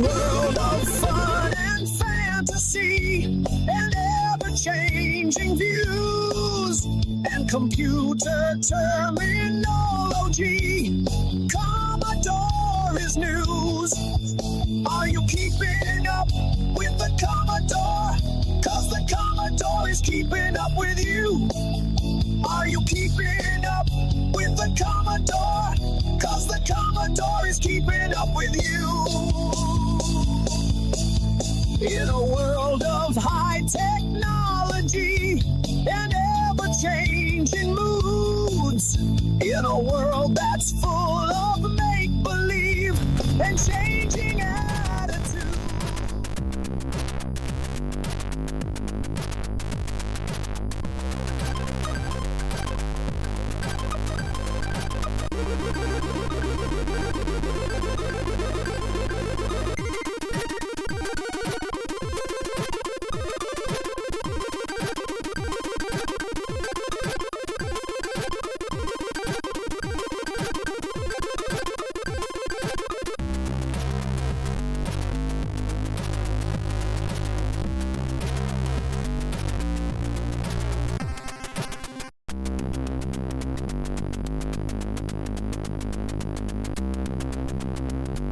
world of fun and fantasy and ever-changing views and computer terminology, Commodore is news. Are you keeping up with the Commodore? 'Cause the Commodore is keeping up with you. Are you keeping up with the Commodore? 'Cause the Commodore is keeping up with you. In a world of high technology and ever-changing moods, in a world that's full of make-believe and changing attitudes.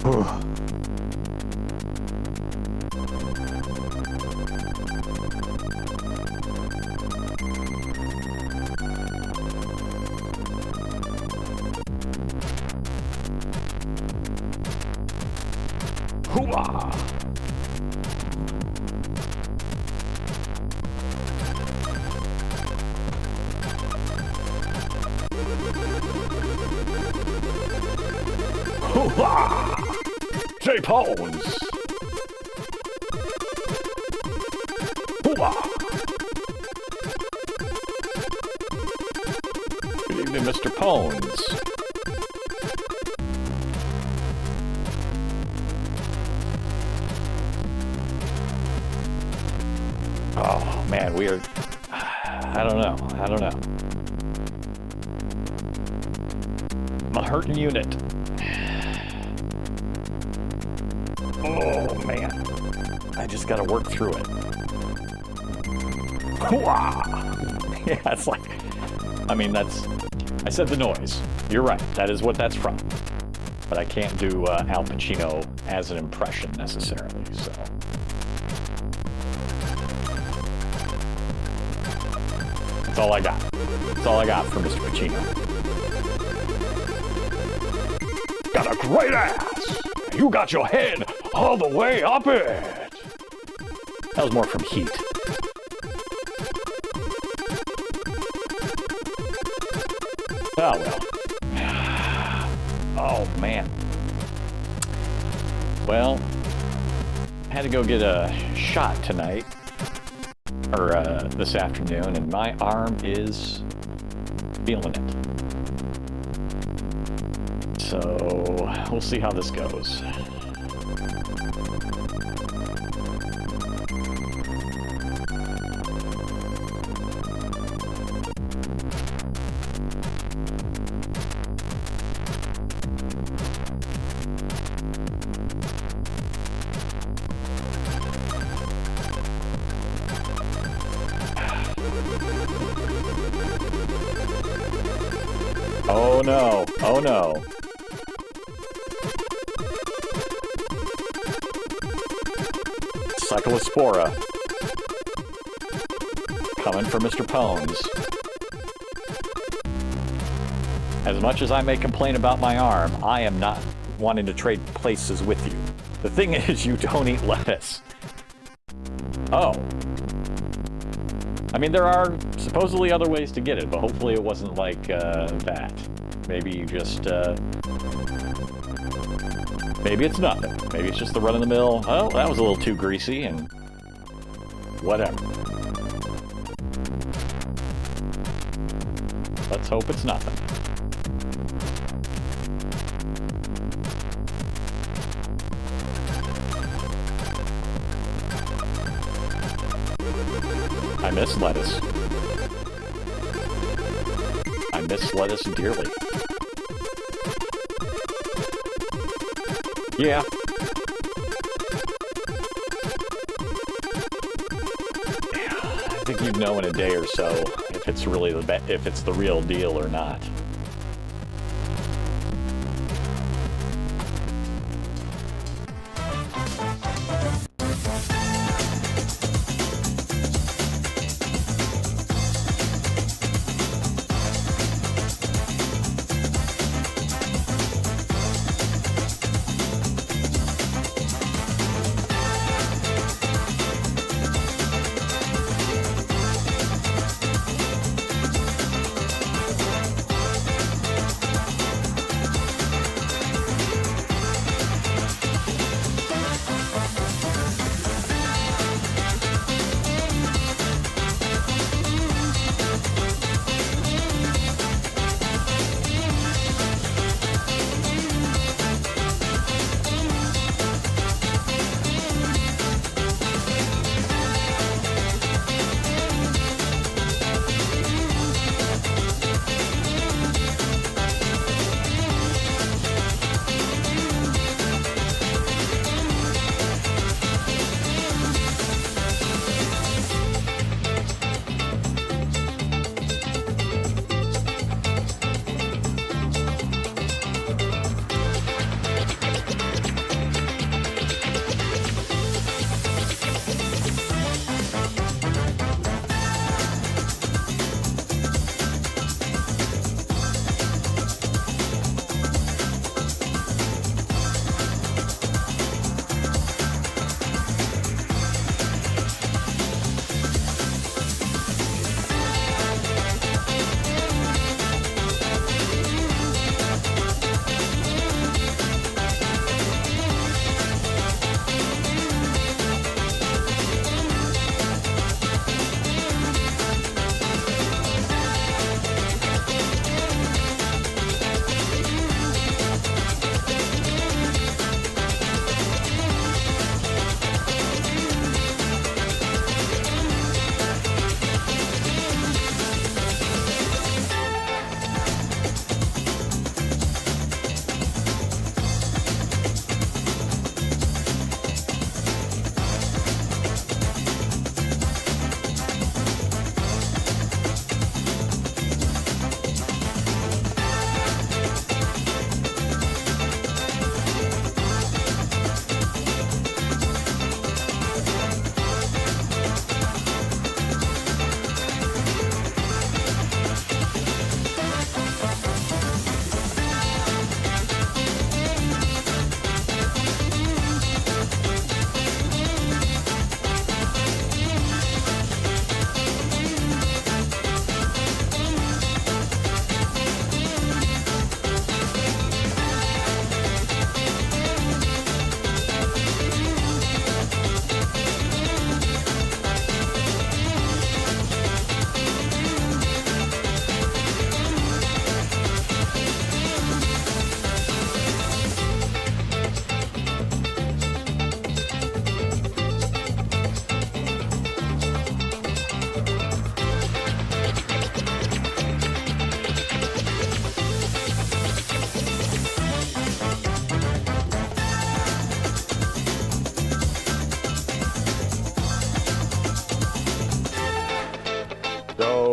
Hooah! Hooah! J Pones! Hooah! Good evening, Mr. Pones. Oh, man, we are... I don't know. I'm a hurting unit. Oh, man. I just gotta work through it. Hooah! Yeah, it's like... I mean, that's... I said the noise. You're right. That is what that's from. But I can't do Al Pacino as an impression, necessarily, so... That's all I got. That's all I got for Mr. Pacino. Got a great ass! You got your head all the way up it! That was more from Heat. Oh, well. Oh, man. Well, had to go get a shot tonight. Or this afternoon, and my arm is feeling it. So we'll see how this goes. Oh no, oh no. Cyclospora. Coming for Mr. Pones. As much as I may complain about my arm, I am not wanting to trade places with you. The thing is, you don't eat lettuce. Oh. I mean, there are supposedly other ways to get it, but hopefully it wasn't like that. Maybe you just, maybe it's nothing. Maybe it's just the run-of-the-mill, oh, that was a little too greasy, and whatever. Let's hope it's nothing. I miss lettuce. I miss lettuce dearly. Yeah. know in a day or so if it's really if it's the real deal or not.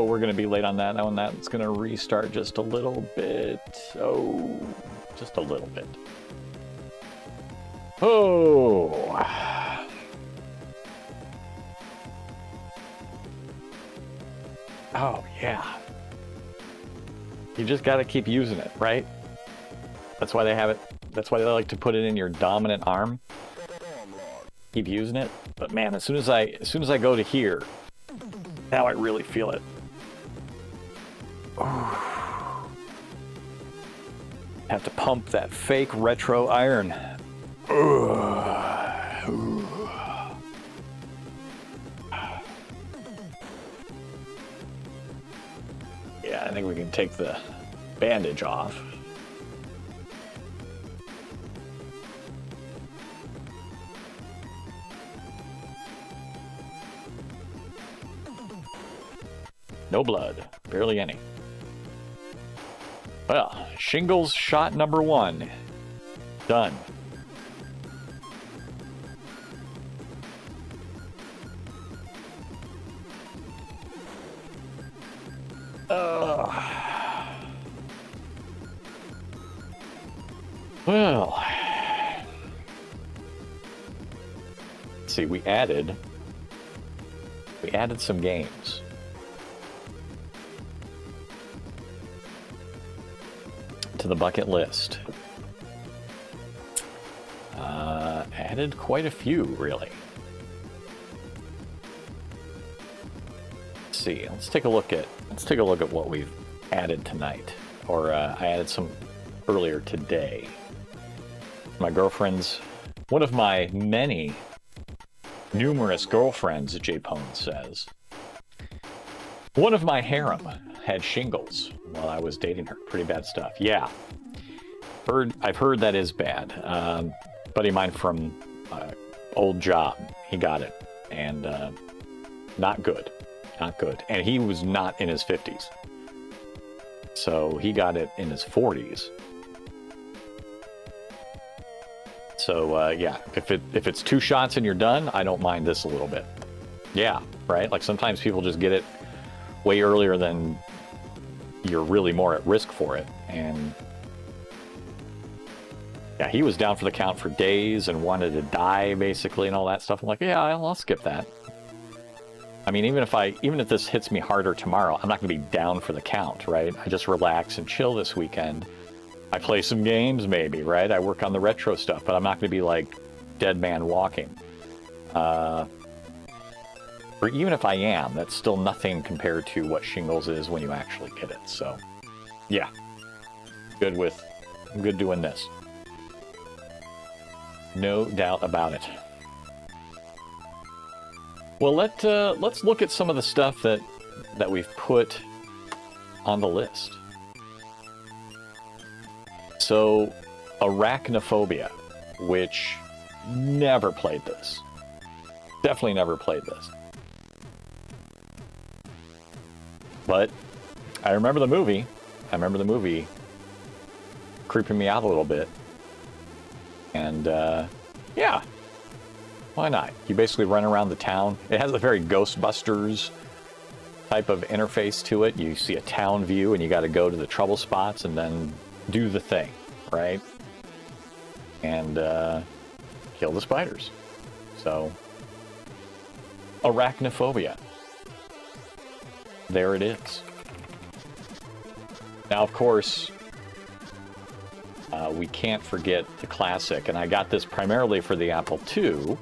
We're going to be late on that. That one, that's going to restart just a little bit. Oh, just a little bit. Oh. Oh, yeah. You just got to keep using it, right? That's why they have it. That's why they like to put it in your dominant arm. Keep using it. But man, as soon as I go to here, now I really feel it. Have to pump that fake retro iron. Yeah, I think we can take the bandage off. No blood, barely any. Well, shingles shot number 1. Done. Well, let's see, we added some games. To the bucket list. Added quite a few, really. Let's see. Let's take a look at what we've added tonight, or I added some earlier today. My girlfriend's, one of my many numerous girlfriends, J-Pone says. One of my harem had shingles while I was dating her. Pretty bad stuff. Yeah. I've heard that is bad. Buddy of mine from old job, he got it. And not good. Not good. And he was not in his 50s. So he got it in his 40s. So yeah, if it's 2 shots and you're done, I don't mind this a little bit. Yeah, right? Like sometimes people just get it way earlier than you're really more at risk for it. And yeah, he was down for the count for days and wanted to die basically and all that stuff. I'm like, yeah, I'll skip that. I mean, even if this hits me harder tomorrow, I'm not gonna be down for the count, right? I just relax and chill this weekend. I play some games maybe, right? I work on the retro stuff, but I'm not gonna be like dead man walking. Or even if I am, that's still nothing compared to what shingles is when you actually get it. So yeah, I'm good doing this. No doubt about it. Well, let's look at some of the stuff that we've put on the list. So, Arachnophobia, which never played this. Definitely never played this. But I remember the movie. Creeping me out a little bit. And yeah, why not? You basically run around the town. It has a very Ghostbusters type of interface to it. You see a town view and you got to go to the trouble spots and then do the thing, right? And kill the spiders. So, Arachnophobia. There it is. Now, of course, we can't forget the classic, and I got this primarily for the Apple II,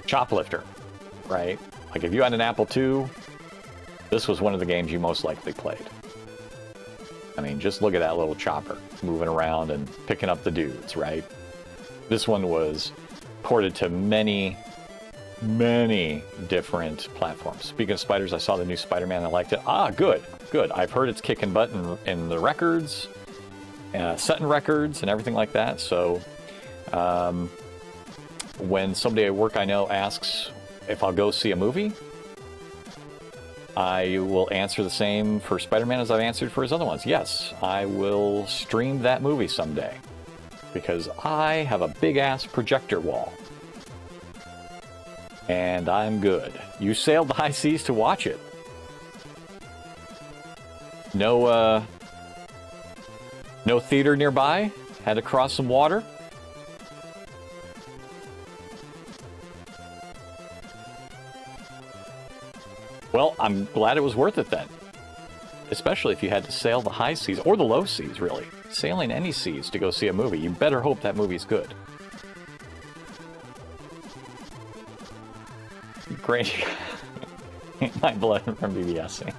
Choplifter, right? Like, if you had an Apple II, this was one of the games you most likely played. I mean, just look at that little chopper moving around and picking up the dudes, right? This one was ported to many different platforms. Speaking of spiders, I saw the new Spider-Man. I liked it. Ah, good. I've heard it's kicking butt in the records, setting records, and everything like that. So, when somebody at work I know asks if I'll go see a movie, I will answer the same for Spider-Man as I've answered for his other ones. Yes, I will stream that movie someday because I have a big-ass projector wall. And I'm good. You sailed the high seas to watch it. No theater nearby? Had to cross some water? Well, I'm glad it was worth it then. Especially if you had to sail the high seas, or the low seas, really. Sailing any seas to go see a movie. You better hope that movie's good. Great. My blood from BBSing.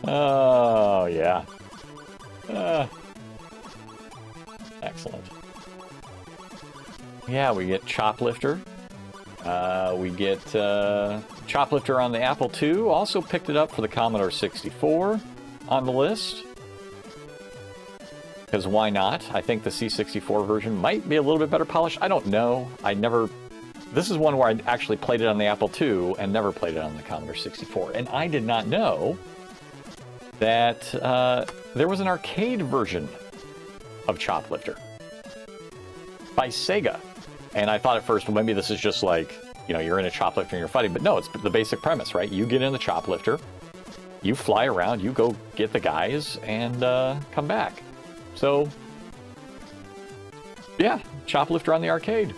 Oh, yeah. Excellent. Yeah, we get Choplifter. We get Choplifter on the Apple II. Also picked it up for the Commodore 64 on the list. Because why not? I think the C64 version might be a little bit better polished. I don't know. This is one where I actually played it on the Apple II and never played it on the Commodore 64. And I did not know that there was an arcade version of Choplifter by Sega. And I thought at first, well, maybe this is just like you know, you're in a choplifter and you're fighting. But no, it's the basic premise, right? You get in the choplifter, you fly around, you go get the guys, and come back. So, yeah, choplifter on the arcade.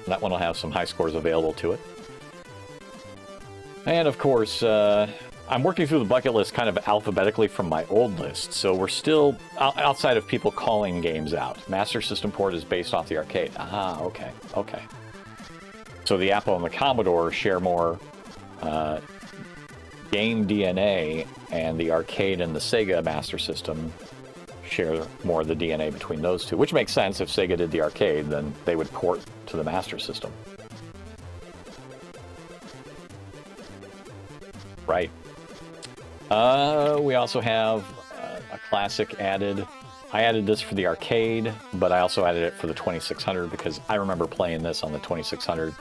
That one will have some high scores available to it. And of course, I'm working through the bucket list kind of alphabetically from my old list, so we're still outside of people calling games out. Master System port is based off the arcade. Ah, okay, okay. So the Apple and the Commodore share more game DNA, and the arcade and the Sega Master System share more of the DNA between those two, which makes sense. If Sega did the arcade, then they would port to the Master System. Right. We also have a classic added. I added this for the arcade, but I also added it for the 2600 because I remember playing this on the 2600.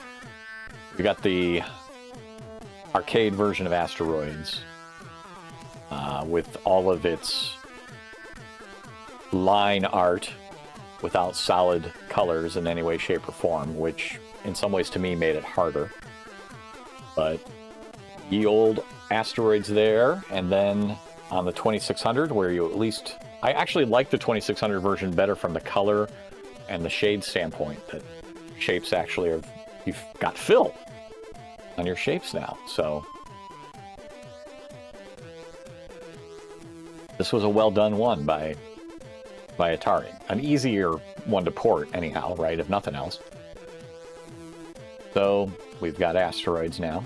We got the arcade version of Asteroids with all of its line art without solid colors in any way, shape, or form, which in some ways to me made it harder. But ye old Asteroids there, and then on the 2600, where you at least... I actually like the 2600 version better from the color and the shade standpoint, that shapes actually are... You've got fill on your shapes now, so... This was a well-done one by Atari. An easier one to port, anyhow, right, if nothing else. So, we've got Asteroids now.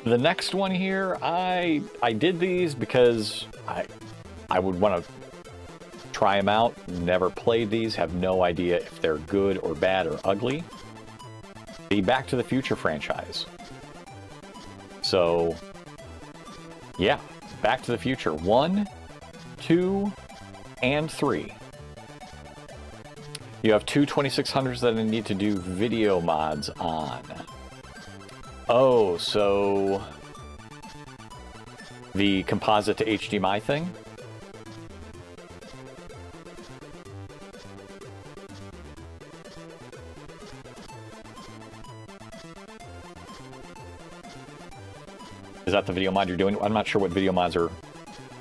The next one here, I did these because I would want to try them out. Never played these, have no idea if they're good or bad or ugly. The Back to the Future franchise. So, yeah, Back to the Future 1, 2, and 3. You have two 2600s that I need to do video mods on. Oh, so the composite to HDMI thing? Is that the video mod you're doing? I'm not sure what video mods are.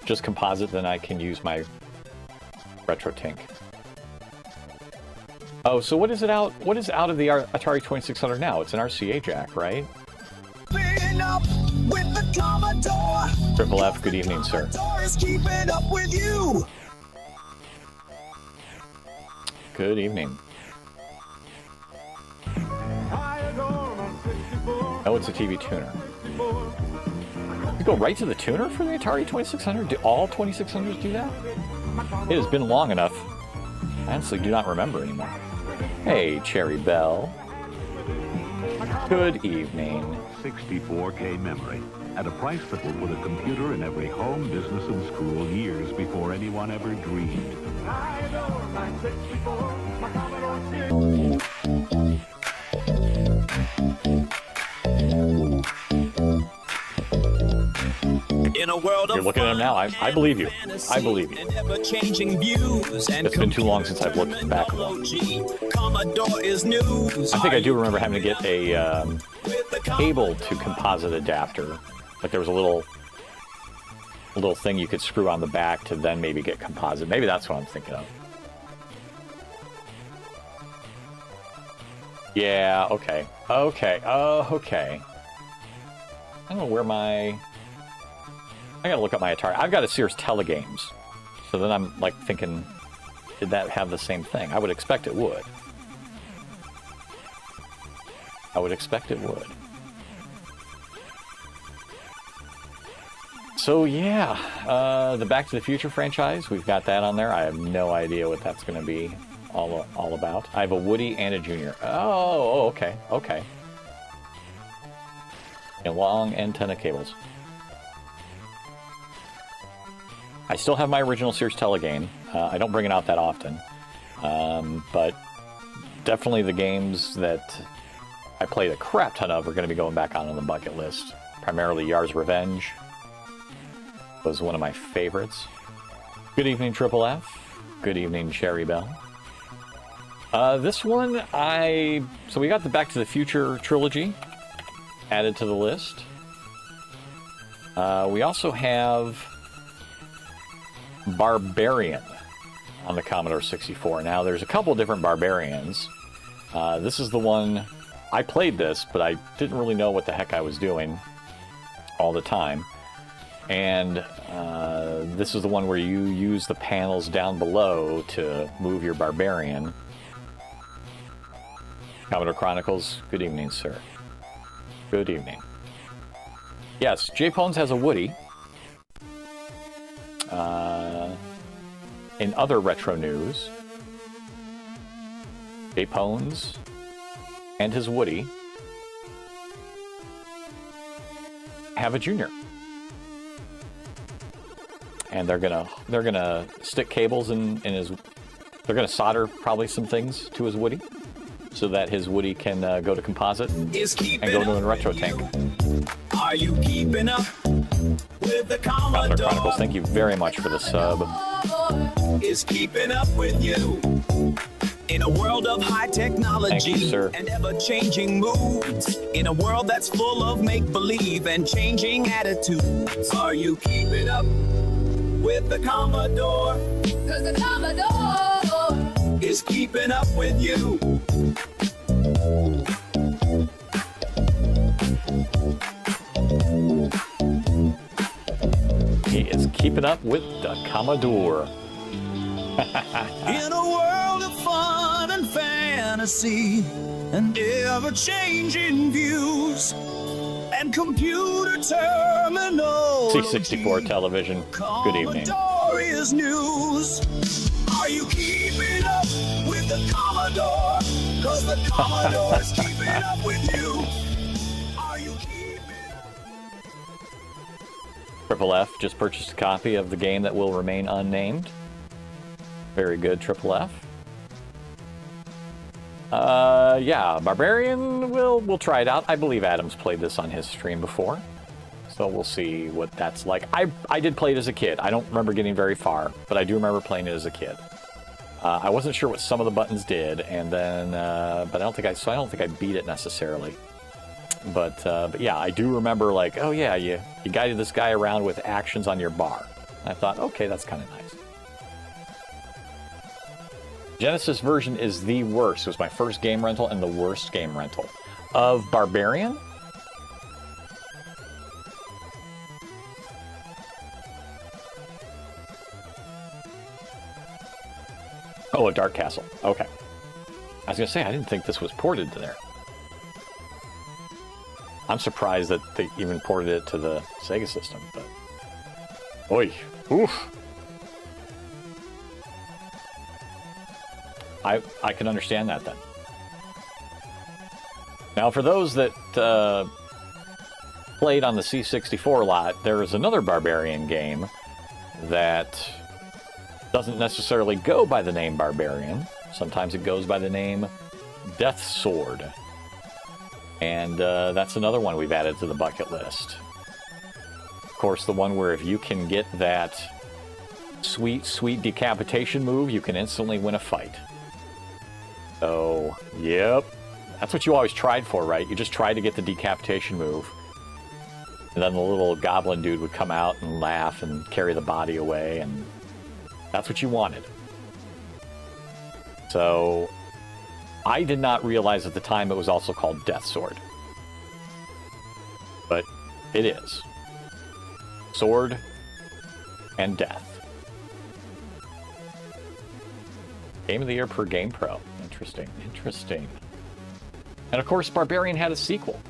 Just composite, then I can use my RetroTink. Oh, so what is it out? What is out of the Atari 2600 now? It's an RCA jack, right? Up with the Commodore. Triple F, good evening, sir. Commodore is keeping up with you. Good evening. Oh, it's a TV tuner. You go right to the tuner for the Atari 2600? Do all 2600s do that? It has been long enough. I honestly do not remember anymore. Hey, Cherry Bell. Good evening. 64K memory at a price that will put a computer in every home, business, and school years before anyone ever dreamed. In a world You're looking at him now. I believe you. I believe you. It's been too long since I've looked back. Commodore is news. I think I do remember having to get a cable to composite adapter. Like there was a little thing you could screw on the back to then maybe get composite. Maybe that's what I'm thinking of. Yeah, okay. Okay, okay. I don't know where my... I gotta look up my Atari. I've got a Sears Telegames. So then I'm like thinking, did that have the same thing? I would expect it would. I would expect it would. So yeah, the Back to the Future franchise, we've got that on there. I have no idea what that's going to be all about. I have a Woody and a Junior. Oh, okay, okay. And long antenna cables. I still have my original Sears Telegame. I don't bring it out that often. But definitely the games that I played a crap ton of are going to be going back on the bucket list. Primarily Yar's Revenge was one of my favorites. Good evening, Triple F. Good evening, Cherry Bell. This one, so we got the Back to the Future trilogy added to the list. We also have Barbarian on the Commodore 64. Now, there's a couple different Barbarians. This is the one, I played this, but I didn't really know what the heck I was doing all the time. And this is the one where you use the panels down below to move your Barbarian. Commodore Chronicles, good evening, sir. Good evening. Yes, J-Pones has a Woody. In other retro news, J-Pones and his Woody have a junior. And they're gonna stick cables in his. They're gonna solder probably some things to his Woody, so that his Woody can go to composite and go to a retro tank. Are you keeping up with the Commodore Commodore? Chronicles, thank you very much for the sub. Is keeping up with you in a world of high technology. Thank you, sir. And ever-changing moods, in a world that's full of make-believe and changing attitudes. Are you keeping up with the Commodore? 'Cause the Commodore is keeping up with you. He is keeping up with the Commodore. In a world of fun and fantasy and ever-changing views and computer terminal. C64 television. Good evening. Commodore is news. Are you keeping up with the Commodore? 'Cause the Commodore is keeping up with you. Are you keeping up? Triple F just purchased a copy of the game that will remain unnamed. Very good, Triple F. Yeah, Barbarian, we'll try it out. I believe Adam's played this on his stream before, so we'll see what that's like. I did play it as a kid. I don't remember getting very far, but I do remember playing it as a kid. I wasn't sure what some of the buttons did, and then, but I don't think I beat it necessarily. But yeah, I do remember like, oh yeah, you guided this guy around with actions on your bar. And I thought, okay, that's kind of nice. Genesis version is the worst. It was my first game rental and the worst game rental. Of Barbarian? Oh, a Dark Castle. Okay. I was going to say, I didn't think this was ported to there. I'm surprised that they even ported it to the Sega system, but... Oy. Oof. I can understand that then. Now, for those that played on the C64 lot, there is another Barbarian game that doesn't necessarily go by the name Barbarian. Sometimes it goes by the name Death Sword. And that's another one we've added to the bucket list. Of course, the one where if you can get that sweet, sweet decapitation move, you can instantly win a fight. So, yep. That's what you always tried for, right? You just tried to get the decapitation move. And then the little goblin dude would come out and laugh and carry the body away, and that's what you wanted. So, I did not realize at the time it was also called Death Sword. But it is. Sword and death. Game of the Year per Game Pro. Interesting, interesting. And of course, Barbarian had a sequel.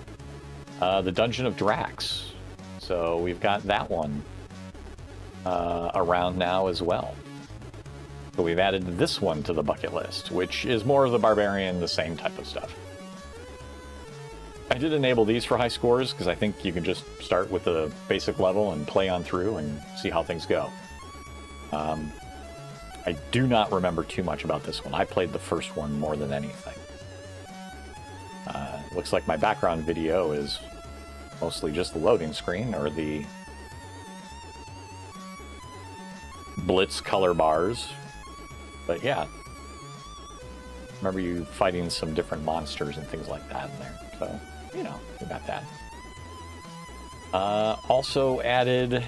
The Dungeon of Drax. So we've got that one around now as well. So we've added this one to the bucket list, which is more of the Barbarian, the same type of stuff. I did enable these for high scores, because I think you can just start with the basic level and play on through and see how things go. I do not remember too much about this one. I played the first one more than anything. Looks like my background video is mostly just the loading screen, or the Blitz color bars. But yeah. Remember you fighting some different monsters and things like that in there. So, you know, we got that. Also added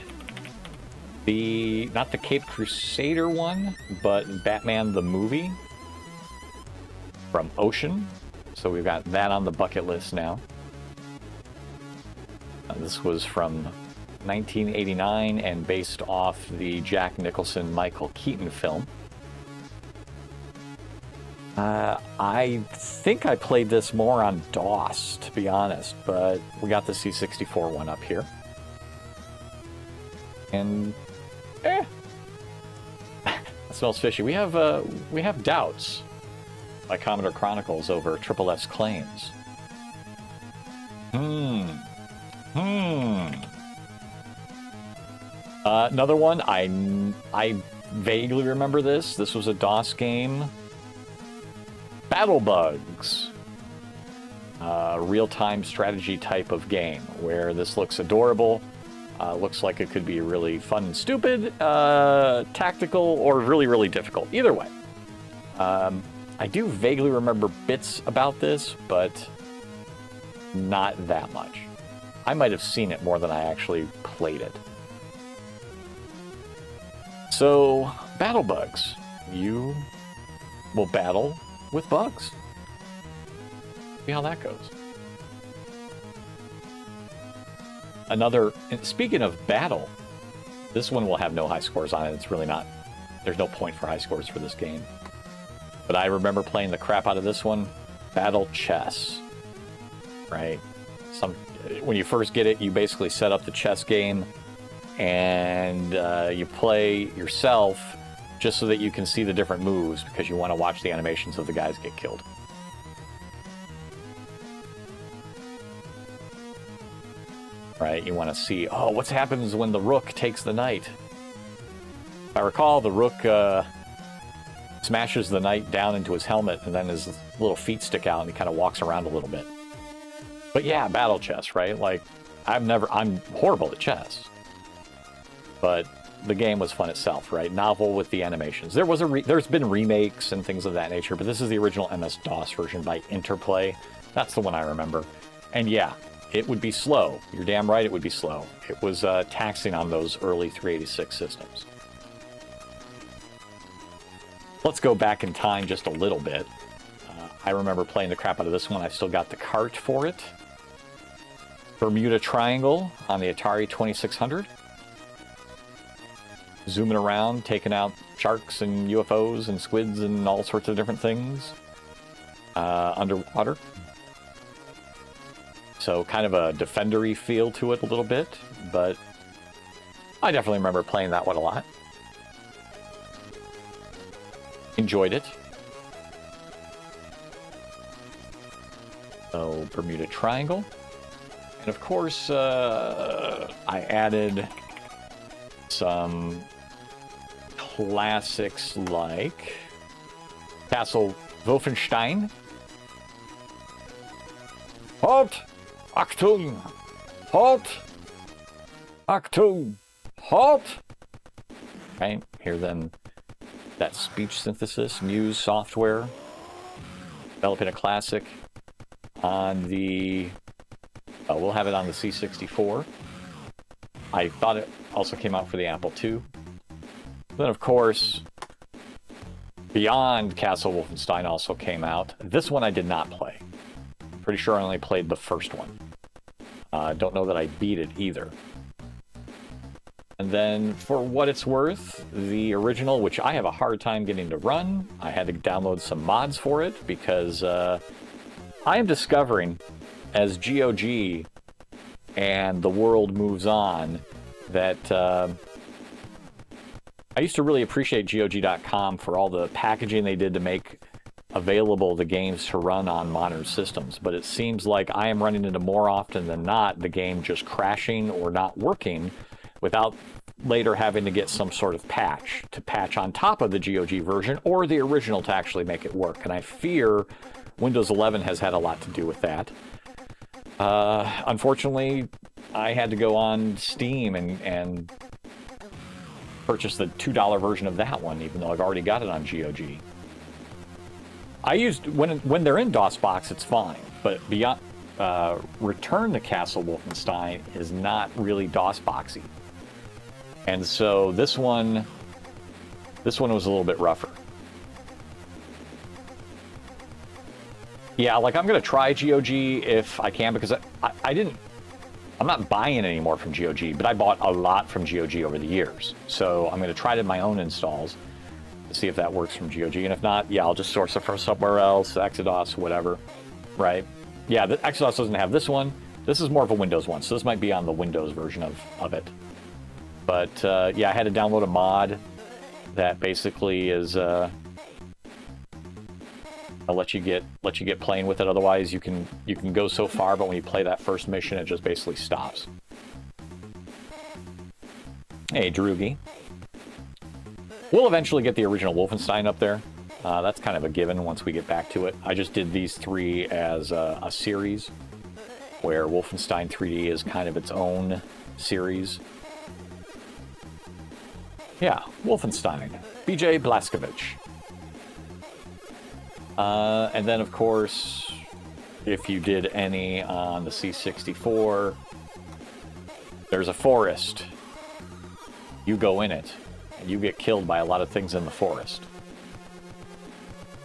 not the Caped Crusader one, but Batman the movie from Ocean. So we've got that on the bucket list now. This was from 1989 and based off the Jack Nicholson, Michael Keaton film. I think I played this more on DOS, to be honest, but we got the C64 one up here. And, that smells fishy. We have Doubts by Commodore Chronicles over Triple F's claims. Another one, I vaguely remember this. This was a DOS game. Battle Bugs. Real-time strategy type of game where this looks adorable. Looks like it could be really fun and stupid, tactical, or really, really difficult. Either way. I do vaguely remember bits about this, but not that much. I might have seen it more than I actually played it. So, Battle Bugs. You will battle with bugs. See how that goes. Another, speaking of battle, this one will have no high scores on it. It's really not, there's no point for high scores for this game. But I remember playing the crap out of this one, Battle Chess, right? When you first get it, you basically set up the chess game and you play yourself just so that you can see the different moves because you want to watch the animations of the guys get killed. Right? You want to see, oh, what happens when the rook takes the knight? If I recall, the rook smashes the knight down into his helmet and then his little feet stick out and he kind of walks around a little bit. But yeah, battle chess, right? Like, I'm horrible at chess. But the game was fun itself, right? Novel with the animations. There's been remakes and things of that nature, but this is the original MS-DOS version by Interplay. That's the one I remember. And yeah, it would be slow. You're damn right it would be slow. It was taxing on those early 386 systems. Let's go back in time just a little bit. I remember playing the crap out of this one. I've still got the cart for it. Bermuda Triangle on the Atari 2600. Zooming around, taking out sharks and UFOs and squids and all sorts of different things. Underwater. So kind of a Defender-y feel to it a little bit, but I definitely remember playing that one a lot. Enjoyed it. So, Bermuda Triangle. And of course, I added some classics like Castle Wolfenstein. Halt! Achtung! Halt! Achtung! Halt! Right, here then, that speech synthesis, Muse software, developing a classic on the, we'll have it on the C64. I thought it also came out for the Apple II. Then, of course, Beyond Castle Wolfenstein also came out. This one I did not play. Pretty sure I only played the first one. Don't know that I beat it either. And then, for what it's worth, the original, which I have a hard time getting to run, I had to download some mods for it because I am discovering, as GOG and the world moves on, that I used to really appreciate GOG.com for all the packaging they did to make available the games to run on modern systems. But it seems like I am running into more often than not the game just crashing or not working without later having to get some sort of patch to patch on top of the GOG version or the original to actually make it work. And I fear Windows 11 has had a lot to do with that. Unfortunately, I had to go on Steam and purchase the $2 version of that one, even though I've already got it on GOG. I used when they're in DOSBox, it's fine, but beyond Return to Castle Wolfenstein is not really DOSBoxy, and so this one was a little bit rougher. Yeah, like I'm gonna try GOG if I can, because I'm not buying anymore from GOG, but I bought a lot from GOG over the years, so I'm gonna try it in my own installs. See if that works from GOG, and if not, yeah, I'll just source it from somewhere else, Exodus, whatever, right? Yeah, the Exodus doesn't have this one. This is more of a Windows one, so this might be on the Windows version of it. But yeah, I had to download a mod that basically is I'll let you get playing with it. Otherwise, you can go so far, but when you play that first mission, it just basically stops. Hey, Drugi. We'll eventually get the original Wolfenstein up there. That's kind of a given once we get back to it. I just did these three as a series, where Wolfenstein 3D is kind of its own series. Yeah, Wolfenstein. BJ Blazkowicz. And then, of course, if you did any on the C64, there's a forest. You go in it. You get killed by a lot of things in the forest.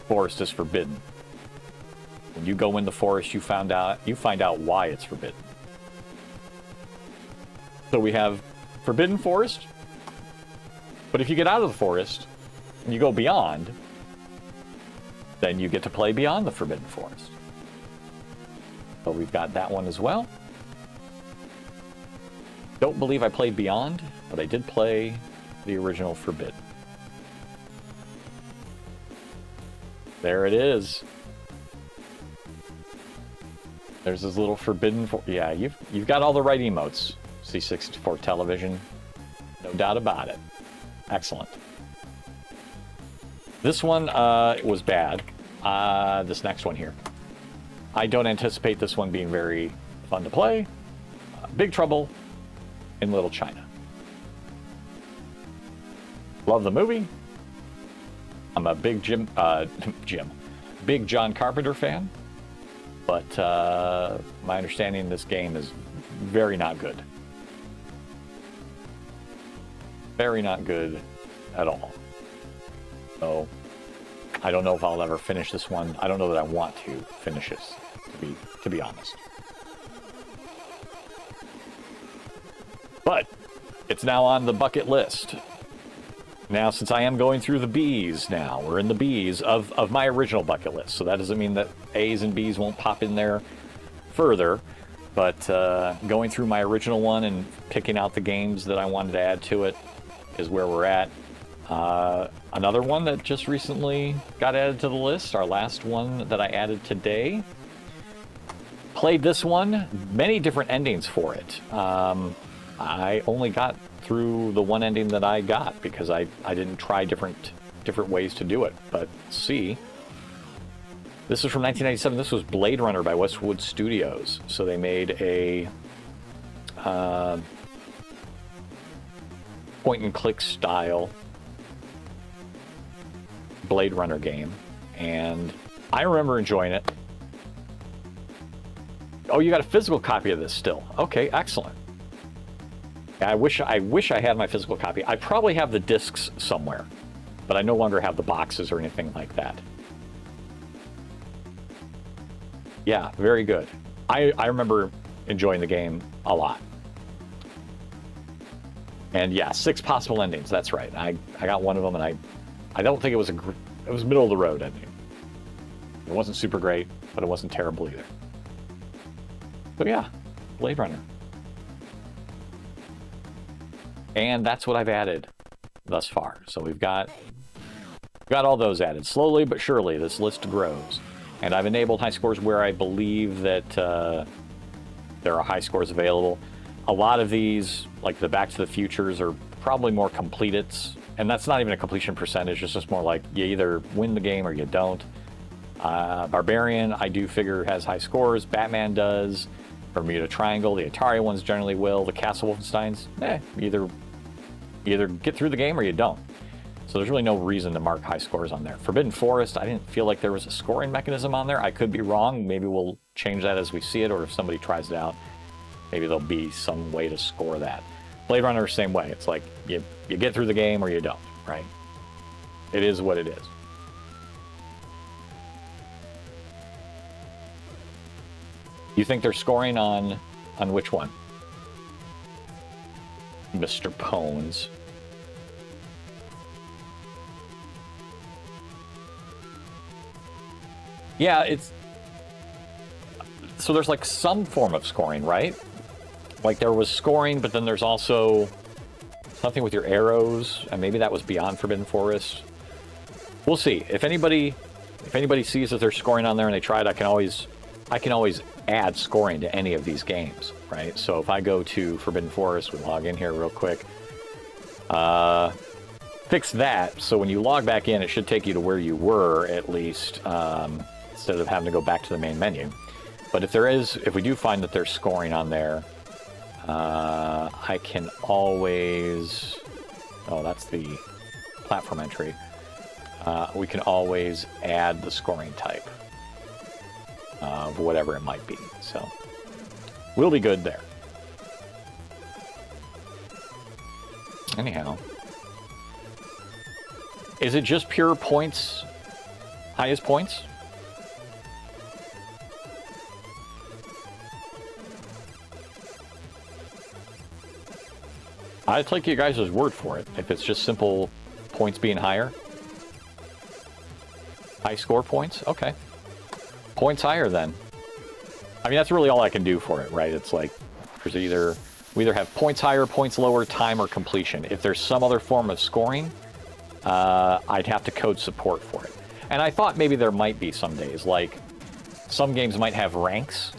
Forest is forbidden. When you go in the forest, you find out why it's forbidden. So we have Forbidden Forest, but if you get out of the forest and you go beyond, then you get to play beyond the Forbidden Forest. So we've got that one as well. Don't believe I played Beyond, but I did play the original Forbidden. There it is. There's this little Forbidden. Yeah, you've got all the right emotes. C64 television, no doubt about it. Excellent. This one was bad. This next one here, I don't anticipate this one being very fun to play. Big Trouble in Little China. Love the movie. I'm a big big John Carpenter fan, but my understanding this game is very not good. Very not good at all. So I don't know if I'll ever finish this one. I don't know that I want to finish this, to be honest. But it's now on the bucket list. Now, since I am going through the B's now, we're in the B's of my original bucket list. So that doesn't mean that A's and B's won't pop in there further. But going through my original one and picking out the games that I wanted to add to it is where we're at. Another one that just recently got added to the list, our last one that I added today. Played this one, many different endings for it. I only got through the one ending that I got because I didn't try different ways to do it. But see, this is from 1997. This was Blade Runner by Westwood Studios. So they made a point and click style Blade Runner game, and I remember enjoying it. Oh, you got a physical copy of this still? Okay, excellent. I wish I had my physical copy. I probably have the discs somewhere, but I no longer have the boxes or anything like that. Yeah, very good. I remember enjoying the game a lot. And yeah, 6 possible endings. That's right. I got one of them, and I don't think it was it was middle of the road ending. It wasn't super great, but it wasn't terrible either. So yeah, Blade Runner. And that's what I've added thus far. So we've got all those added. Slowly but surely, this list grows. And I've enabled high scores where I believe that there are high scores available. A lot of these, like the Back to the Futures, are probably more completed. And that's not even a completion percentage. It's just more like you either win the game or you don't. Barbarian, I do figure, has high scores. Batman does. Bermuda Triangle, the Atari ones generally will. The Castle Wolfensteins, either get through the game or you don't. So there's really no reason to mark high scores on there. Forbidden Forest, I didn't feel like there was a scoring mechanism on there. I could be wrong. Maybe we'll change that as we see it, or if somebody tries it out, maybe there'll be some way to score that. Blade Runner, same way. It's like you get through the game or you don't, right? It is what it is. You think they're scoring on which one? Mr. Pones. Yeah, it's... So there's like some form of scoring, right? Like there was scoring, but then there's also something with your arrows, and maybe that was beyond Forbidden Forest. We'll see. If anybody sees that they're scoring on there and they try it, I can always add scoring to any of these games, right? So if I go to Forbidden Forest, we log in here real quick. Fix that, so when you log back in, it should take you to where you were, at least, instead of having to go back to the main menu. But if we do find that there's scoring on there, I can always... Oh, that's the platform entry. We can always add the scoring type of whatever it might be. So we'll be good there. Anyhow, is it just pure points? Highest points? I'd take you guys' word for it. If it's just simple points being higher. High score points? Okay. Points higher then. I mean, that's really all I can do for it, right? It's like, we either have points higher, points lower, time, or completion. If there's some other form of scoring, I'd have to code support for it. And I thought maybe there might be some days, like some games might have ranks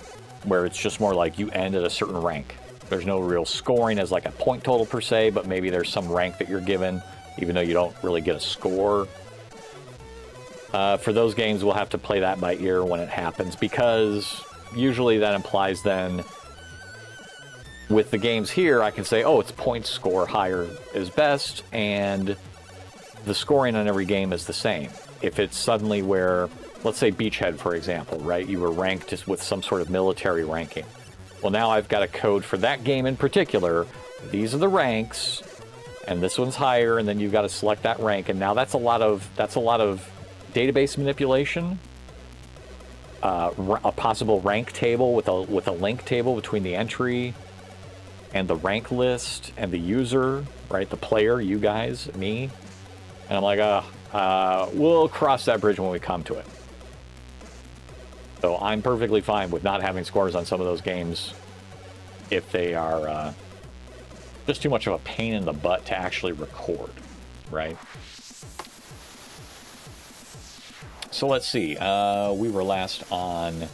where it's just more like you end at a certain rank. There's no real scoring as like a point total per se, but maybe there's some rank that you're given, even though you don't really get a score. For those games, we'll have to play that by ear when it happens, because usually that implies then, with the games here, I can say, oh, it's point score higher is best, and the scoring on every game is the same. If it's suddenly where, let's say Beachhead, for example, right? You were ranked just with some sort of military ranking. Well, now I've got a code for that game in particular. These are the ranks, and this one's higher, and then you've got to select that rank, and now that's a lot of database manipulation. A possible rank table with a link table between the entry and the rank list and the user, right? The player, you guys, me. And I'm like, we'll cross that bridge when we come to it. So I'm perfectly fine with not having scores on some of those games if they are just too much of a pain in the butt to actually record, right? So let's see. We were last on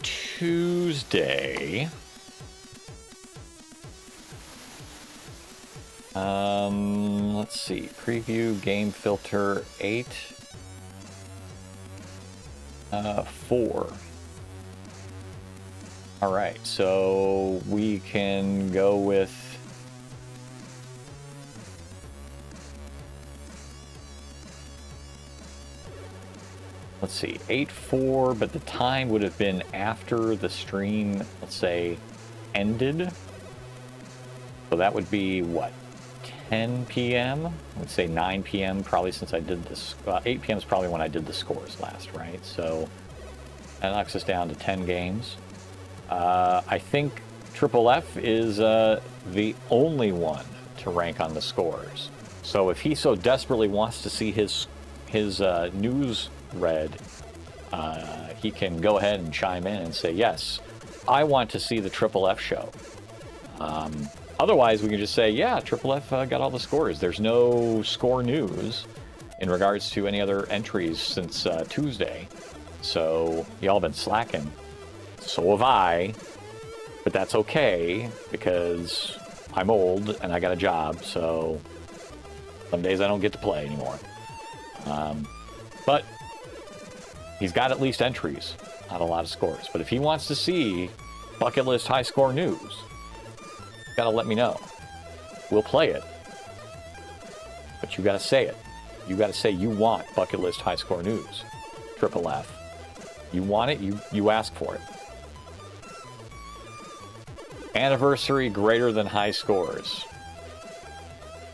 Tuesday. Let's see. Preview game filter 8. 4. All right, so we can go with let's see, 8-4, but the time would have been after the stream, let's say, ended. So that would be what, 10 p.m.? I would say 9 p.m. probably, since I did this. 8 p.m. is probably when I did the scores last, right? So that knocks us down to 10 games. I think Triple F is the only one to rank on the scores. So if he so desperately wants to see his news read, he can go ahead and chime in and say, yes, I want to see the Triple F show. Otherwise, we can just say, yeah, Triple F got all the scores. There's no score news in regards to any other entries since Tuesday. So y'all been slacking. So have I. But that's okay, because I'm old and I got a job, so some days I don't get to play anymore. But he's got at least entries, not a lot of scores. But if he wants to see bucket list high score news, gotta let me know. We'll play it. but you got to say it. You got to say you want Bucket List High Score News. Triple F. You want it, you ask for it. Anniversary greater than high scores.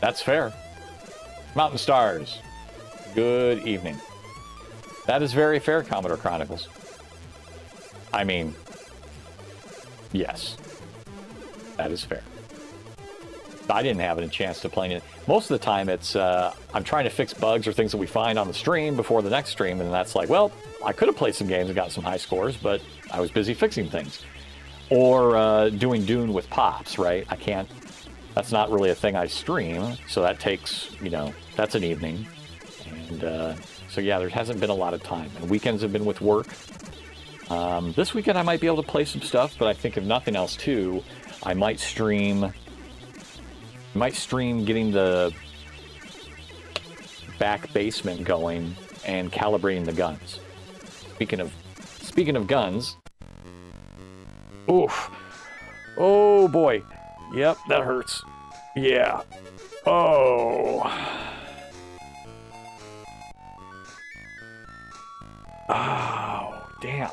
That's fair. Mountain Stars. Good evening. That is very fair, Commodore Chronicles. I mean, yes. That is fair. I didn't have a chance to play it. Most of the time, it's I'm trying to fix bugs or things that we find on the stream before the next stream, and that's like, well, I could have played some games and got some high scores, but I was busy fixing things. Or doing Dune with Pops, right? I can't, that's not really a thing I stream, so that takes, you know, that's an evening. And so yeah, there hasn't been a lot of time. And weekends have been with work. This weekend I might be able to play some stuff, but I think if nothing else too, I might stream getting the back basement going and calibrating the guns. Speaking of guns, oof. Oh boy. Yep, that hurts. Yeah. Oh. Oh, damn.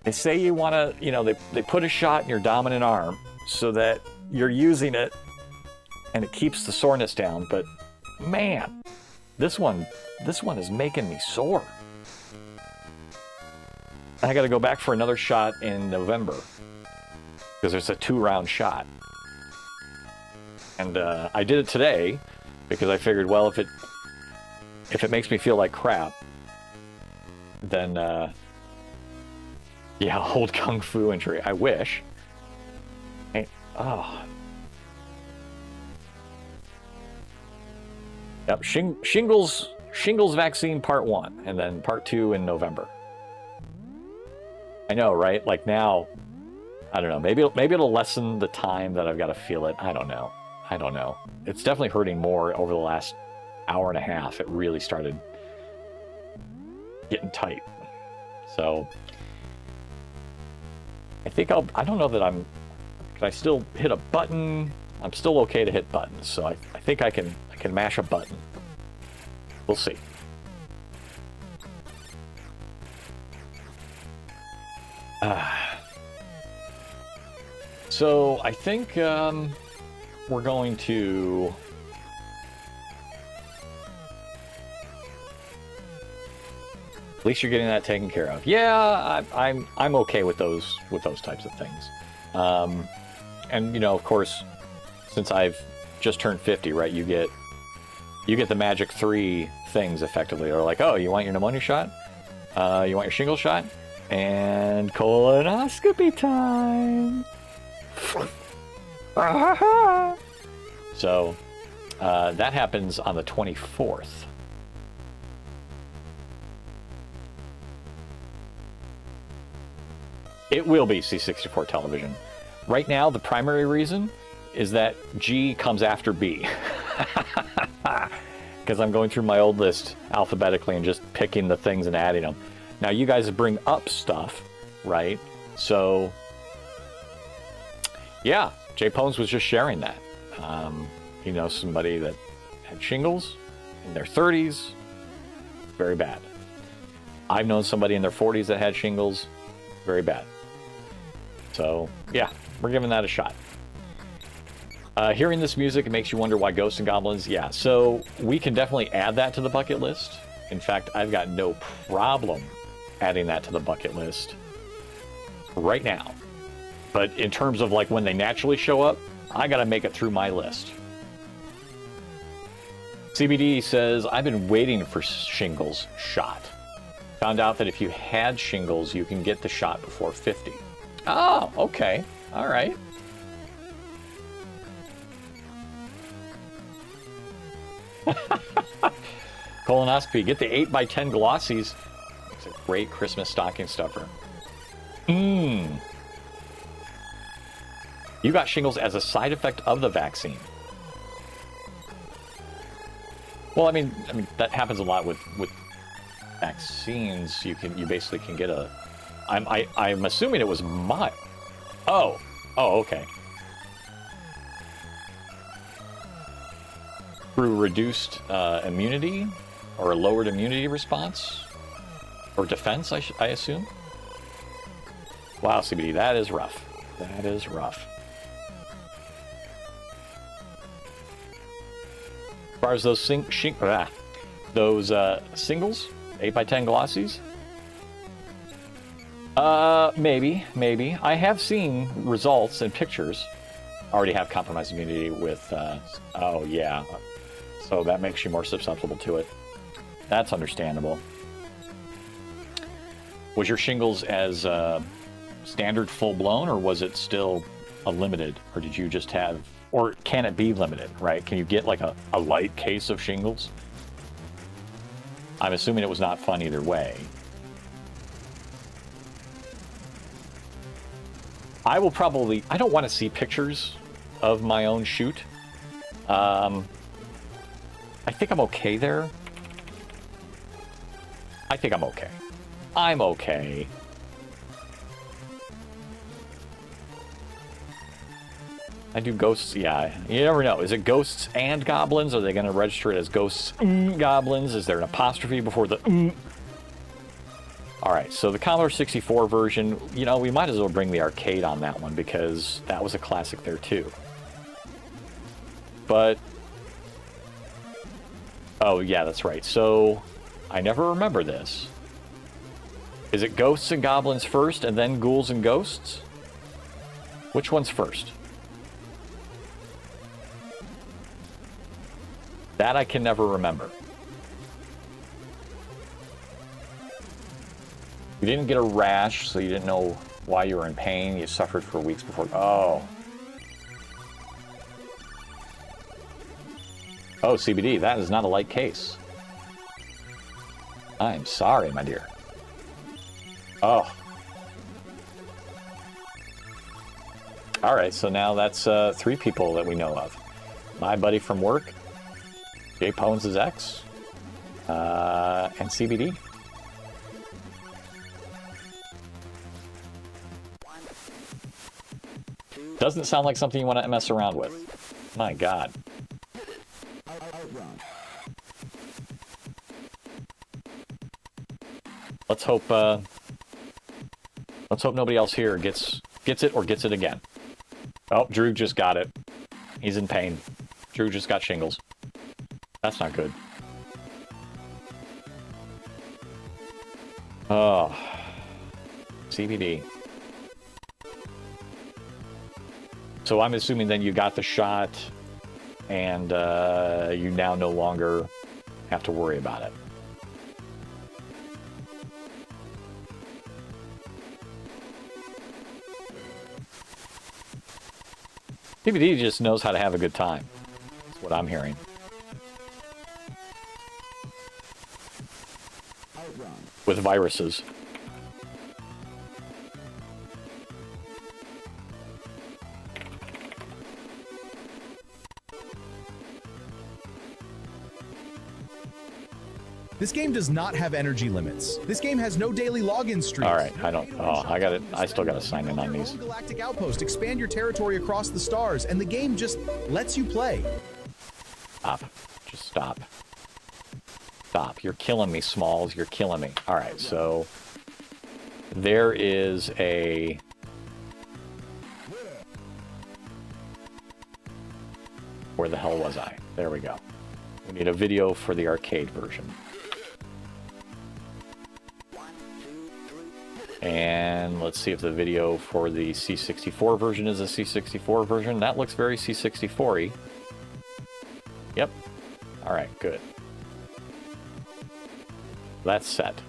They say you want to, you know, they put a shot in your dominant arm so that you're using it and it keeps the soreness down, but man, this one is making me sore. I got to go back for another shot in November because there's a 2-round shot. And I did it today because I figured, well, if it makes me feel like crap, then yeah, old kung fu injury. I wish. Oh. Yep, shingles vaccine part 1, and then part 2 in November. I know, right? Like now, I don't know. Maybe it'll lessen the time that I've got to feel it. I don't know. It's definitely hurting more over the last hour and a half. It really started getting tight. So I think I don't know that can I still hit a button? I'm still okay to hit buttons, so I think I can mash a button. We'll see. So I think we're going to at least you're getting that taken care of. Yeah, I'm okay with those types of things. And you know, of course, since I've just turned 50, right? You get the magic 3 things effectively. They're like, oh, you want your pneumonia shot? You want your shingle shot? And colonoscopy time. So that happens on the 24th. It will be C64 television. Right now, the primary reason is that G comes after B. Because I'm going through my old list alphabetically and just picking the things and adding them. Now, you guys bring up stuff, right? So, yeah, Jay Pones was just sharing that. He knows somebody that had shingles in their 30s. Very bad. I've known somebody in their 40s that had shingles. Very bad. So, yeah, we're giving that a shot. Hearing this music, it makes you wonder why Ghosts and Goblins. Yeah, so we can definitely add that to the bucket list. In fact, I've got no problem adding that to the bucket list right now. But in terms of like when they naturally show up, I got to make it through my list. CBD says, I've been waiting for shingles shot. Found out that if you had shingles, you can get the shot before 50. Oh, okay. All right. Colonoscopy. Get the 8x10 glossies. It's a great Christmas stocking stuffer. You got shingles as a side effect of the vaccine. Well, I mean that happens a lot with vaccines. You basically can get a. I'm assuming it was mild. Oh, okay. through reduced immunity or a lowered immunity response or defense, I assume. Wow, CBD, that is rough. That is rough. As far as those singles, 8x10 glossies, maybe. I have seen results and pictures. Already have compromised immunity with, oh yeah. So that makes you more susceptible to it. That's understandable. Was your shingles as standard full-blown, or was it still a limited? Or did you just have, or can it be limited, right? Can you get like a light case of shingles? I'm assuming it was not fun either way. I will probably, I don't want to see pictures of my own shoot. I think I'm okay there. I think I'm okay. I'm okay. I do ghosts, yeah. You never know. Is it ghosts and goblins? Are they going to register it as ghosts goblins? Is there an apostrophe before the Alright, so the Commodore 64 version, you know, we might as well bring the arcade on that one because that was a classic there too. But, oh yeah, that's right. So, I never remember this. Is it ghosts and goblins first and then ghouls and ghosts? Which one's first? That I can never remember. You didn't get a rash, so you didn't know why you were in pain. You suffered for weeks before. Oh. Oh, CBD, that is not a light case. I'm sorry, my dear. Oh. Alright, so now that's 3 people that we know of. My buddy from work, Jay Pones' ex, and CBD. Doesn't sound like something you want to mess around with. My God. Let's hope nobody else here gets it or gets it again. Oh, Drew just got it. He's in pain. Drew just got shingles. That's not good. Oh. CBD. So I'm assuming then you got the shot and you now no longer have to worry about it. CBD just knows how to have a good time. That's what I'm hearing. With viruses. This game does not have energy limits. This game has no daily login streaks. All right, I don't. Oh, I got it. I still got to sign in on these. Galactic outpost, expand your territory across the stars, and the game just lets you play. Stop. Just stop. Stop. You're killing me, Smalls. You're killing me. All right, so there is a. Where the hell was I? There we go. We need a video for the arcade version. And let's see if the video for the C64 version is a C64 version. That looks very C64-y. Yep. All right, good. That's set.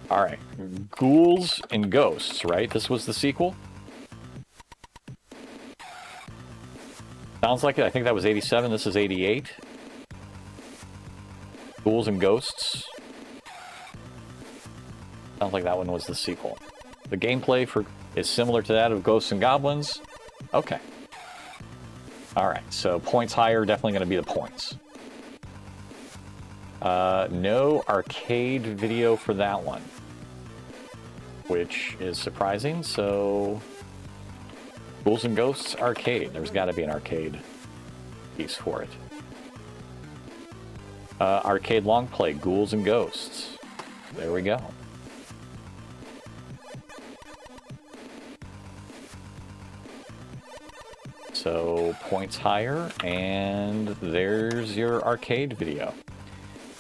All right. Ghouls and Ghosts, right? This was the sequel? Sounds like it. I think that was 87. This is 88. Ghouls and Ghosts. Sounds like that one was the sequel. The gameplay is similar to that of Ghosts and Goblins. Okay. Alright, so points higher, definitely going to be the points. No arcade video for that one. Which is surprising, so... Ghouls and Ghosts arcade. There's got to be an arcade piece for it. Arcade long play, Ghouls and Ghosts. There we go. So points higher, and there's your arcade video.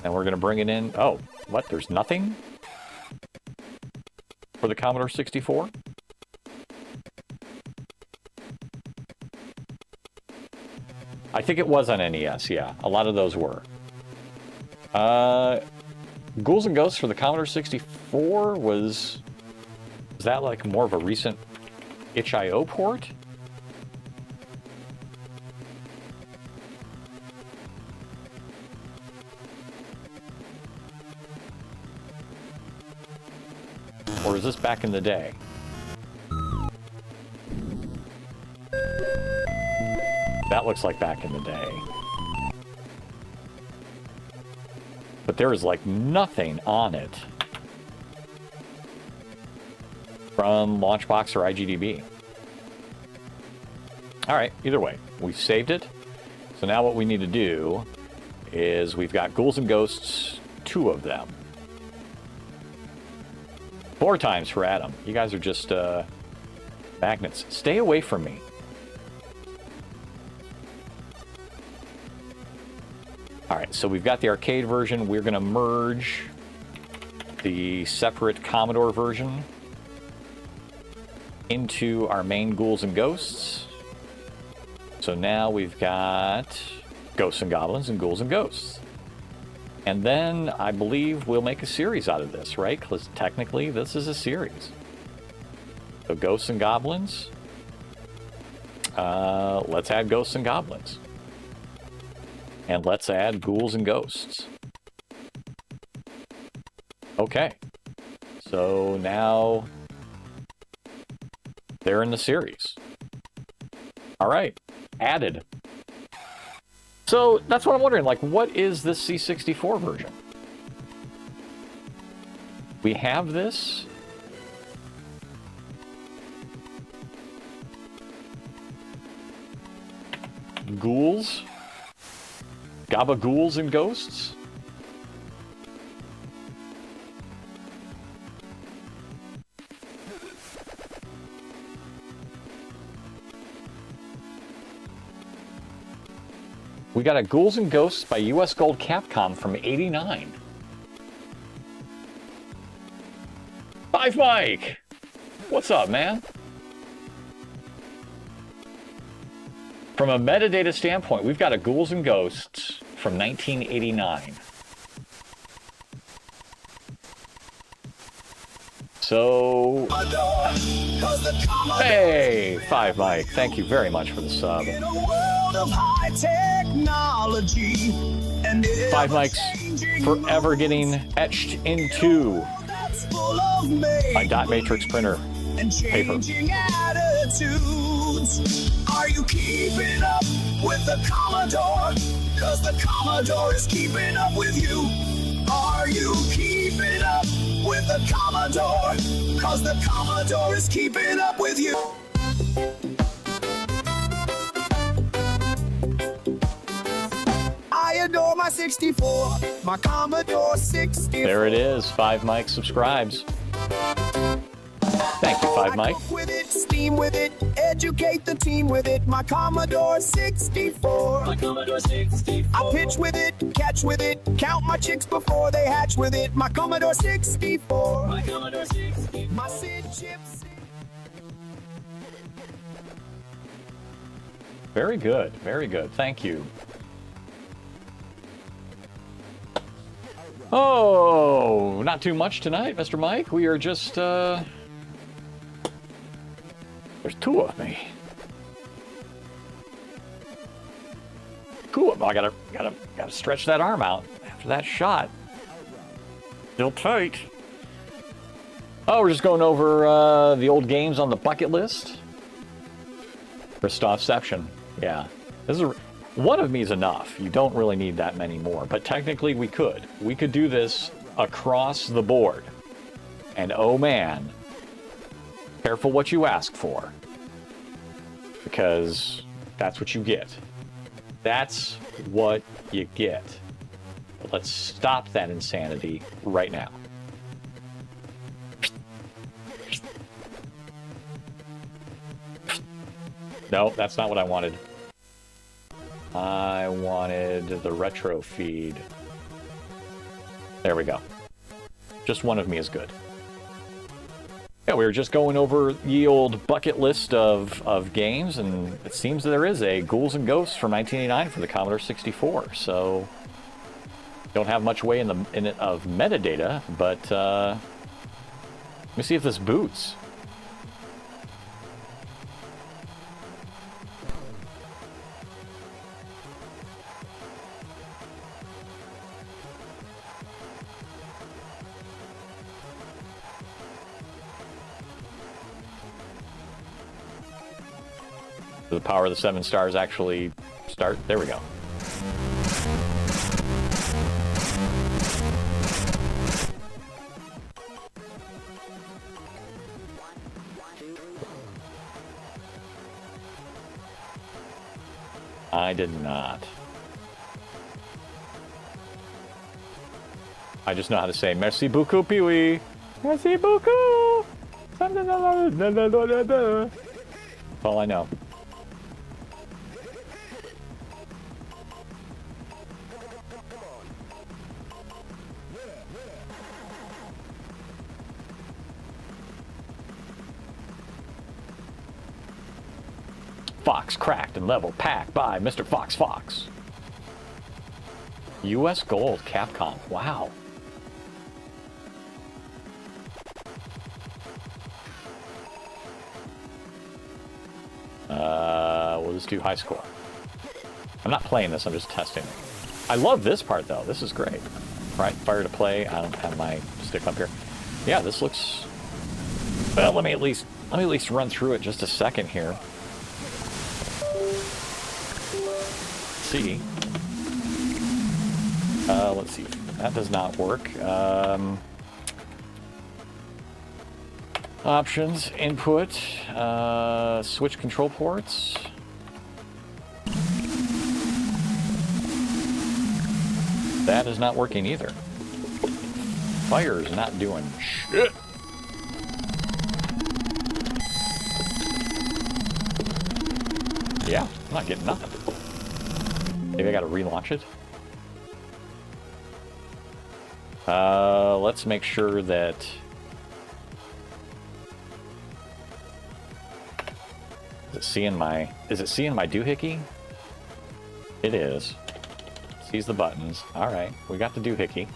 And we're going to bring it in. Oh, what? There's nothing for the Commodore 64? I think it was on NES, yeah. A lot of those were. Ghouls and Ghosts for the Commodore 64 was that like more of a recent itch.io port? Or is this back in the day? That looks like back in the day. But there is like nothing on it from Launchbox or IGDB. All right, either way, we've saved it. So now what we need to do is we've got Ghouls and Ghosts, 2 of them. 4 times for Adam. You guys are just magnets. Stay away from me. All right, so we've got the arcade version. We're going to merge the separate Commodore version into our main Ghouls and Ghosts. So now we've got Ghosts and Goblins and Ghouls and Ghosts. And then I believe we'll make a series out of this, right? Because technically this is a series. So Ghosts and Goblins. Let's add Ghosts and Goblins. And let's add Ghouls and Ghosts. Okay. So now they're in the series. All right. Added. So that's what I'm wondering, like, what is this C64 version? We have this. Ghouls. Gabagools and Ghosts. We got a Ghouls and Ghosts by US Gold Capcom from '89. Five Mike! What's up, man? From a metadata standpoint, we've got a Ghouls and Ghosts from 1989. So... Hey, Five Mike, thank you very much for the sub. In a world of high technology, and Five Mike's forever getting etched into my dot matrix printer and paper. changing attitudes. Are you keeping up with the Commodore? Cause the Commodore is keeping up with you. Are you keeping up with the Commodore? Cause the Commodore is keeping up with you. I adore my 64, my Commodore 64. There it is. Five Mike subscribes. Thank you, Five Mike. I cook with it, steam with it, educate the team with it. My Commodore 64. My Commodore 64. I pitch with it, catch with it, count my chicks before they hatch with it. My Commodore 64. My Commodore 64. My SID chips. Very good. Very good. Thank you. Oh, not too much tonight, Mr. Mike. We are just, there's 2 of me. 2 of them. I gotta stretch that arm out after that shot. Still tight. Oh, we're just going over the old games on the bucket list. Christophception. Yeah. This is one of me is enough. You don't really need that many more. But technically we could. We could do this across the board. And oh man, careful what you ask for. Because that's what you get. That's what you get. But let's stop that insanity right now. No, that's not what I wanted. I wanted the retro feed. There we go. Just one of me is good. Yeah, we were just going over the old bucket list of games, and it seems that there is a Ghouls and Ghosts from 1989 for the Commodore 64. So, don't have much way in it of metadata, but let me see if this boots. The power of the 7 stars actually start. There we go. I did not. I just know how to say merci beaucoup, Pee-wee. Merci beaucoup. That's all I know. Fox cracked and level packed by Mr. Fox Fox. US Gold, Capcom. Wow. We'll just do high score. I'm not playing this, I'm just testing it. I love this part though. This is great. Right, fire to play. I don't have my stick up here. Yeah, this looks. Well, let me at least run through it just a second here. See. Let's see. That does not work. Options, input, switch control ports. That is not working either. Fire is not doing shit. Yeah, I'm not getting nothing. Maybe I gotta relaunch it. Let's make sure that is it seeing my doohickey? It is. Sees the buttons. Alright, we got the doohickey.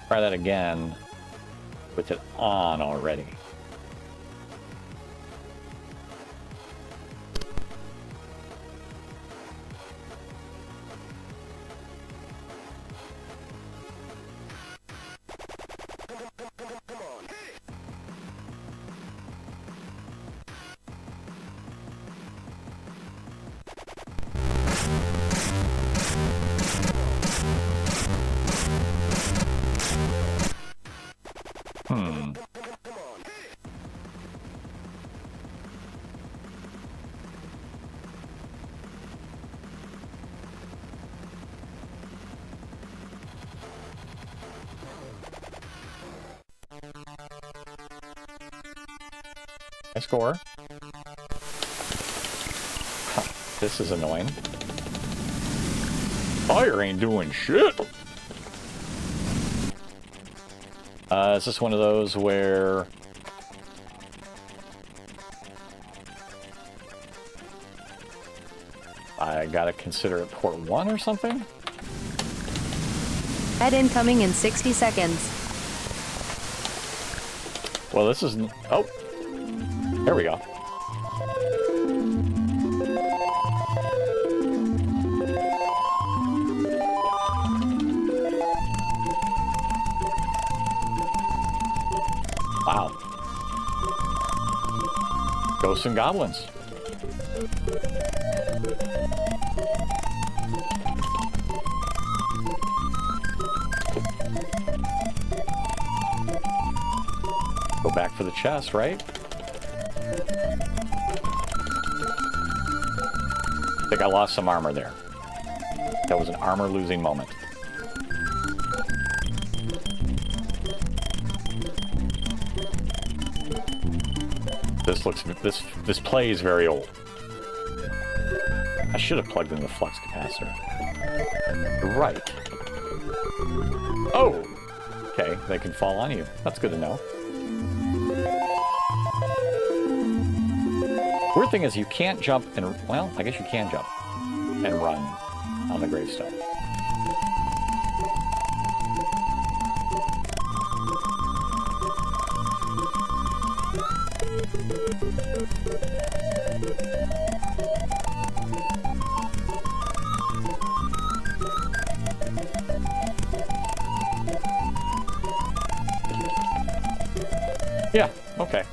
Try that again with it on already. Score. Huh, this is annoying. Fire ain't doing shit. Is this one of those where I gotta consider it port 1 or something? Head incoming in 60 seconds. Well, this is... Oh! There we go. Wow. Ghosts and Goblins. Go back for the chest, right? think I lost some armor there. That was an armor losing moment. This plays very old. I should have plugged in the flux capacitor. You're right. Oh! Okay, they can fall on you. That's good to know. Weird thing is you can't jump and... Well, I guess you can jump and run on the gravestone. Yeah, okay.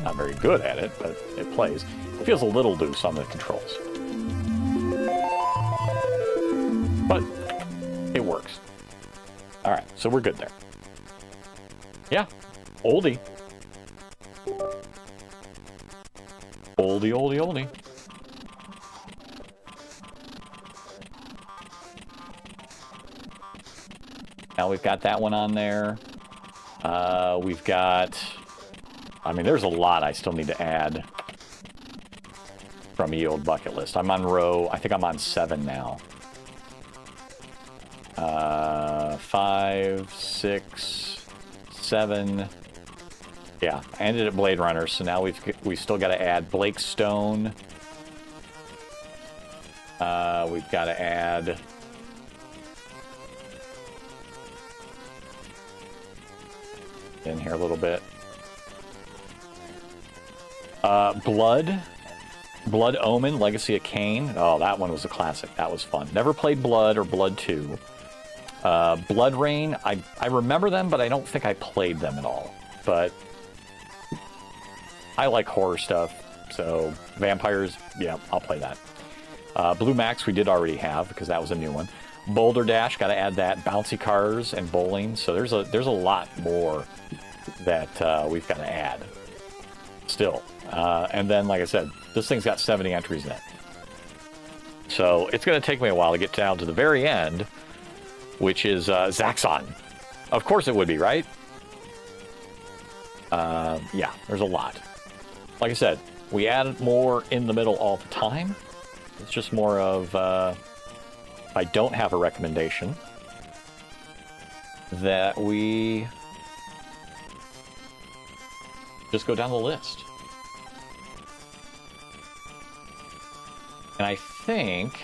Not very good at it, but it plays. It feels a little loose on the controls. But it works. Alright, so we're good there. Yeah, oldie. Oldie, oldie, oldie. Now we've got that one on there. We've got... I mean, there's a lot I still need to add from Ye Olde Bucket List. I'm on row... I think I'm on 7 now. 5, 6, 7... Yeah, I ended at Blade Runner, so now we've still got to add Blake Stone. We've got to add... in here a little bit. Blood Omen, Legacy of Kain. Oh, that one was a classic. That was fun. Never played Blood or Blood 2. Blood Rain, I remember them, but I don't think I played them at all. But I like horror stuff, so vampires, yeah, I'll play that. Blue Max we did already have, because that was a new one. Boulder Dash, got to add that. Bouncy cars and bowling, so there's a lot more that we've got to add still. And then, like I said, this thing's got 70 entries in it. So it's going to take me a while to get down to the very end, which is Zaxxon. Of course it would be, right? Yeah, there's a lot. Like I said, we add more in the middle all the time. It's just more of, if I don't have a recommendation, that we just go down the list. And I think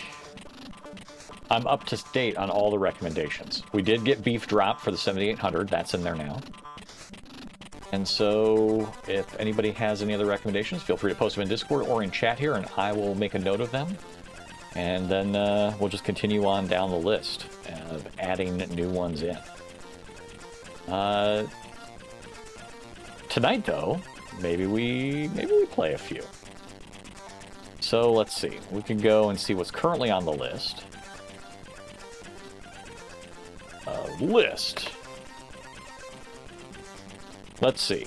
I'm up to date on all the recommendations. We did get Beef Drop for the 7800. That's in there now. And so if anybody has any other recommendations, feel free to post them in Discord or in chat here, and I will make a note of them. And then we'll just continue on down the list of adding new ones in. Tonight, though, maybe we play a few. So let's see. We can go and see what's currently on the list. List. Let's see.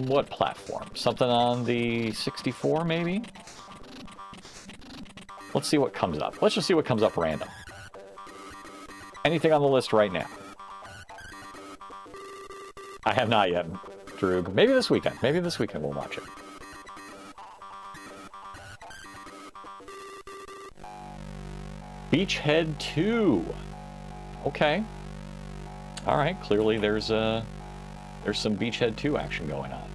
What platform? Something on the 64, maybe? Let's see what comes up. Let's just see what comes up random. Anything on the list right now? I have not yet, Droog. Maybe this weekend. Maybe this weekend we'll watch it. Beachhead 2. Okay. All right. Clearly, there's some Beachhead 2 action going on.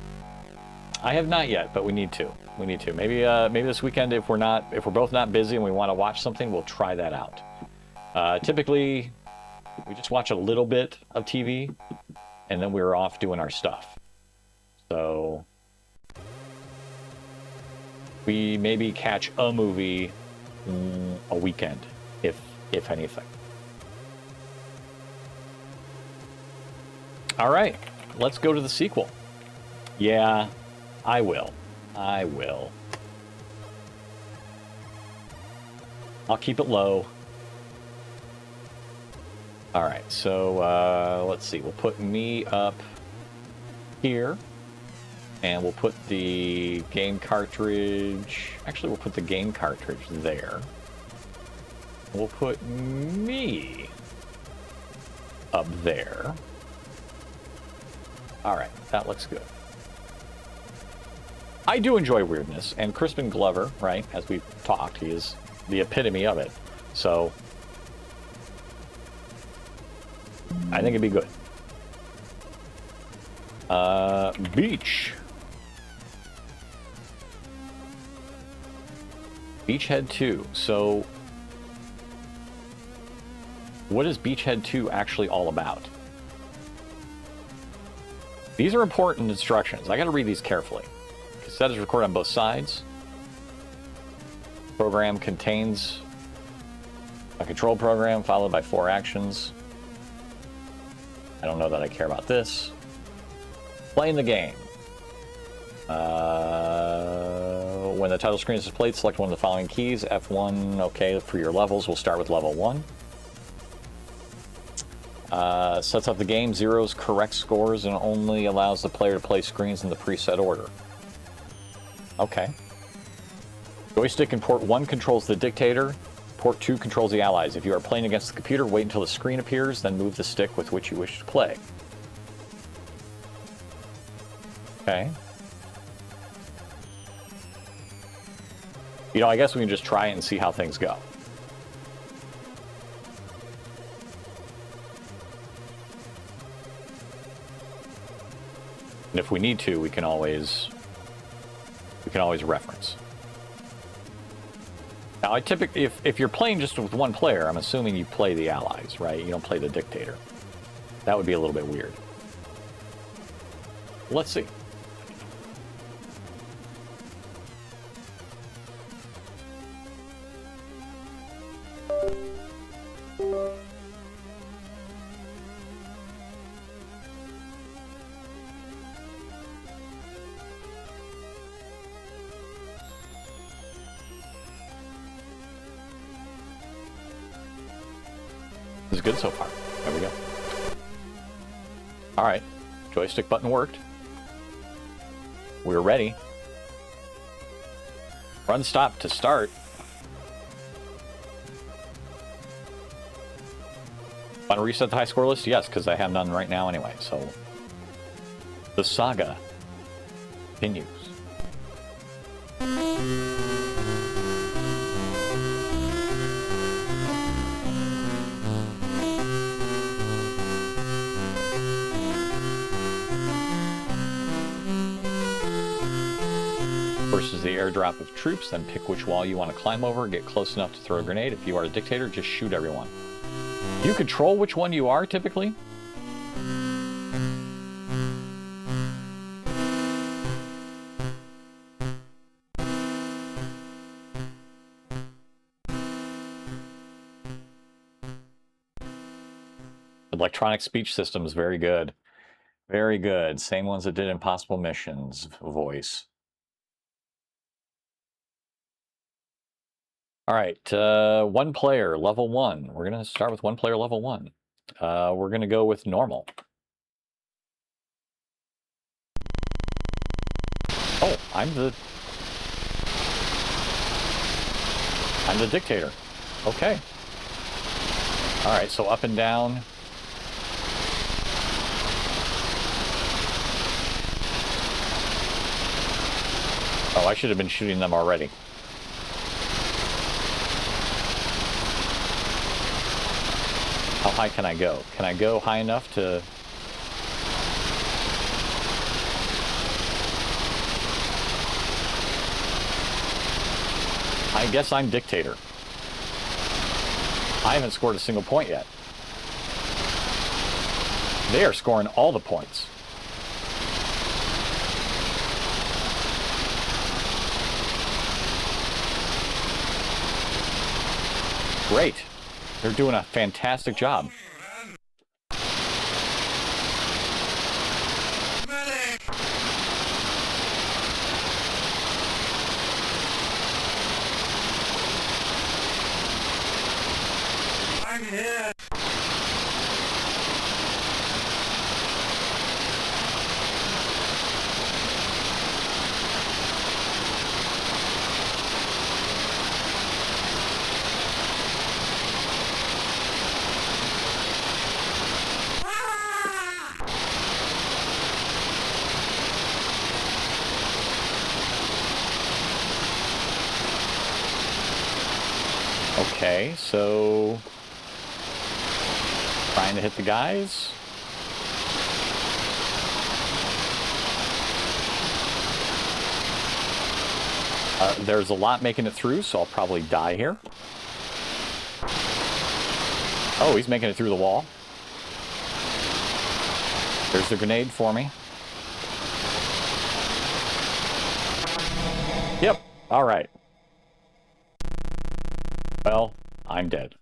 I have not yet, but we need to. We need to. Maybe this weekend, if we're both not busy and we want to watch something, we'll try that out. Typically, we just watch a little bit of TV, and then we're off doing our stuff. So we maybe catch a movie a weekend, if anything. All right, let's go to the sequel. Yeah, I will. I'll keep it low. All right, so let's see. We'll put me up here. And we'll put the game cartridge... Actually, we'll put the game cartridge there. We'll put me up there. All right, that looks good. I do enjoy weirdness, and Crispin Glover, right, as we've talked, he is the epitome of it. So, I think it'd be good. Beach. Beachhead 2. So, what is Beachhead 2 actually all about? These are important instructions. I got to read these carefully. Cassette is recorded on both sides. Program contains a control program followed by 4 actions. I don't know that I care about this. Playing the game. When the title screen is displayed, select one of the following keys. F1, okay, for your levels. We'll start with level 1. Sets up the game, zeros correct scores, and only allows the player to play screens in the preset order. Okay. Joystick in port 1 controls the dictator. Port 2 controls the allies. If you are playing against the computer, wait until the screen appears, then move the stick with which you wish to play. Okay. You know, I guess we can just try it and see how things go. And if we need to, we can always reference. Now, I typically, if you're playing just with one player, I'm assuming you play the allies, right? You don't play the dictator. That would be a little bit weird. Let's see. This is good so far. There we go. All right. Joystick button worked. We're ready. Run stop to start. Want to reset the high score list? Yes, because I have none right now anyway. So the saga continues. First is the airdrop of troops, then pick which wall you want to climb over, get close enough to throw a grenade. If you are a dictator, just shoot everyone. You control which one you are, typically? Electronic speech systems, very good. Very good. Same ones that did Impossible Missions voice. All right, one player, level 1. We're going to start with one player, level 1. We're going to go with normal. Oh, I'm the dictator. Okay. All right, so up and down. Oh, I should have been shooting them already. How high can I go? Can I go high enough to... I guess I'm dictator. I haven't scored a single point yet. They are scoring all the points. Great. They're doing a fantastic job. I'm here. Okay, so trying to hit the guys. There's a lot making it through, so I'll probably die here. Oh, he's making it through the wall. There's the grenade for me. Yep, all right. Well, I'm dead.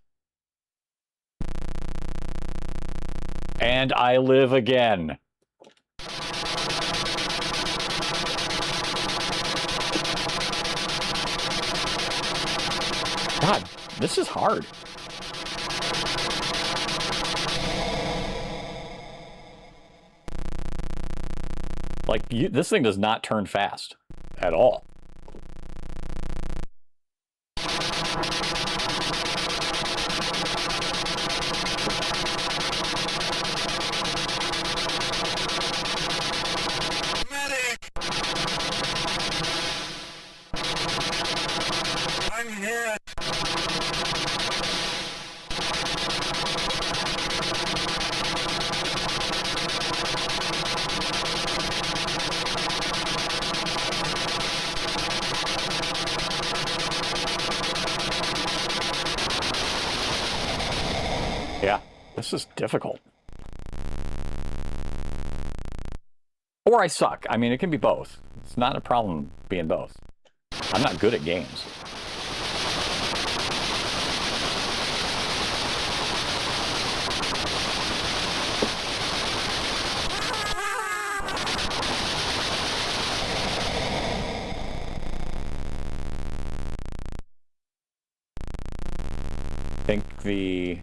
And I live again. God, this is hard. Like, this thing does not turn fast at all. Medic! I'm hit. Yeah, this is difficult. Or I suck. I mean, it can be both. It's not a problem being both. I'm not good at games. I think the...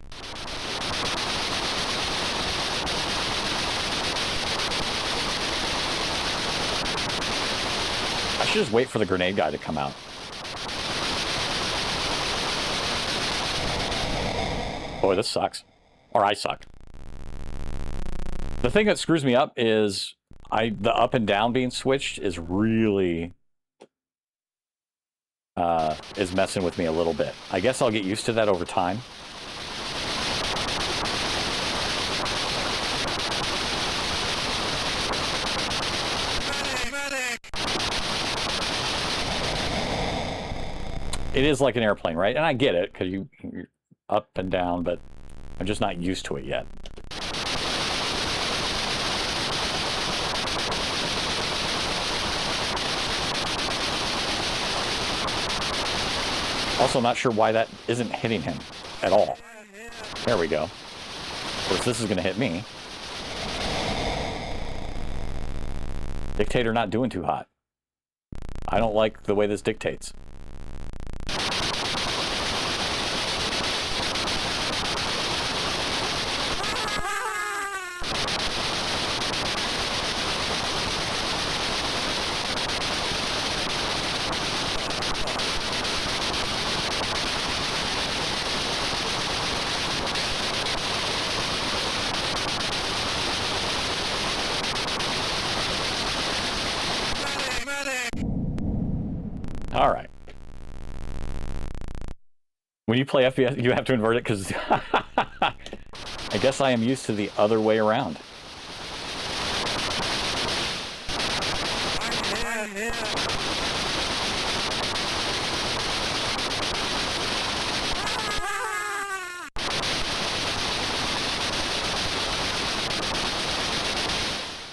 I should just wait for the grenade guy to come out. Boy, this sucks. Or I suck. The thing that screws me up is the up and down being switched is really is messing with me a little bit. I guess I'll get used to that over time. It is like an airplane, right? And I get it, because you're up and down, but I'm just not used to it yet. Also, not sure why that isn't hitting him at all. There we go. Of course, this is going to hit me. Dictator not doing too hot. I don't like the way this dictates. All right. When you play FPS, you have to invert it because I guess I am used to the other way around.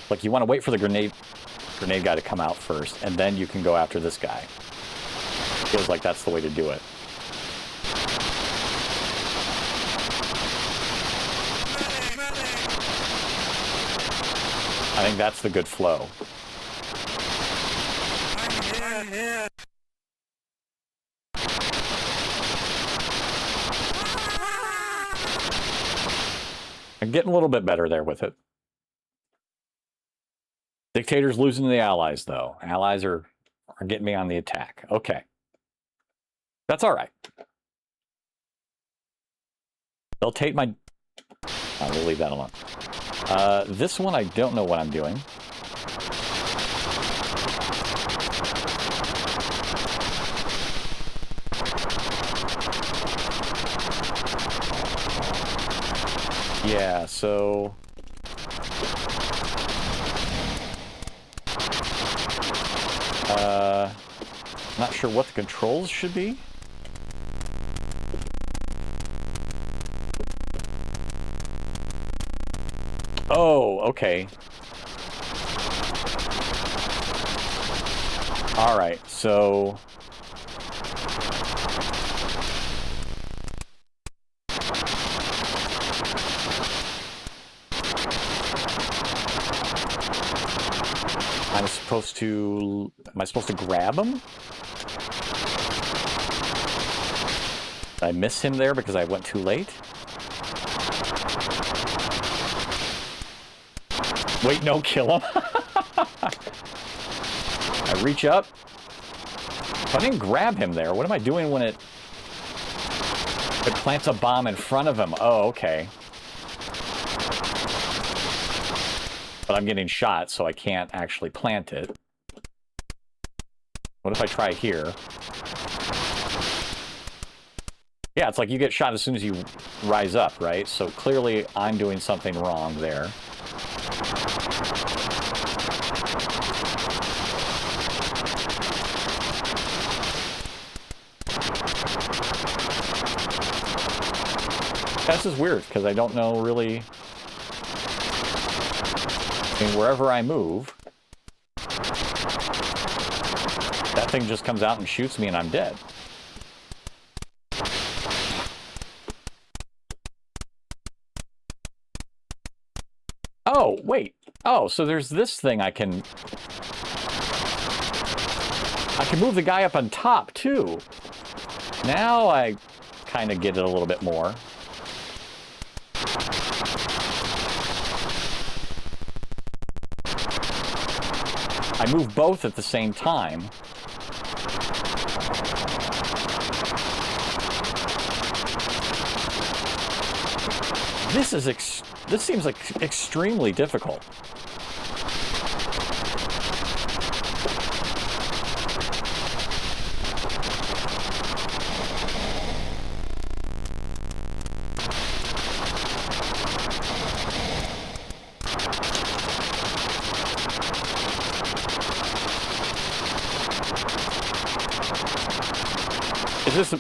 Like, you want to wait for the grenade guy to come out first, and then you can go after this guy. Feels like that's the way to do it. I think that's the good flow. I'm getting a little bit better there with it. Dictator's losing to the Allies, though. Allies are getting me on the attack. Okay. That's all right. They'll take my... I will leave that alone. This one, I don't know what I'm doing. Yeah, so... Not sure what the controls should be. Oh, okay. Alright, so... I'm supposed to... Am I supposed to grab him? Did I miss him there because I went too late? Wait, no, kill him. I reach up. If I didn't grab him there, what am I doing when it plants a bomb in front of him? Oh, okay. But I'm getting shot, so I can't actually plant it. What if I try here? Yeah, it's like you get shot as soon as you rise up, right? So clearly I'm doing something wrong there. This is weird, because I don't know really... I mean, wherever I move, that thing just comes out and shoots me and I'm dead. Oh, wait. Oh, so there's this thing I can move the guy up on top, too. Now I kind of get it a little bit more. I move both at the same time. This seems like extremely difficult.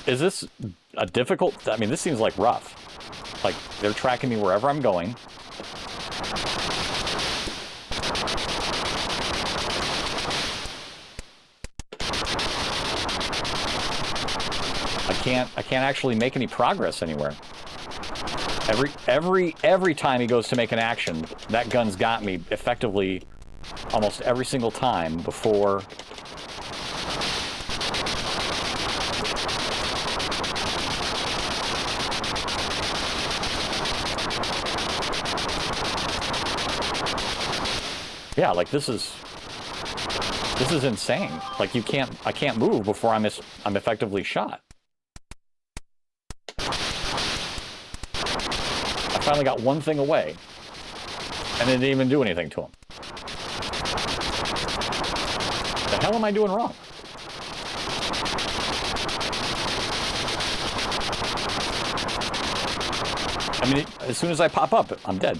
Is this a difficult... I mean, this seems like rough. Like, they're tracking me wherever I'm going. I can't actually make any progress anywhere. Every time he goes to make an action, that gun's got me effectively almost every single time before... Yeah, like this is insane. Like I can't move before I'm effectively shot. I finally got one thing away, and it didn't even do anything to him. The hell am I doing wrong? I mean, as soon as I pop up, I'm dead.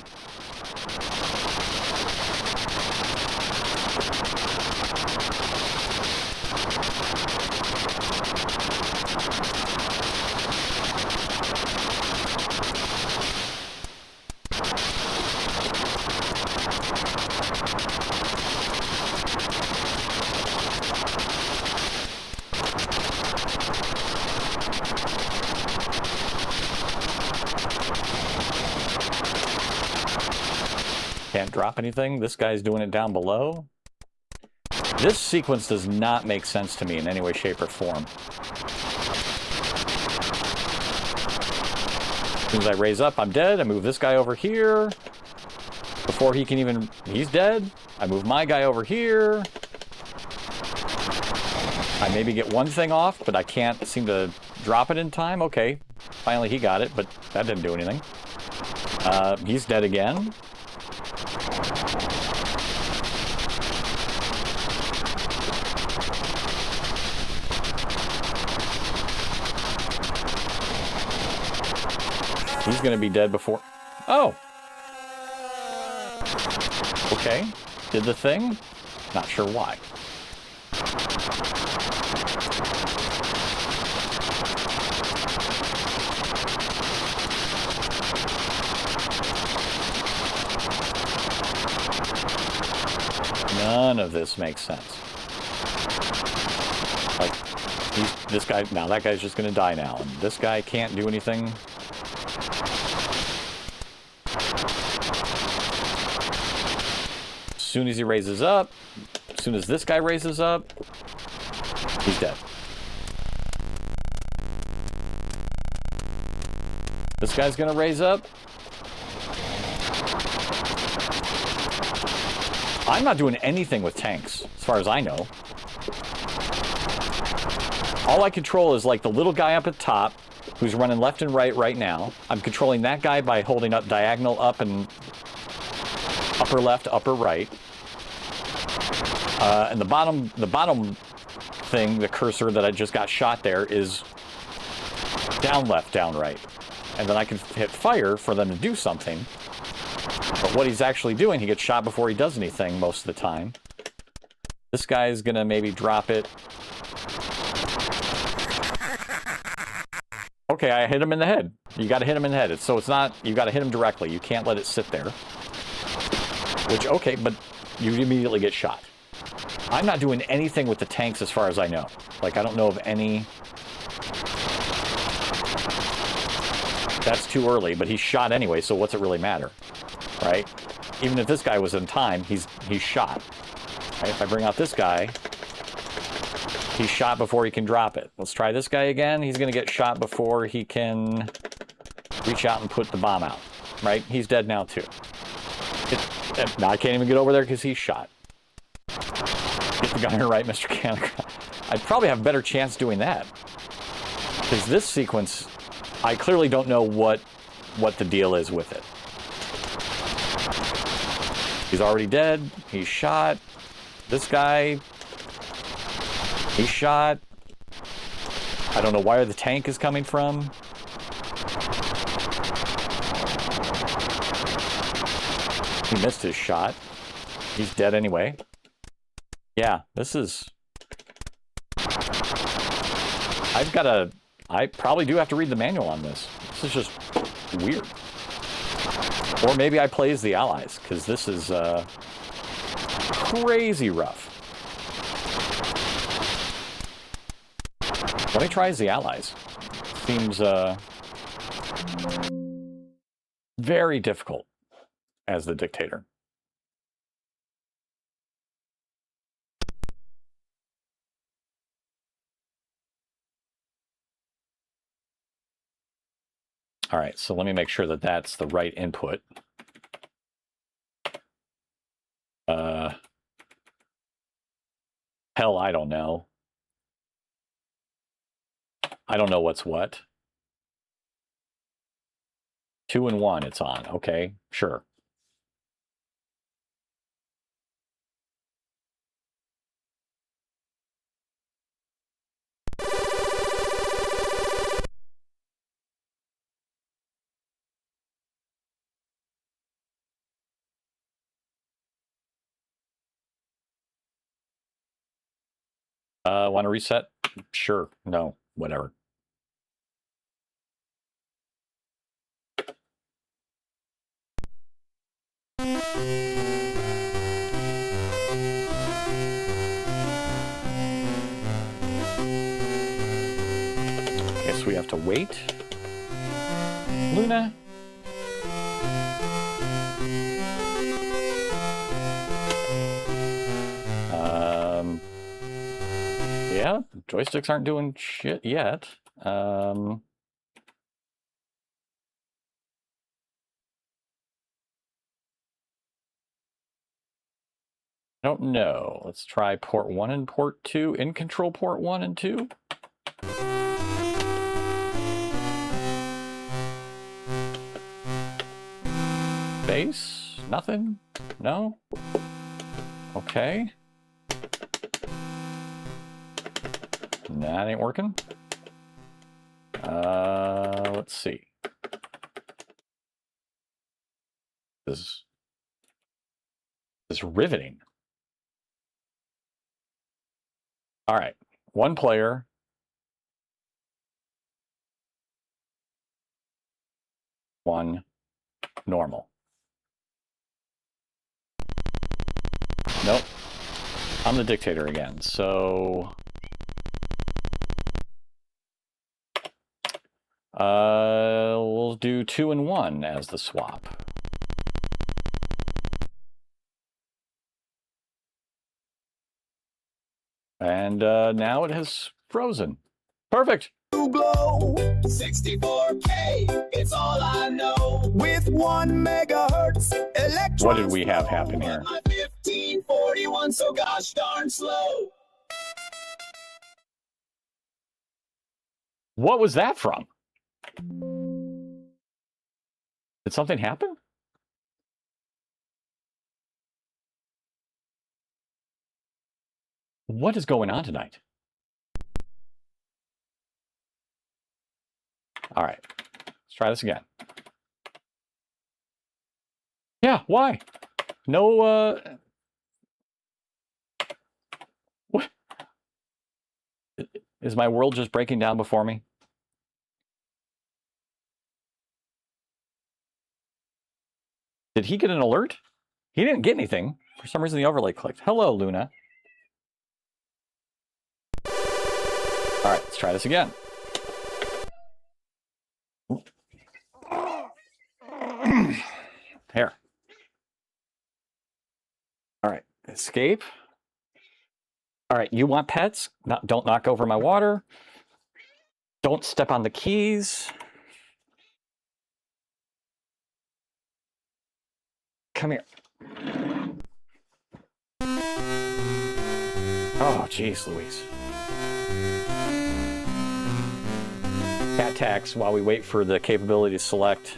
Can't drop anything. This guy's doing it down below. This sequence does not make sense to me in any way, shape, or form. As soon as I raise up, I'm dead. I move this guy over here. Before he can even... He's dead. I move my guy over here. I maybe get one thing off, but I can't seem to drop it in time. Okay. Finally, he got it, but that didn't do anything. He's dead again. He's going to be dead before... Oh. Okay. Did the thing. Not sure why. None of this makes sense. Like, this guy, now that guy's just gonna die now, and this guy can't do anything. As soon as he raises up, as soon as this guy raises up, he's dead. This guy's gonna raise up. I'm not doing anything with tanks, as far as I know. All I control is like the little guy up at top, who's running left and right now. I'm controlling that guy by holding up diagonal up and upper left, upper right. And the bottom thing, the cursor that I just got shot there, is down left, down right. And then I can hit fire for them to do something. But what he's actually doing, he gets shot before he does anything most of the time. This guy's gonna maybe drop it. Okay, I hit him in the head. You gotta hit him in the head. So it's not, you gotta hit him directly. You can't let it sit there. Which, okay, but you immediately get shot. I'm not doing anything with the tanks as far as I know. Like, I don't know of any... That's too early, but he's shot anyway, so what's it really matter? Right? Even if this guy was in time, he's shot. Right? If I bring out this guy, he's shot before he can drop it. Let's try this guy again. He's going to get shot before he can reach out and put the bomb out. Right? He's dead now, too. Now I can't even get over there because he's shot. Get the gunner right, Mr. Canicron. I'd probably have a better chance doing that. Because this sequence, I clearly don't know what the deal is with it. He's already dead. He's shot. This guy, he's shot. I don't know where the tank is coming from. He missed his shot. He's dead anyway. Yeah, this is... I probably do have to read the manual on this. This is just weird. Or maybe I play as the Allies, because this is crazy rough. Let me try as the Allies. Seems very difficult as the dictator. All right, so let me make sure that that's the right input. Hell, I don't know. I don't know what's what. 2 and 1, it's on. Okay, sure. Want to reset? Sure. No. Whatever. Okay, so we have to wait. Luna? Yeah, joysticks aren't doing shit yet. I don't know. Let's try port 1 and port 2. In control port 1 and 2. Base? Nothing? No? Okay. That ain't working. Let's see. This is riveting. All right, one player. One normal. Nope. I'm the dictator again, so we'll do 2 and 1 as the swap. And now it has frozen. Perfect. Glow 64K, it's all I know. With 1 megahertz electrons. What did we have happen here? 1541, so gosh darn slow. What was that from? Did something happen? What is going on tonight? All right, let's try this again. Yeah, why? No, what? Is my world just breaking down before me? Did he get an alert? He didn't get anything. For some reason, the overlay clicked. Hello, Luna. All right, let's try this again. Here. All right, escape. All right, you want pets? Don't knock over my water. Don't step on the keys. Come here. Oh, jeez, Louise. Cat tax while we wait for the capability to select.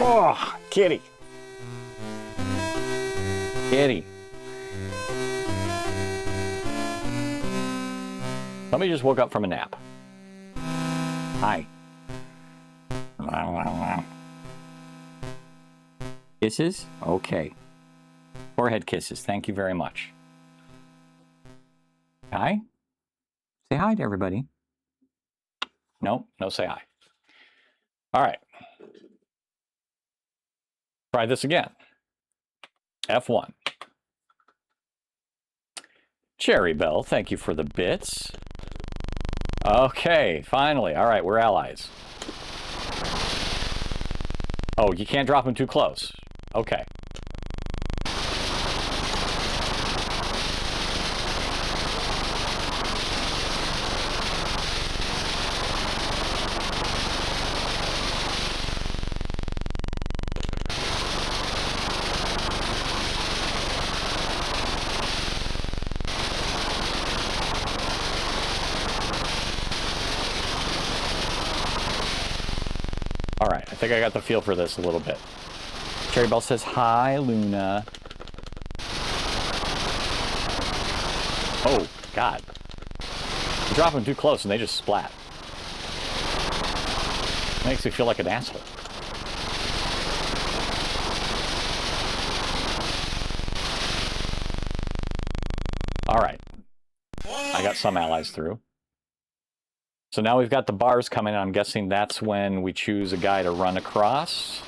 Oh, kitty. Kitty. Somebody just woke up from a nap. Hi. Kisses? Okay. Forehead kisses. Thank you very much. Hi? Say hi to everybody. No, no say hi. All right. Try this again. F1. Cherry Bell, thank you for the bits. Okay, finally. All right, we're allies. Oh, you can't drop them too close. Okay. All right, I think I got the feel for this a little bit. Cherry Bell says, hi, Luna. Oh, God. You drop them too close and they just splat. Makes me feel like an asshole. All right. I got some allies through. So now we've got the bars coming. I'm guessing that's when we choose a guy to run across.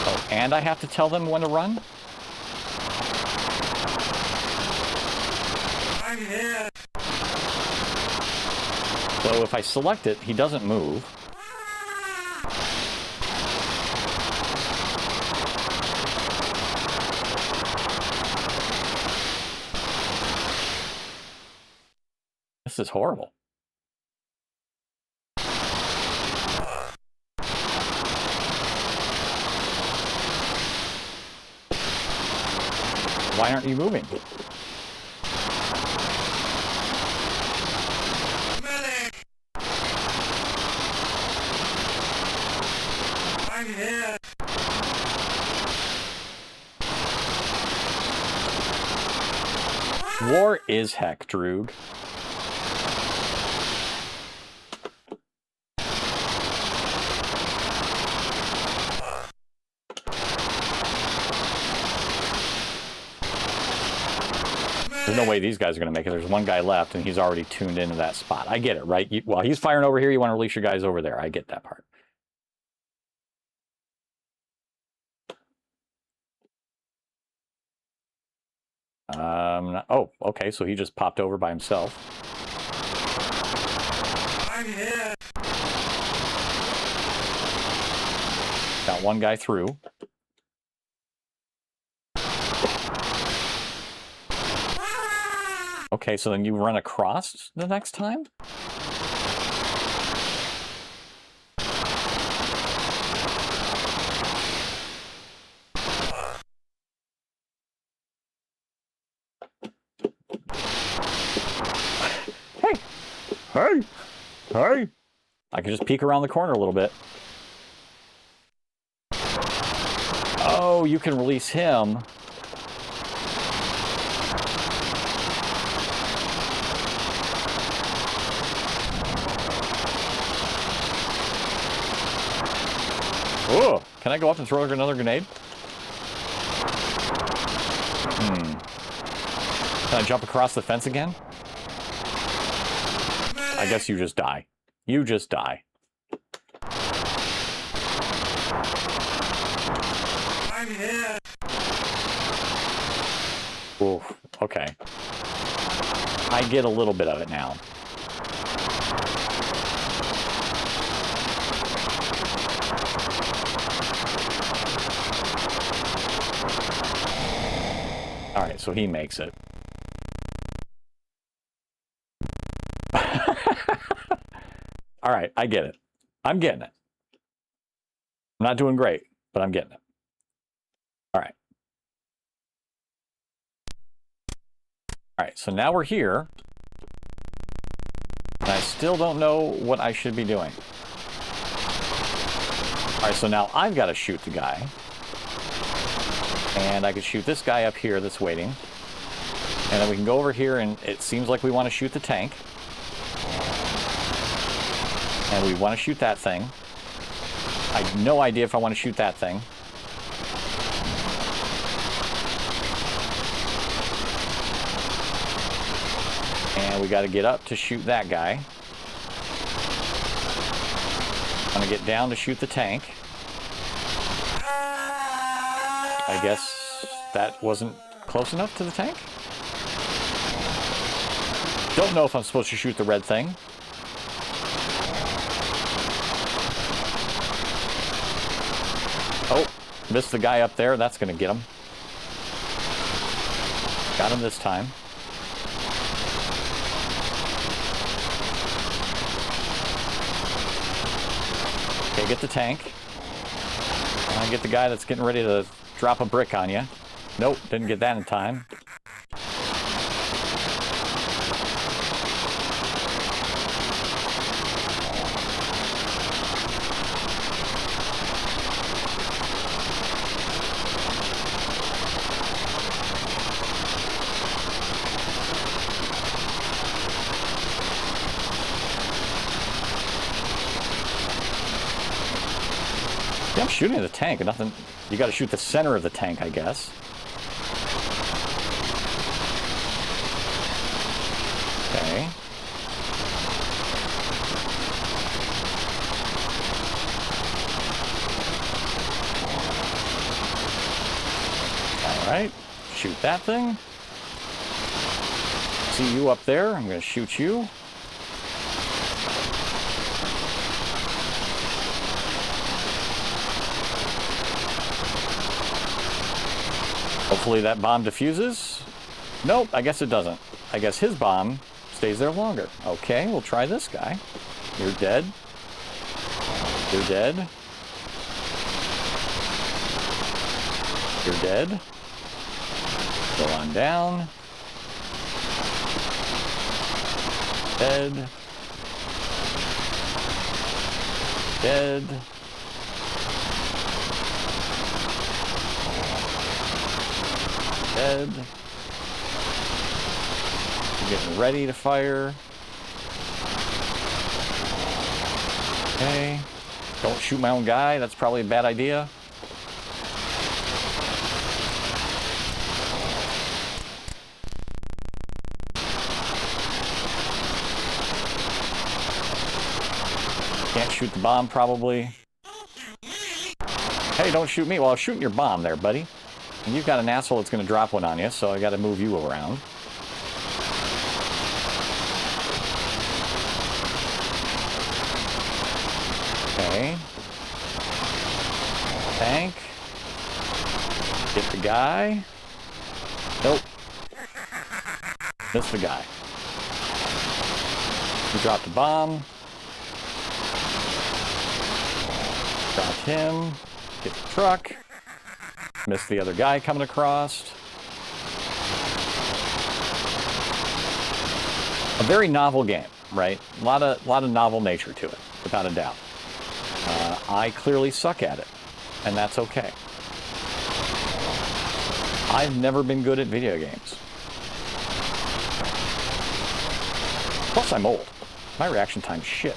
Oh, and I have to tell them when to run? I'm here. So if I select it, he doesn't move. This is horrible. Why aren't you moving? Medic! I'm here. War is heck, Droog. There's no way these guys are going to make it. There's one guy left, and he's already tuned into that spot. I get it, right? While he's firing over here, you want to release your guys over there. I get that part. Oh, okay, so he just popped over by himself. I'm here. Got one guy through. Okay, so then you run across the next time? Hey! Hey! I can just peek around the corner a little bit. Oh, you can release him. Oh, can I go up and throw another grenade? Can I jump across the fence again? I guess you just die. You just die. I'm here. Oof, okay. I get a little bit of it now. All right, so he makes it. All right, I get it. I'm getting it. I'm not doing great, but I'm getting it. All right. All right, so now we're here. And I still don't know what I should be doing. All right, so now I've got to shoot the guy. And I could shoot this guy up here that's waiting. And then we can go over here, and it seems like we want to shoot the tank. And we want to shoot that thing. I have no idea if I want to shoot that thing. And we got to get up to shoot that guy. I'm going to get down to shoot the tank. I guess that wasn't close enough to the tank. Don't know if I'm supposed to shoot the red thing. Oh, missed the guy up there. That's going to get him. Got him this time. Okay, get the tank. Get the guy that's getting ready to drop a brick on you. Nope, didn't get that in time. Yeah, I'm shooting the tank. Nothing. You got to shoot the center of the tank, I guess. Okay. All right. Shoot that thing. See you up there. I'm going to shoot you. Hopefully that bomb diffuses. Nope, I guess it doesn't. I guess his bomb stays there longer. Okay, we'll try this guy. You're dead. You're dead. You're dead. Go on down. Dead. Dead. Dead. Getting ready to fire. Okay. Don't shoot my own guy. That's probably a bad idea. Can't shoot the bomb, probably. Hey, don't shoot me. Well, I was shooting your bomb there, buddy. And you've got an asshole that's going to drop one on you, so I got to move you around. Okay. Tank. Get the guy. Nope. Missed the guy. He dropped a bomb. Dropped him. Get the truck. Missed the other guy coming across. A very novel game, right? A lot of novel nature to it, without a doubt. I clearly suck at it, and that's okay. I've never been good at video games. Plus, I'm old. My reaction time's shit.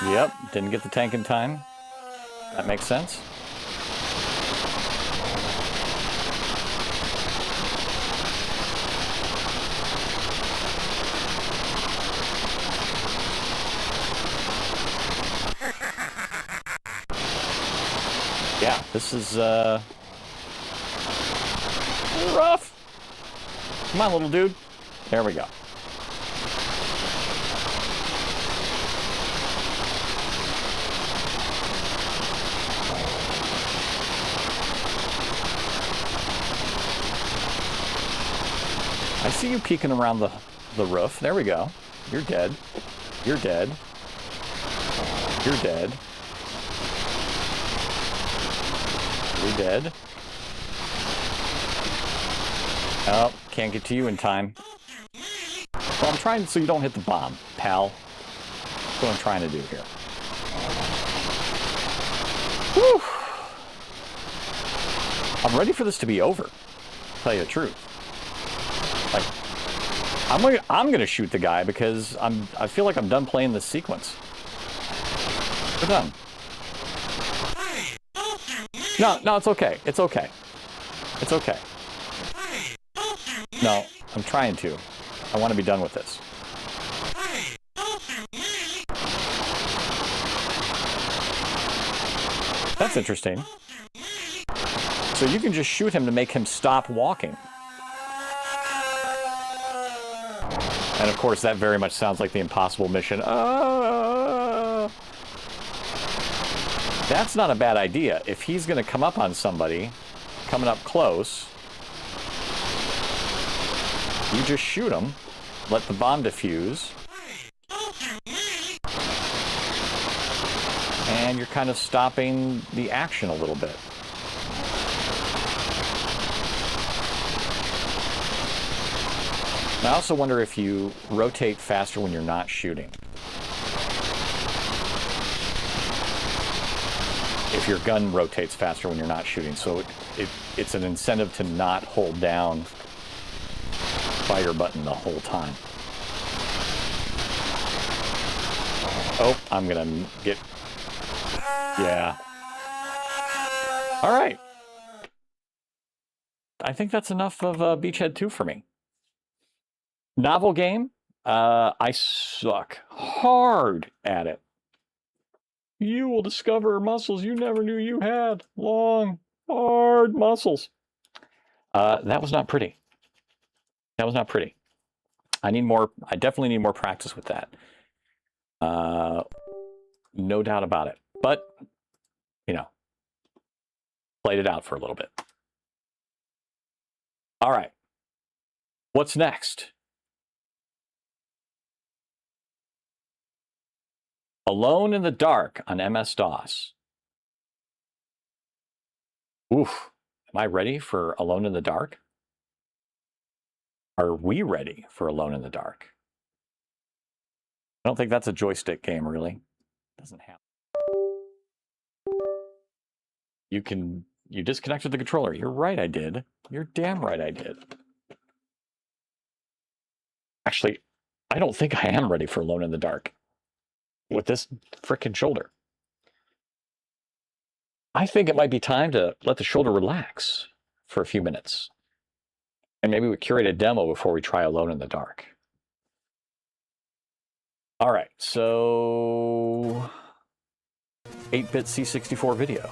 Yep, didn't get the tank in time. That makes sense. Yeah, this is rough. Come on, little dude. There we go. I see you peeking around the roof. There we go. You're dead. You're dead. You're dead. You're dead. Oh, can't get to you in time. Well, I'm trying so you don't hit the bomb, pal. That's what I'm trying to do here. Whew. I'm ready for this to be over, to tell you the truth. Like, I'm gonna shoot the guy because I feel like I'm done playing this sequence. We're done. No, it's okay. It's okay. It's okay. No, I'm trying to. I want to be done with this. That's interesting. So you can just shoot him to make him stop walking. And of course, that very much sounds like the impossible mission. That's not a bad idea. If he's going to come up on somebody, coming up close, you just shoot him, let the bomb defuse, and you're kind of stopping the action a little bit. I also wonder if you rotate faster when you're not shooting. If your gun rotates faster when you're not shooting, so it's an incentive to not hold down fire button the whole time. Oh, I'm gonna get... Yeah. All right. I think that's enough of Beachhead 2 for me. Novel game. I suck hard at it. You will discover muscles you never knew you had. Long, hard muscles. That was not pretty. That was not pretty. I definitely need more practice with that. No doubt about it. But, you know, played it out for a little bit. All right. What's next? Alone in the Dark on MS-DOS. Oof. Am I ready for Alone in the Dark? Are we ready for Alone in the Dark? I don't think that's a joystick game, really. Doesn't happen. You can You disconnected the controller. You're right, I did. You're damn right I did. Actually, I don't think I am ready for Alone in the Dark with this frickin' shoulder. I think it might be time to let the shoulder relax for a few minutes. And maybe we curate a demo before we try Alone in the Dark. All right, so 8-bit C64 video.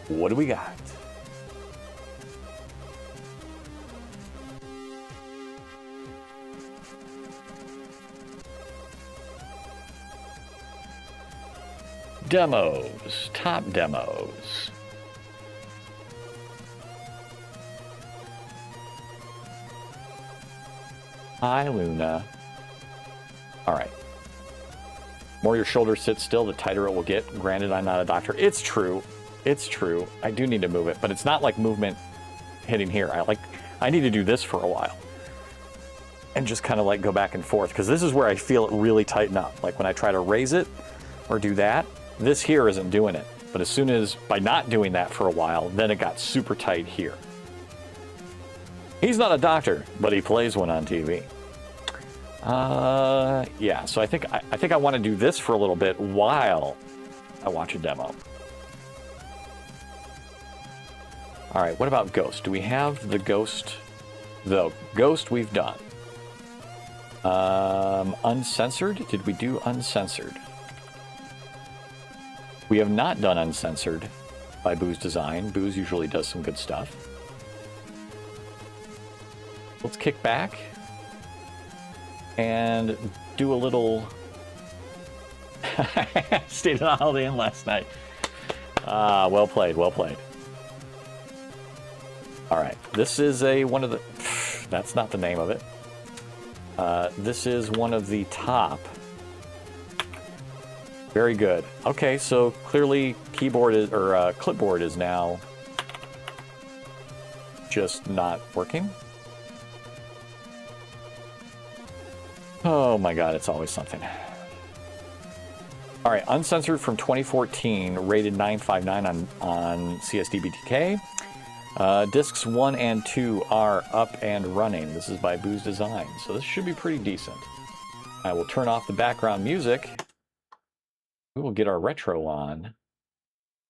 What do we got? Demos, top demos. Hi, Luna. All right. More your shoulders sit still, the tighter it will get. Granted, I'm not a doctor. It's true. It's true. I do need to move it, but it's not like movement hitting here. I need to do this for a while. And just kind of like go back and forth, because this is where I feel it really tighten up. Like when I try to raise it or do that, this here isn't doing it. But as soon as, by not doing that for a while, then it got super tight here. He's not a doctor, but he plays one on TV. Yeah, so I think I want to do this for a little bit while I watch a demo. All right, what about Ghost? Do we have the Ghost? The Ghost we've done. Uncensored? Did we do Uncensored? We have not done Uncensored by Boo's Design. Boo's usually does some good stuff. Let's kick back and do a little... Stayed on Holiday Inn last night. Well played, well played. All right, this is one of the... That's not the name of it. This is one of the top. Very good. Okay, so clearly keyboard is, or clipboard is now just not working. Oh my God, it's always something. All right, Uncensored from 2014, rated 959 on CSDBTK. Discs 1 and 2 are up and running. This is by Boo's Design, so this should be pretty decent. I will turn off the background music. We will get our retro on.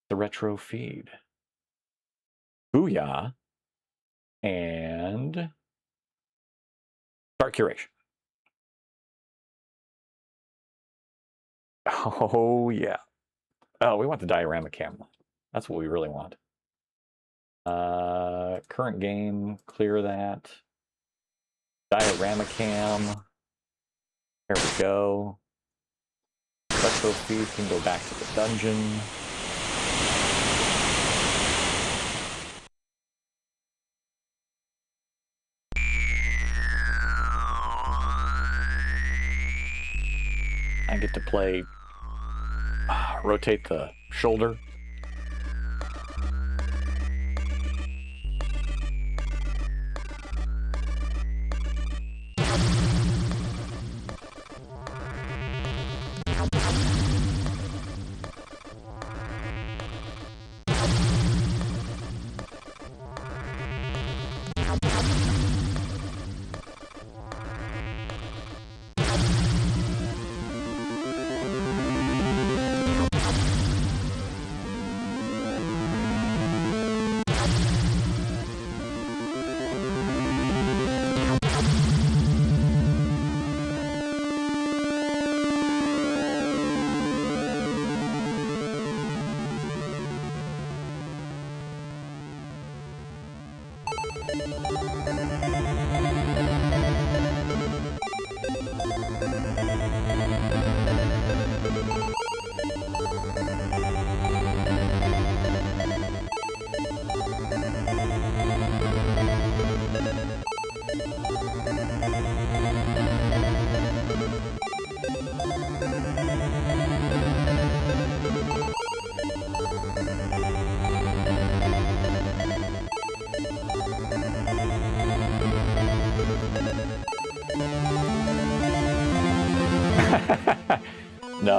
The retro feed. Booyah. And start curation. Oh, yeah. Oh, we want the diorama camera. That's what we really want. Current game, clear that. Diorama cam. There we go. Retro feed can go back to the dungeon. I get to play, rotate the shoulder.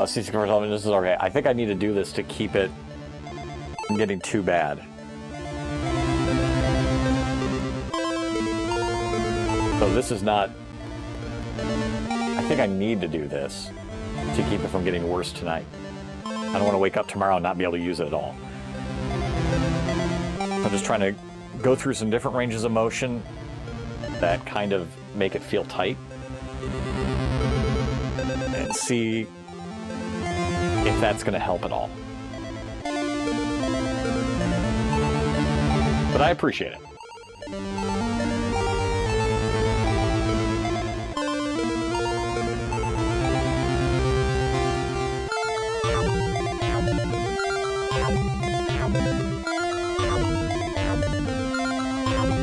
C64, this is okay. I think I need to do this to keep it from getting too bad. So this is not... I think I need to do this to keep it from getting worse tonight. I don't want to wake up tomorrow and not be able to use it at all. I'm just trying to go through some different ranges of motion that kind of make it feel tight. And see if that's going to help at all. But I appreciate it.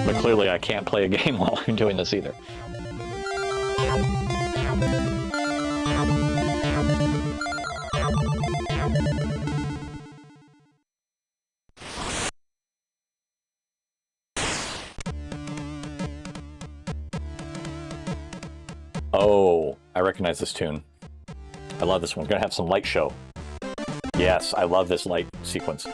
But clearly I can't play a game while I'm doing this either. Oh, I recognize this tune. I love this one. We're gonna have some light show. Yes, I love this light sequence.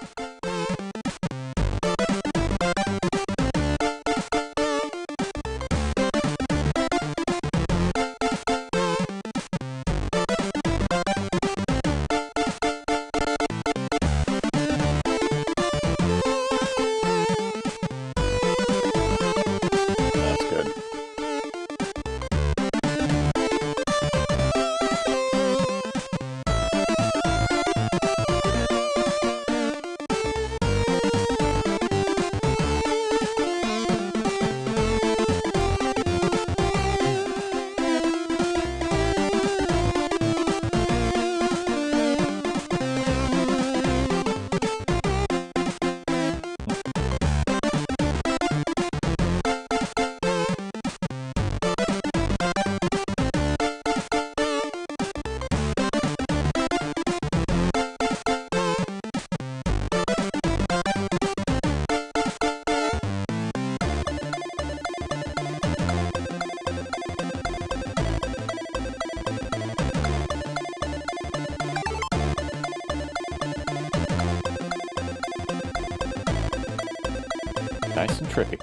Nice and trippy.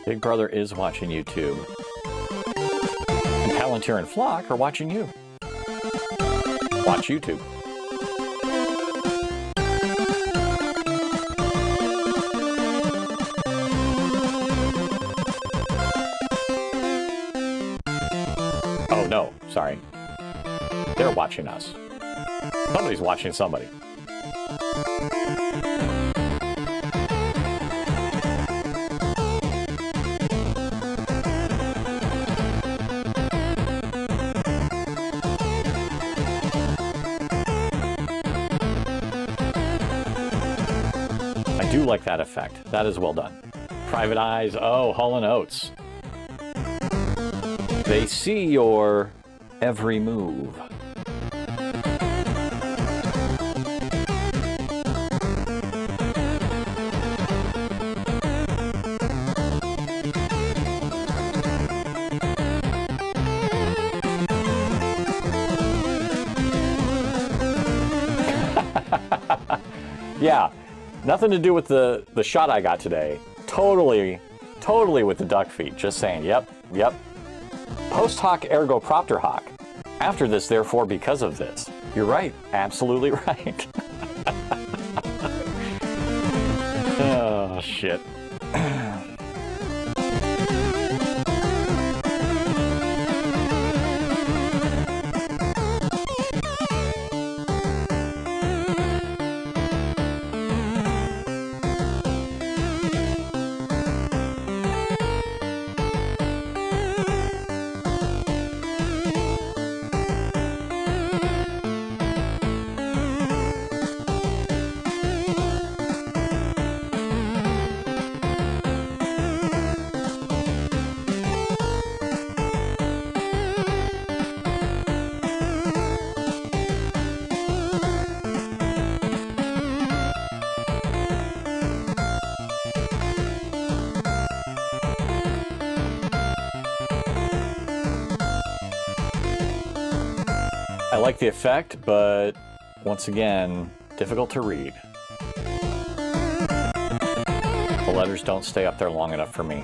Big Brother is watching YouTube. And Palantir and Flock are watching you. Watch YouTube. Oh no, sorry. They're watching us. Somebody's watching somebody. I do like that effect. That is well done. Private Eyes. Oh, Hall & Oates. They see your every move. Yeah, nothing to do with the shot I got today. Totally with the duck feet. Just saying, yep. Post hoc ergo propter hoc. After this, therefore, because of this. You're right. Absolutely right. Oh, shit. like the effect, but once again, difficult to read. The letters don't stay up there long enough for me.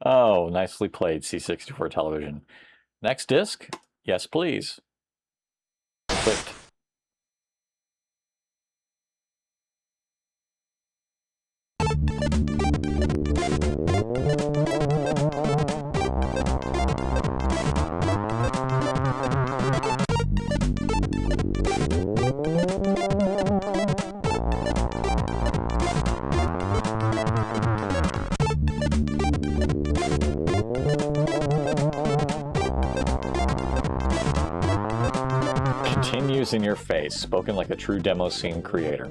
Oh, nicely played, C64 television. Next disc? Yes, please. Clicked. Continues in your face, spoken like a true demo scene creator.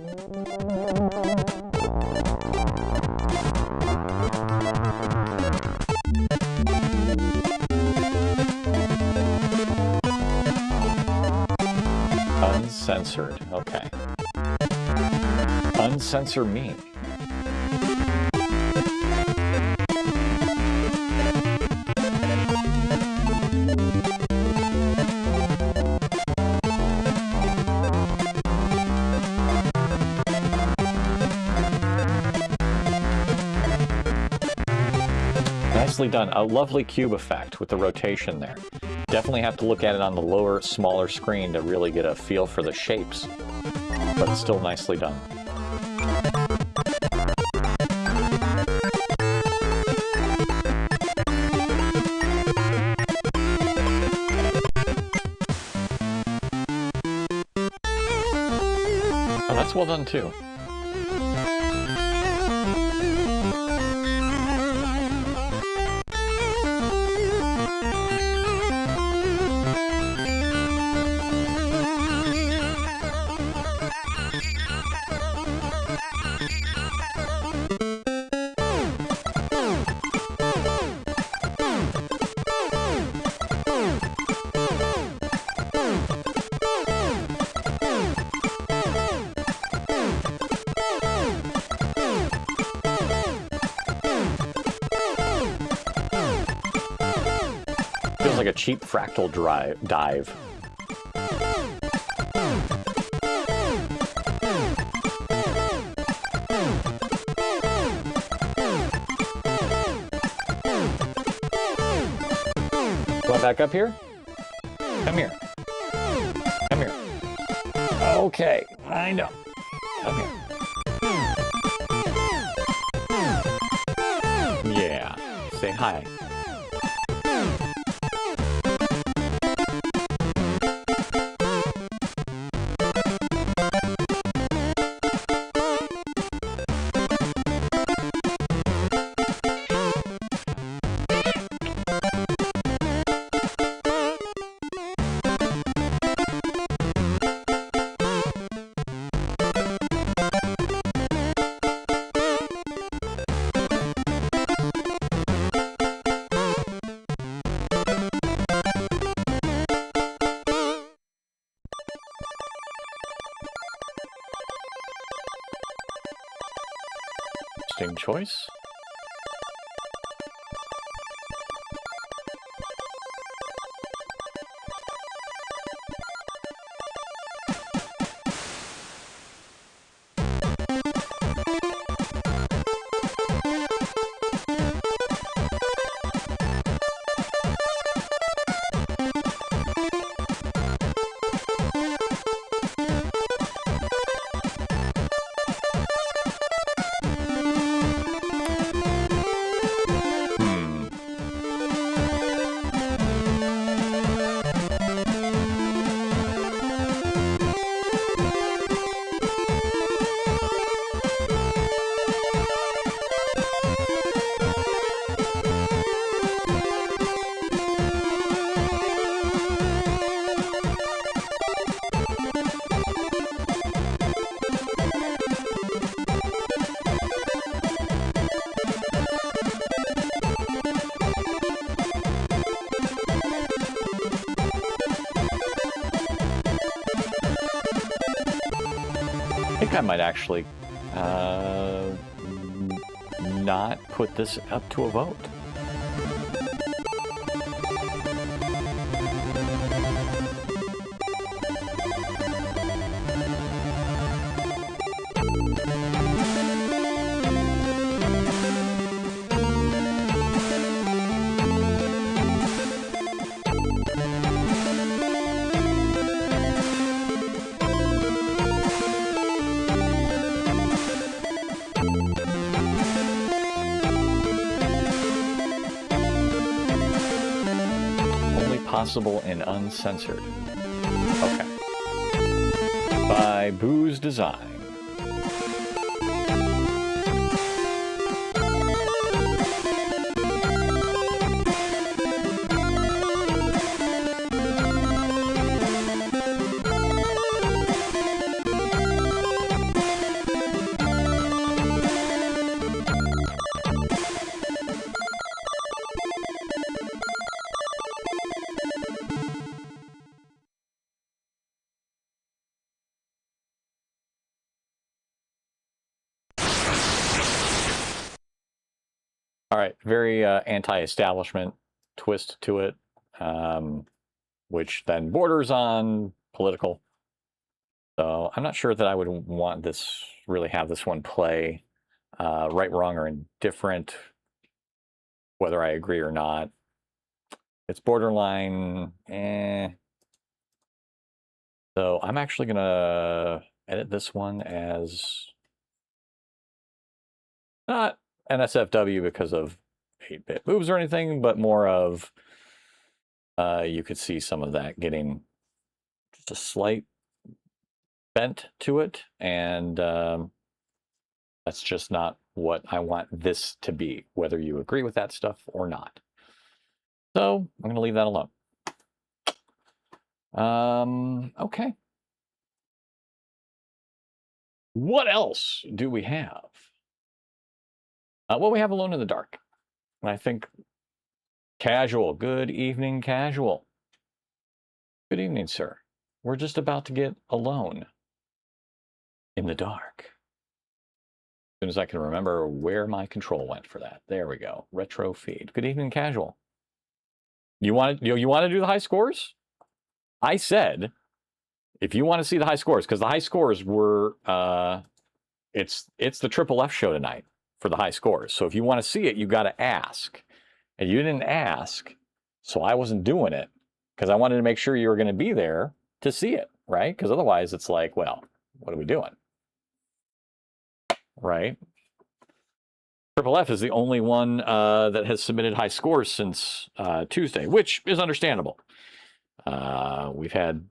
Uncensored, okay. Uncensor me. Nicely done. A lovely cube effect with the rotation there. Definitely have to look at it on the lower, smaller screen to really get a feel for the shapes, but it's still nicely done. Oh, that's well done too. Feels like a cheap fractal dive. Want back up here? Come here. Come here. Okay, I know. Come here. Yeah, say hi. Interesting choice. I might actually not put this up to a vote. Possible and uncensored. Okay. By Booze Design. All right, very anti-establishment twist to it, which then borders on political. So I'm not sure that I would want this, really have this one play right, wrong, or indifferent, whether I agree or not. It's borderline, So I'm actually going to edit this one as not NSFW because of 8-bit moves or anything, but more of you could see some of that getting just a slight bent to it, and that's just not what I want this to be, whether you agree with that stuff or not. So I'm going to leave that alone. Okay. What else do we have? Well, we have Alone in the Dark. And I think Casual. Good evening, Casual. Good evening, sir. We're just about to get alone in the dark. As soon as I can remember where my control went for that. There we go. Retro feed. Good evening, Casual. You want to do the high scores? I said, if you want to see the high scores, because the high scores were, it's the Triple F show tonight for the high scores. So if you want to see it, you got to ask. And you didn't ask, so I wasn't doing it because I wanted to make sure you were going to be there to see it, right? Because otherwise it's like, well, what are we doing? Right? Triple F is the only one that has submitted high scores since Tuesday, which is understandable. We've had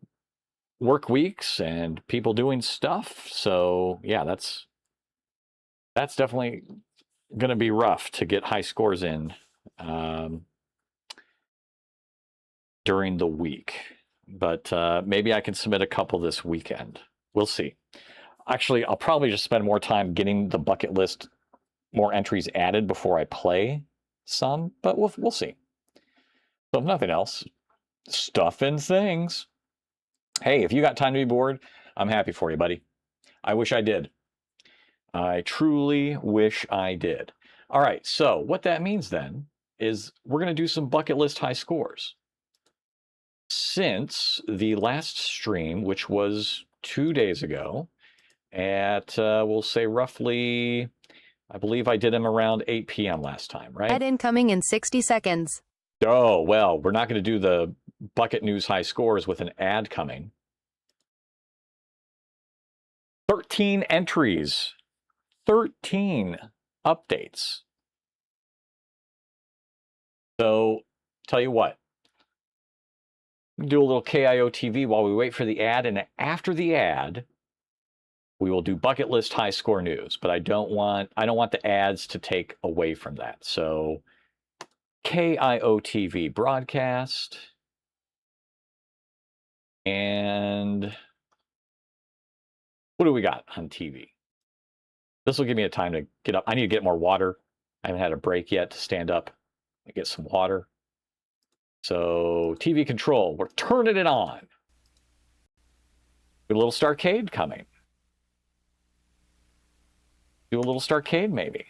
work weeks and people doing stuff, so yeah, that's definitely going to be rough to get high scores in during the week. But maybe I can submit a couple this weekend. We'll see. Actually, I'll probably just spend more time getting the bucket list, more entries added before I play some, but we'll see. So if nothing else, stuff and things. Hey, if you got time to be bored, I'm happy for you, buddy. I wish I did. I truly wish I did. All right, so what that means then is we're going to do some bucket list high scores. Since the last stream, which was 2 days ago, at, we'll say roughly, I believe I did them around 8 p.m. last time, right? Ad incoming in 60 seconds. Oh, well, we're not going to do the bucket news high scores with an ad coming. 13 entries. 13 updates. So, tell you what. Do a little KIO TV while we wait for the ad, and after the ad, we will do bucket list high score news. But I don't want the ads to take away from that. So, KIO TV broadcast, and what do we got on TV? This will give me a time to get up. I need to get more water. I haven't had a break yet to stand up and get some water. So TV control, we're turning it on. A little Starcade coming. Do a little Starcade, maybe.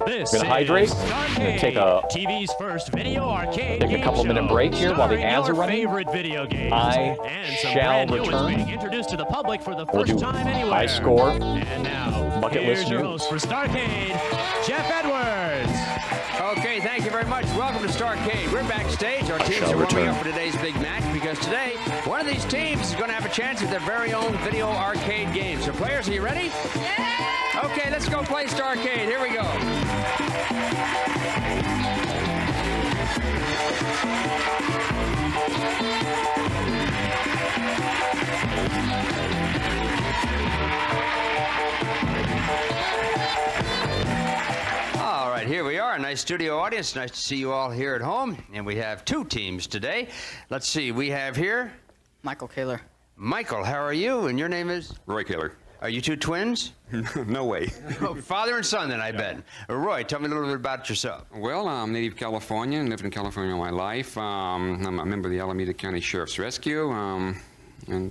This Gonna hydrate. is Starcade, Take a TV's first video arcade take a game couple show, minute break here while the starring ads are your running. favorite video games I and some shall brand new ones return. being introduced to the public for the We'll first do time anywhere. high score, And now, bucket here's list your news. host for Starcade, Jeff Edwards. Okay, thank you very much. Welcome to Starcade. We're backstage. Our teams shall are warming return. up for today's big match because today, one of these teams is going to have a chance at their very own video arcade game. So, players, are you ready? Yeah! Okay, let's go play Starcade. Here we go. All right, here we are. A nice studio audience. Nice to see you all here at home. And we have two teams today. Let's see. We have here Michael Kaler. Michael. How are you? And your name is? Roy Kaler. Are you two twins? No way. Oh, father and son, then, I bet. Roy, tell me a little bit about yourself. Well, I'm native Californian, lived in California all my life. I'm a member of the Alameda County Sheriff's Rescue, and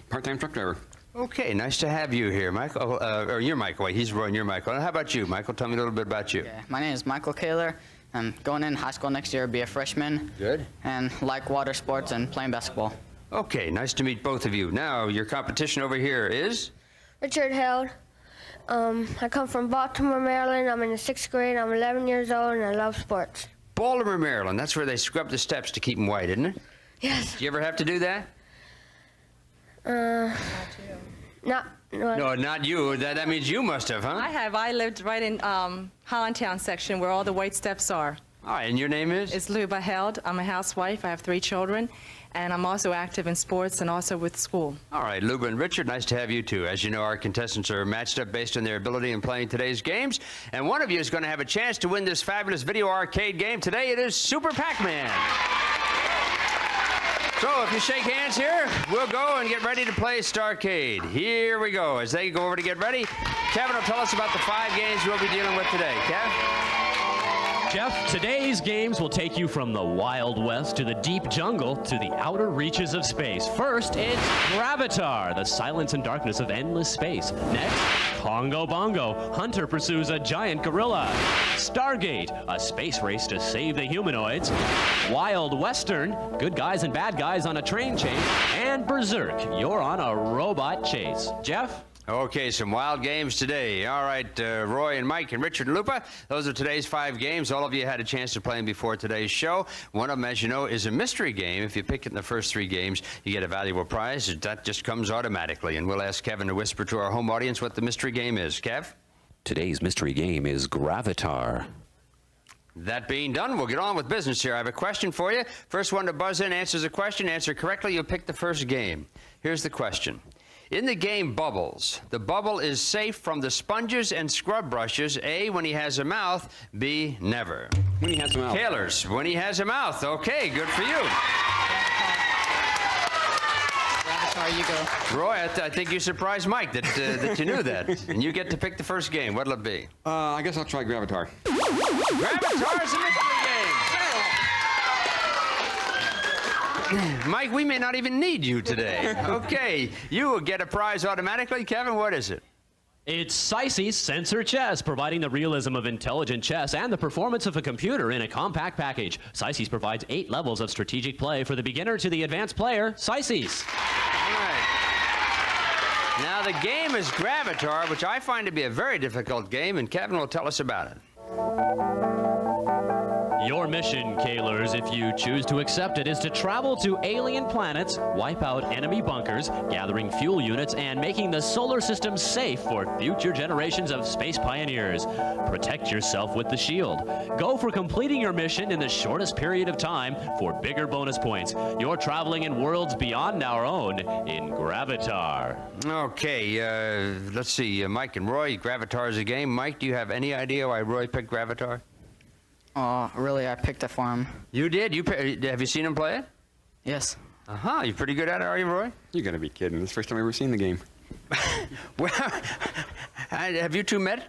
part-time truck driver. Okay, nice to have you here, Michael. Or you're Michael. Wait, he's Roy and you're Michael. And how about you, Michael? Tell me a little bit about you. Yeah, my name is Michael Kaler. I'm going in high school next year, be a freshman. Good. And like water sports and playing basketball. Okay, nice to meet both of you. Now, your competition over here is? Richard Held. I come from Baltimore, Maryland. I'm in the 6th grade. I'm 11 years old, and I love sports. Baltimore, Maryland. That's where they scrub the steps to keep them white, isn't it? Yes. Do you ever have to do that? Not. No, not you. That means you must have, huh? I have. I lived right in Hollandtown section where all the white steps are. All right, and your name is? It's Luba Held. I'm a housewife. I have 3 children. And I'm also active in sports and also with school. All right, Luba and Richard, nice to have you too. As you know, our contestants are matched up based on their ability in playing today's games. And one of you is going to have a chance to win this fabulous video arcade game. Today it is Super Pac-Man. So if you shake hands here, we'll go and get ready to play Starcade. Here we go. As they go over to get ready, Kevin will tell us about the 5 games we'll be dealing with today. Kev? Jeff, today's games will take you from the Wild West to the deep jungle to the outer reaches of space. First, it's Gravatar, the silence and darkness of endless space. Next, Congo Bongo, Hunter pursues a giant gorilla. Stargate, a space race to save the humanoids. Wild Western, good guys and bad guys on a train chase. And Berserk, you're on a robot chase. Jeff? Okay, some wild games today. All right, Roy and Mike and Richard and Lupa, those are today's 5 games. All of you had a chance to play them before today's show. One of them, as you know, is a mystery game. If you pick it in the first 3 games, you get a valuable prize. That just comes automatically. And we'll ask Kevin to whisper to our home audience what the mystery game is. Kev? Today's mystery game is Gravatar. That being done, we'll get on with business here. I have a question for you. First one to buzz in answers a question. Answer correctly, you'll pick the first game. Here's the question. In the game Bubbles, the bubble is safe from the sponges and scrub brushes. A, when he has a mouth. B, never. When he has a mouth. Taylor's, when he has a mouth. Okay, good for you. Gravatar, you go. Roy, I think you surprised Mike that you knew that. And you get to pick the first game. What'll it be? I guess I'll try Gravatar. Gravatar's a mystery game. Mike, we may not even need you today. Okay, you will get a prize automatically. Kevin, what is it? It's Sicey's Sensor Chess, providing the realism of intelligent chess and the performance of a computer in a compact package. Sicey's provides 8 levels of strategic play for the beginner to the advanced player. Sicey's. All right. Now, the game is Gravatar, which I find to be a very difficult game, and Kevin will tell us about it. Your mission, Kalers, if you choose to accept it, is to travel to alien planets, wipe out enemy bunkers, gathering fuel units, and making the solar system safe for future generations of space pioneers. Protect yourself with the shield. Go for completing your mission in the shortest period of time for bigger bonus points. You're traveling in worlds beyond our own in Gravatar. Okay, let's see. Mike and Roy, Gravatar is a game. Mike, do you have any idea why Roy picked Gravatar? Oh, really, I picked it for him. You did? Have you seen him play it? Yes. Uh-huh. You pretty good at it, are you, Roy? You gotta be kidding. This is the first time I've ever seen the game. Well, have you two met?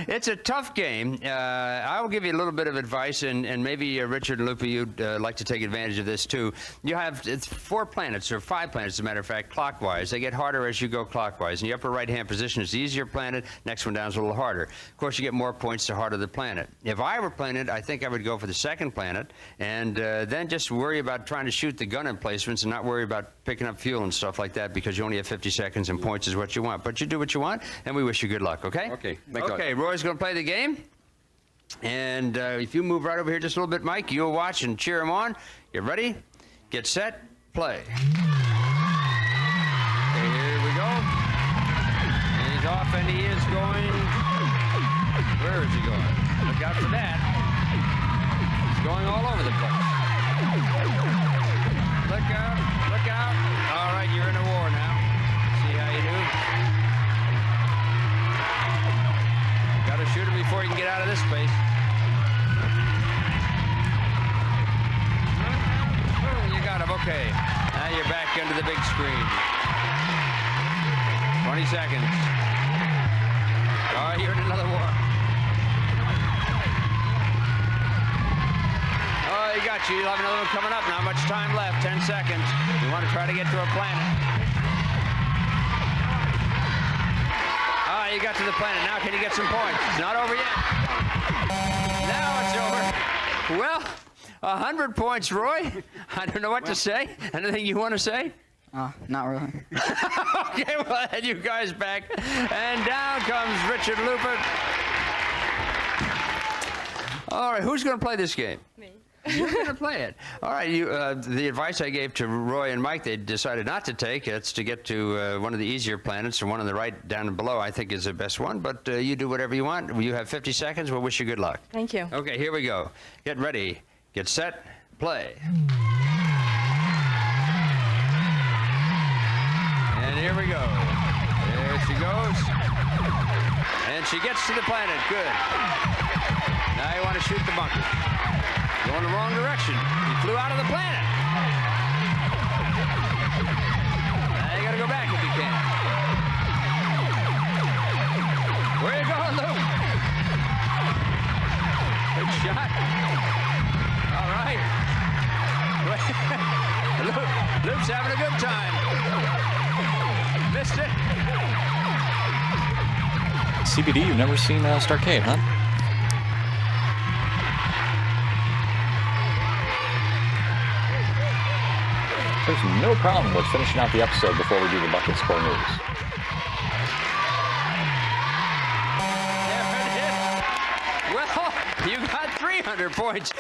It's a tough game. I will give you a little bit of advice, and maybe Richard and Lupa, you'd like to take advantage of this too. You have it's 4 planets, or 5 planets, as a matter of fact, clockwise. They get harder as you go clockwise. In the upper right-hand position is the easier planet. Next one down is a little harder. Of course, you get more points the harder the planet. If I were playing it, I think I would go for the second planet, and then just worry about trying to shoot the gun emplacements and not worry about picking up fuel and stuff like that, because you only have 50 seconds and points is what you want. But you do what you want, and we wish you good luck, okay? Okay, thank God. Okay, Roy's going to play the game. And if you move right over here just a little bit, Mike, you'll watch and cheer him on. Get ready, get set, play. Okay, here we go. And he's off, and he is going. Where is he going? Look out for that. He's going all over the place. Look out, look out. All right, you're in a war now. See how you do. Got to shoot him before you can get out of this space. You got him, okay. Now you're back into the big screen. 20 seconds. All right, you're in another war. Oh, you got you. You'll have another one coming up. Not much time left. 10 seconds. You want to try to get to a planet. You got to the planet. Now can you get some points? It's not over yet. Now it's over. Well, 100 points, Roy. I don't know what to say. Anything you want to say? Not really. Okay, well, then you guys back. And down comes Richard Lupa. All right, who's going to play this game? Me. You're going to play it. All right, the advice I gave to Roy and Mike, they decided not to take. It's to get to one of the easier planets, or one on the right down below, I think is the best one. But you do whatever you want. You have 50 seconds. We'll wish you good luck. Thank you. Okay, here we go. Get ready. Get set. Play. And here we go. There she goes. And she gets to the planet. Good. Now you want to shoot the bunker. Going the wrong direction. You flew out of the planet. Now you gotta go back if you can. Where you going, Luke? Good shot. All right. Luke's having a good time. Missed it. CBD, you've never seen Starcade, huh? There's no problem with finishing out the episode before we do the Bucket Score News. Well, you got 300 points.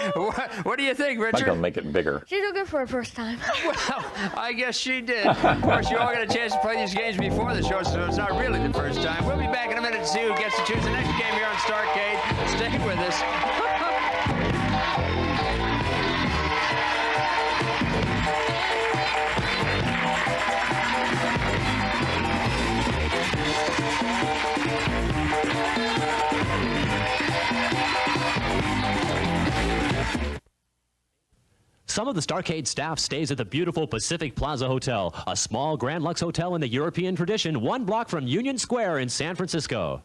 What do you think, Richard? I'm going to make it bigger. She's so good for her first time. Well, I guess she did. Of course, you all got a chance to play these games before the show, so it's not really the first time. We'll be back in a minute to see who gets to choose the next game here on Starcade. Stay with us. Some of the Starcade staff stays at the beautiful Pacific Plaza Hotel, a small Grand Lux hotel in the European tradition, 1 block from Union Square in San Francisco.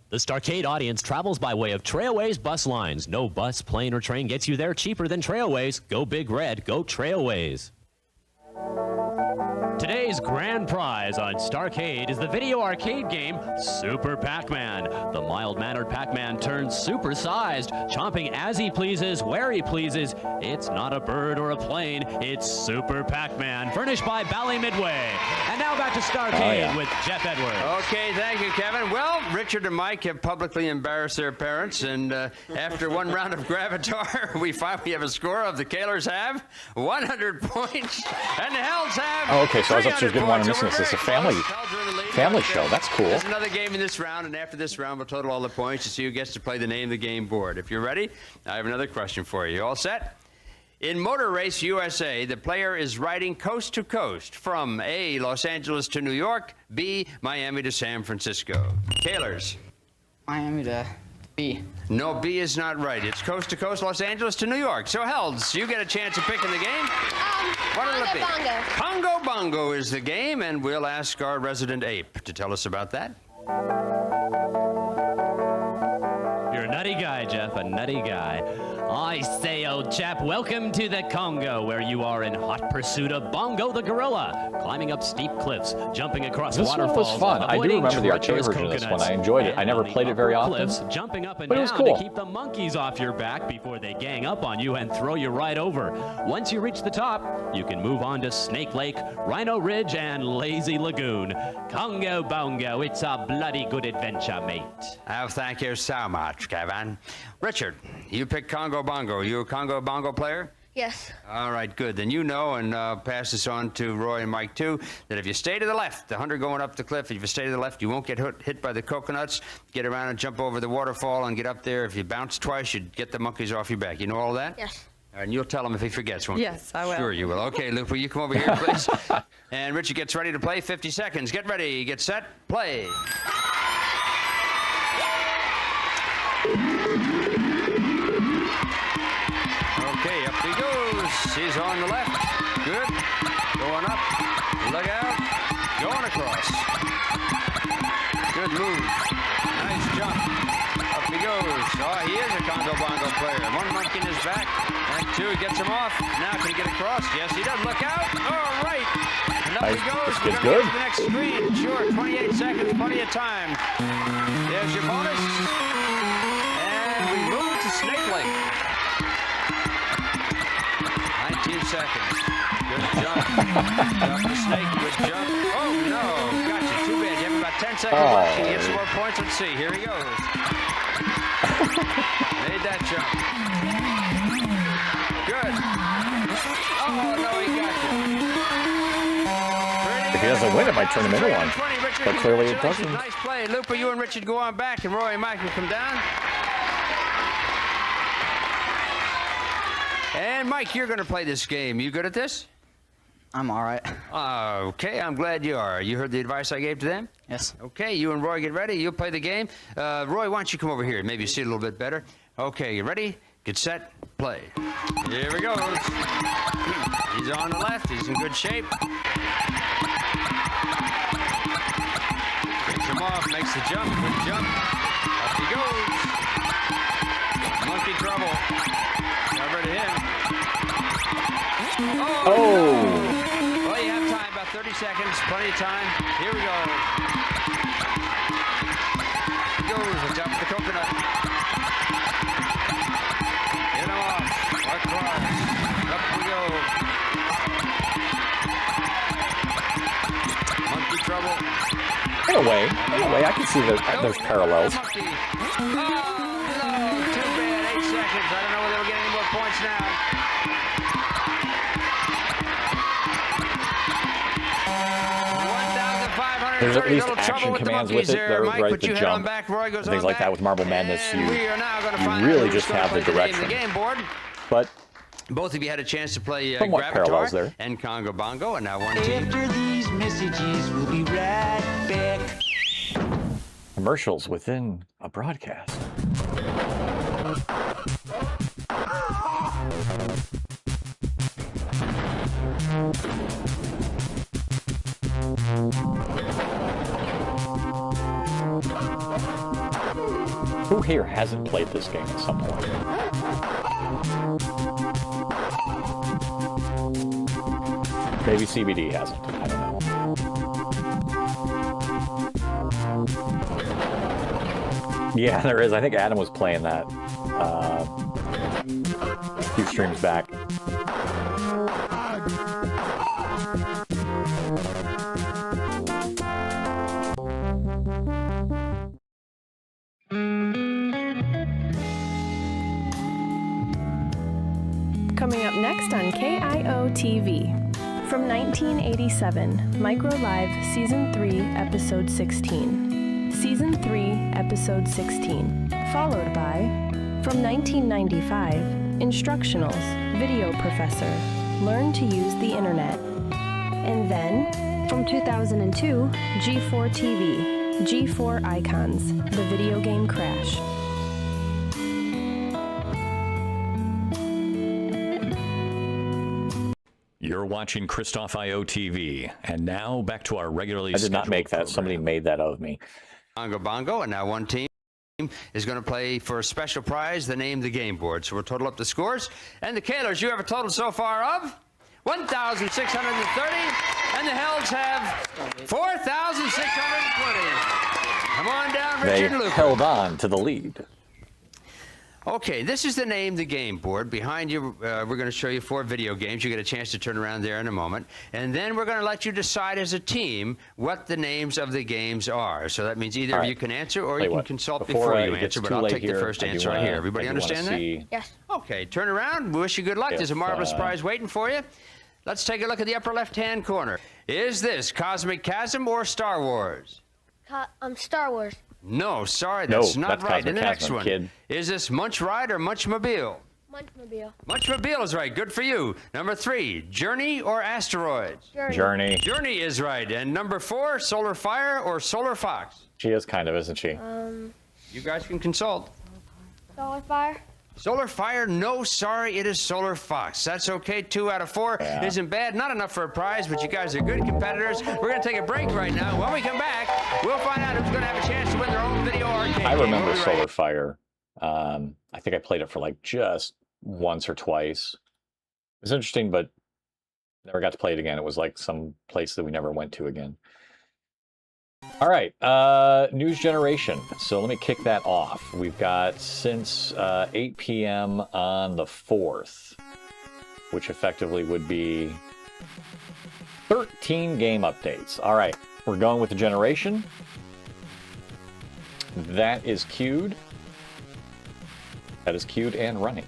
The Starcade audience travels by way of Trailways bus lines. No bus, plane, or train gets you there cheaper than Trailways. Go Big Red, go Trailways. Today's grand prize on Starcade is the video arcade game Super Pac-Man. The mild-mannered Pac-Man turns super-sized, chomping as he pleases, where he pleases. It's not a bird or a plane, it's Super Pac-Man, furnished by Bally Midway. And now back to Starcade with Jeff Edwards. Okay, thank you, Kevin. Well, Richard and Mike have publicly embarrassed their parents, and after one round of Gravatar, we finally have a score of the Kahlers have 100 points, and the Hells have. Oh, okay, so I was upstairs getting one missing this. It's a family show. That's cool. There's another game in this round, and after this round, we'll total all the points to see who gets to play the name of the game board. If you're ready, I have another question for you. You all set? In Motor Race USA, the player is riding coast to coast from A, Los Angeles to New York, B, Miami to San Francisco. Kahlers. Miami to B. No, B is not right. It's coast to coast, Los Angeles to New York. So, Helds, you get a chance of picking the game. What'll it be? Bongo. Congo Bongo is the game, and we'll ask our resident ape to tell us about that. You're a nutty guy, Jeff, a nutty guy. I say, old chap, welcome to the Congo, where you are in hot pursuit of Bongo the gorilla, climbing up steep cliffs, jumping across This one waterfalls. was fun. I do avoiding remember the arcade treacherous version of this one. coconuts, I enjoyed it. and I never on the played it very upper often, cliffs, jumping up and but it was down cool. to keep the monkeys off your back before they gang up on you and throw you right over. Once you reach the top, you can move on to Snake Lake, Rhino Ridge, and Lazy Lagoon. Congo Bongo, it's a bloody good adventure, mate. Oh, thank you so much, Kevin. Richard, you picked Congo Bongo. Are you a Congo Bongo player? Yes. All right, good. Then you know, and pass this on to Roy and Mike too, that if you stay to the left, the hunter going up the cliff, if you stay to the left, you won't get hit by the coconuts. Get around and jump over the waterfall and get up there. If you bounce twice, you'd get the monkeys off your back. You know all that? Yes. And you'll tell him if he forgets, won't you? Yes, I will. Sure you will. Okay, Luke, will you come over here, please? And Richard gets ready to play. 50 seconds. Get ready. Get set. Play. Okay, up he goes. He's on the left. Good. Going up. Look out. Going across. Good move. Nice jump. Up he goes. Oh, he is a Congo Bongo player. One monkey in his back. And two, he gets him off. Now can he get across? Yes, he does. Look out. All right. And up he goes. It's We're good. going to the next screen. Sure, 28 seconds. Plenty of time. There's your bonus. And we move to Snake Lake. 19 seconds. Good jump. Jump the snake. Good jump. Oh, no. Gotcha. Too bad. You have about 10 seconds left. Can you get some more points? Let's see. Here he goes. Made that jump. Good. Oh, no, he got you. If he doesn't win, it might turn him into one. But clearly it doesn't. Nice play. Lupa, you and Richard go on back, and Roy and Mike will come down. And Mike, you're going to play this game. You good at this? I'm all right. Okay, I'm glad you are. You heard the advice I gave to them? Yes. Okay, you and Roy get ready. You'll play the game. Roy, why don't you come over here? Maybe you see it a little bit better. Okay, you ready? Get set, play. Here we go. He's on the left. He's in good shape. Gets him off, makes the jump. Good jump. Up he goes. Monkey trouble. Cover to him. Oh! Well, you have time, about 30 seconds, plenty of time. Here we go. He goes, watch out for the coconut. Get him off, across, up we go. Monkey trouble. In a way, I can see that there's parallels. Monkey. Oh, no, too bad, 8 seconds. I don't know whether they'll get any more points now. There's at least action commands with it. They're right, the jump, and things like that. With Marble Madness, you really just have the direction. But both of you had a chance to play somewhat parallels Gravatar there. and Congo Bongo, and now one team. After these messages, we'll be right back. Commercials within a broadcast. Who here hasn't played this game at some point? Maybe CBD hasn't. I don't know. Yeah, there is. I think Adam was playing that a few streams back. Coming up next on KIO TV. From 1987, Micro Live Season 3, Episode 16. Season 3, Episode 16. Followed by, from 1995, Instructionals, Video Professor, Learn to Use the Internet. And then, from 2002, G4 TV, G4 Icons, The Video Game Crash. You're for watching Christoph IO TV. And now back to our regularly I did not make that. scheduled Somebody made that of me. Bongo Bongo, and now one team is going to play for a special prize, the name the game board. So we'll total up the scores. And the Kahlers, you have a total so far of 1,630, and the Helds have 4,620. Come on down, They Richard Luca. held on to the lead. Okay, this is the name the game board. Behind you, we're going to show you 4 video games. You get a chance to turn around there in a moment. And then we're going to let you decide as a team what the names of the games are. So that means either of you can answer or you can consult before you answer. But I'll take the first answer right here. Everybody understand that? Yes. Okay, turn around. We wish you good luck. There's a marvelous prize waiting for you. Let's take a look at the upper left-hand corner. Is this Cosmic Chasm or Star Wars? Star Wars. No, sorry, that's not right. Cosmic And the next Chasm, one. kid. Is this Munch Ride or Munchmobile? Munchmobile. Munchmobile is right. Good for you. Number 3, Journey or Asteroids? Journey. Journey is right. And number 4, Solar Fire or Solar Fox? She is kind of, isn't she? You guys can consult. Solar Fire. Solar Fire, no, sorry, it is Solar Fox. That's okay. 2 out of 4 isn't bad. Not enough for a prize, but you guys are good competitors. We're going to take a break right now. When we come back, we'll find out who's going to have a chance to win their own video arcade. I remember game. Solar Fire. I think I played it for like just once or twice. It was interesting, but never got to play it again. It was like some place that we never went to again. All right, news generation. So let me kick that off. We've got since 8 p.m. on the 4th, which effectively would be 13 game updates. All right, we're going with the generation. That is queued. That is queued and running.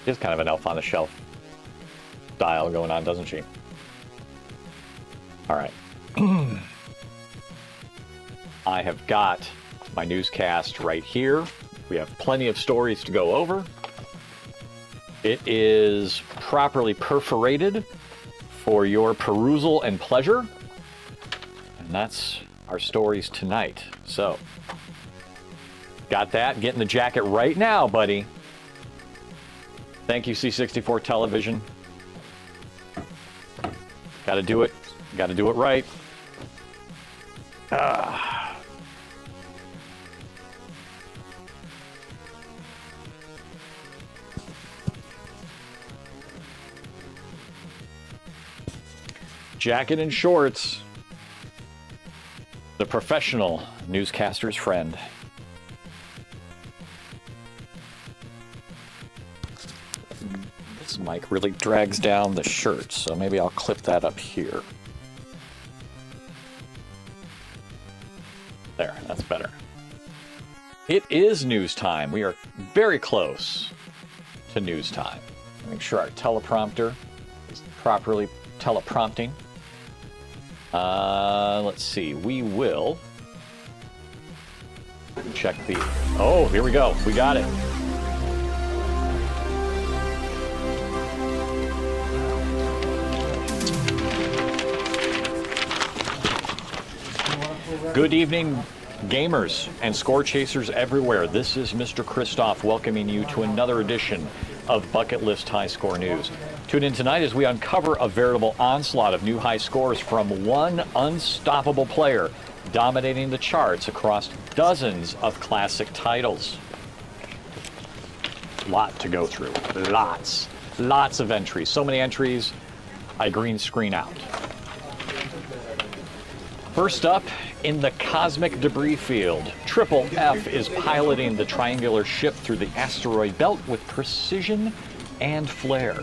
She has kind of an elf on the shelf style going on, doesn't she? All right. I have got my newscast right here. We have plenty of stories to go over. It is properly perforated for your perusal and pleasure. And that's our stories tonight. So, got that. Get in the jacket right now, buddy. Thank you, C64 Television. Got to do it. Got to do it right. Jacket and shorts. The professional newscaster's friend. This mic really drags down the shirt, so maybe I'll clip that up here. There, that's better. It is news time. We are very close to news time. Make sure our teleprompter is properly teleprompting. Let's see. We will check the... Oh, here we go. We got it. Good evening, gamers and score chasers everywhere. This is Mr. Christoph welcoming you to another edition of Bucket List High Score News. Tune in tonight as we uncover a veritable onslaught of new high scores from one unstoppable player dominating the charts across dozens of classic titles. Lot to go through. Lots of entries. So many entries, I green screen out. First up, in the cosmic debris field, Triple F is piloting the triangular ship through the asteroid belt with precision and flair.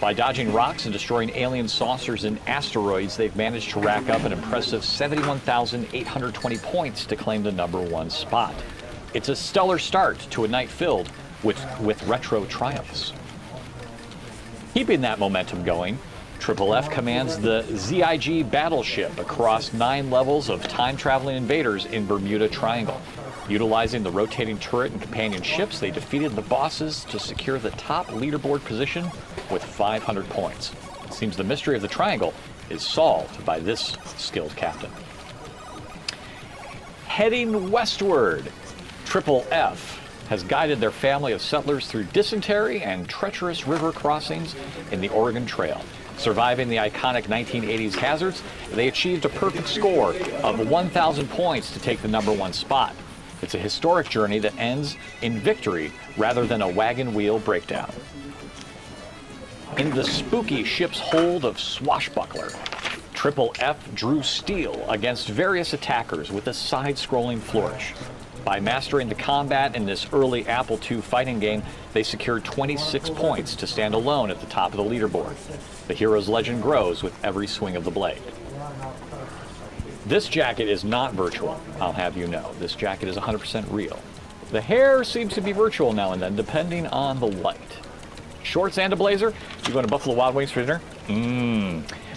By dodging rocks and destroying alien saucers and asteroids, they've managed to rack up an impressive 71,820 points to claim the #1 spot. It's a stellar start to a night filled with retro triumphs. Keeping that momentum going, Triple F commands the ZIG battleship across 9 levels of time-traveling invaders in Bermuda Triangle. Utilizing the rotating turret and companion ships, they defeated the bosses to secure the top leaderboard position with 500 points. It seems the mystery of the triangle is solved by this skilled captain. Heading westward, Triple F has guided their family of settlers through dysentery and treacherous river crossings in the Oregon Trail. Surviving the iconic 1980s hazards, they achieved a perfect score of 1,000 points to take the #1 spot. It's a historic journey that ends in victory rather than a wagon wheel breakdown. In the spooky ship's hold of Swashbuckler, Triple F drew steel against various attackers with a side-scrolling flourish. By mastering the combat in this early Apple II fighting game, they secured 26 points to stand alone at the top of the leaderboard. The hero's legend grows with every swing of the blade. This jacket is not virtual, I'll have you know. This jacket is 100% real. The hair seems to be virtual now and then, depending on the light. Shorts and a blazer? You going to Buffalo Wild Wings for dinner?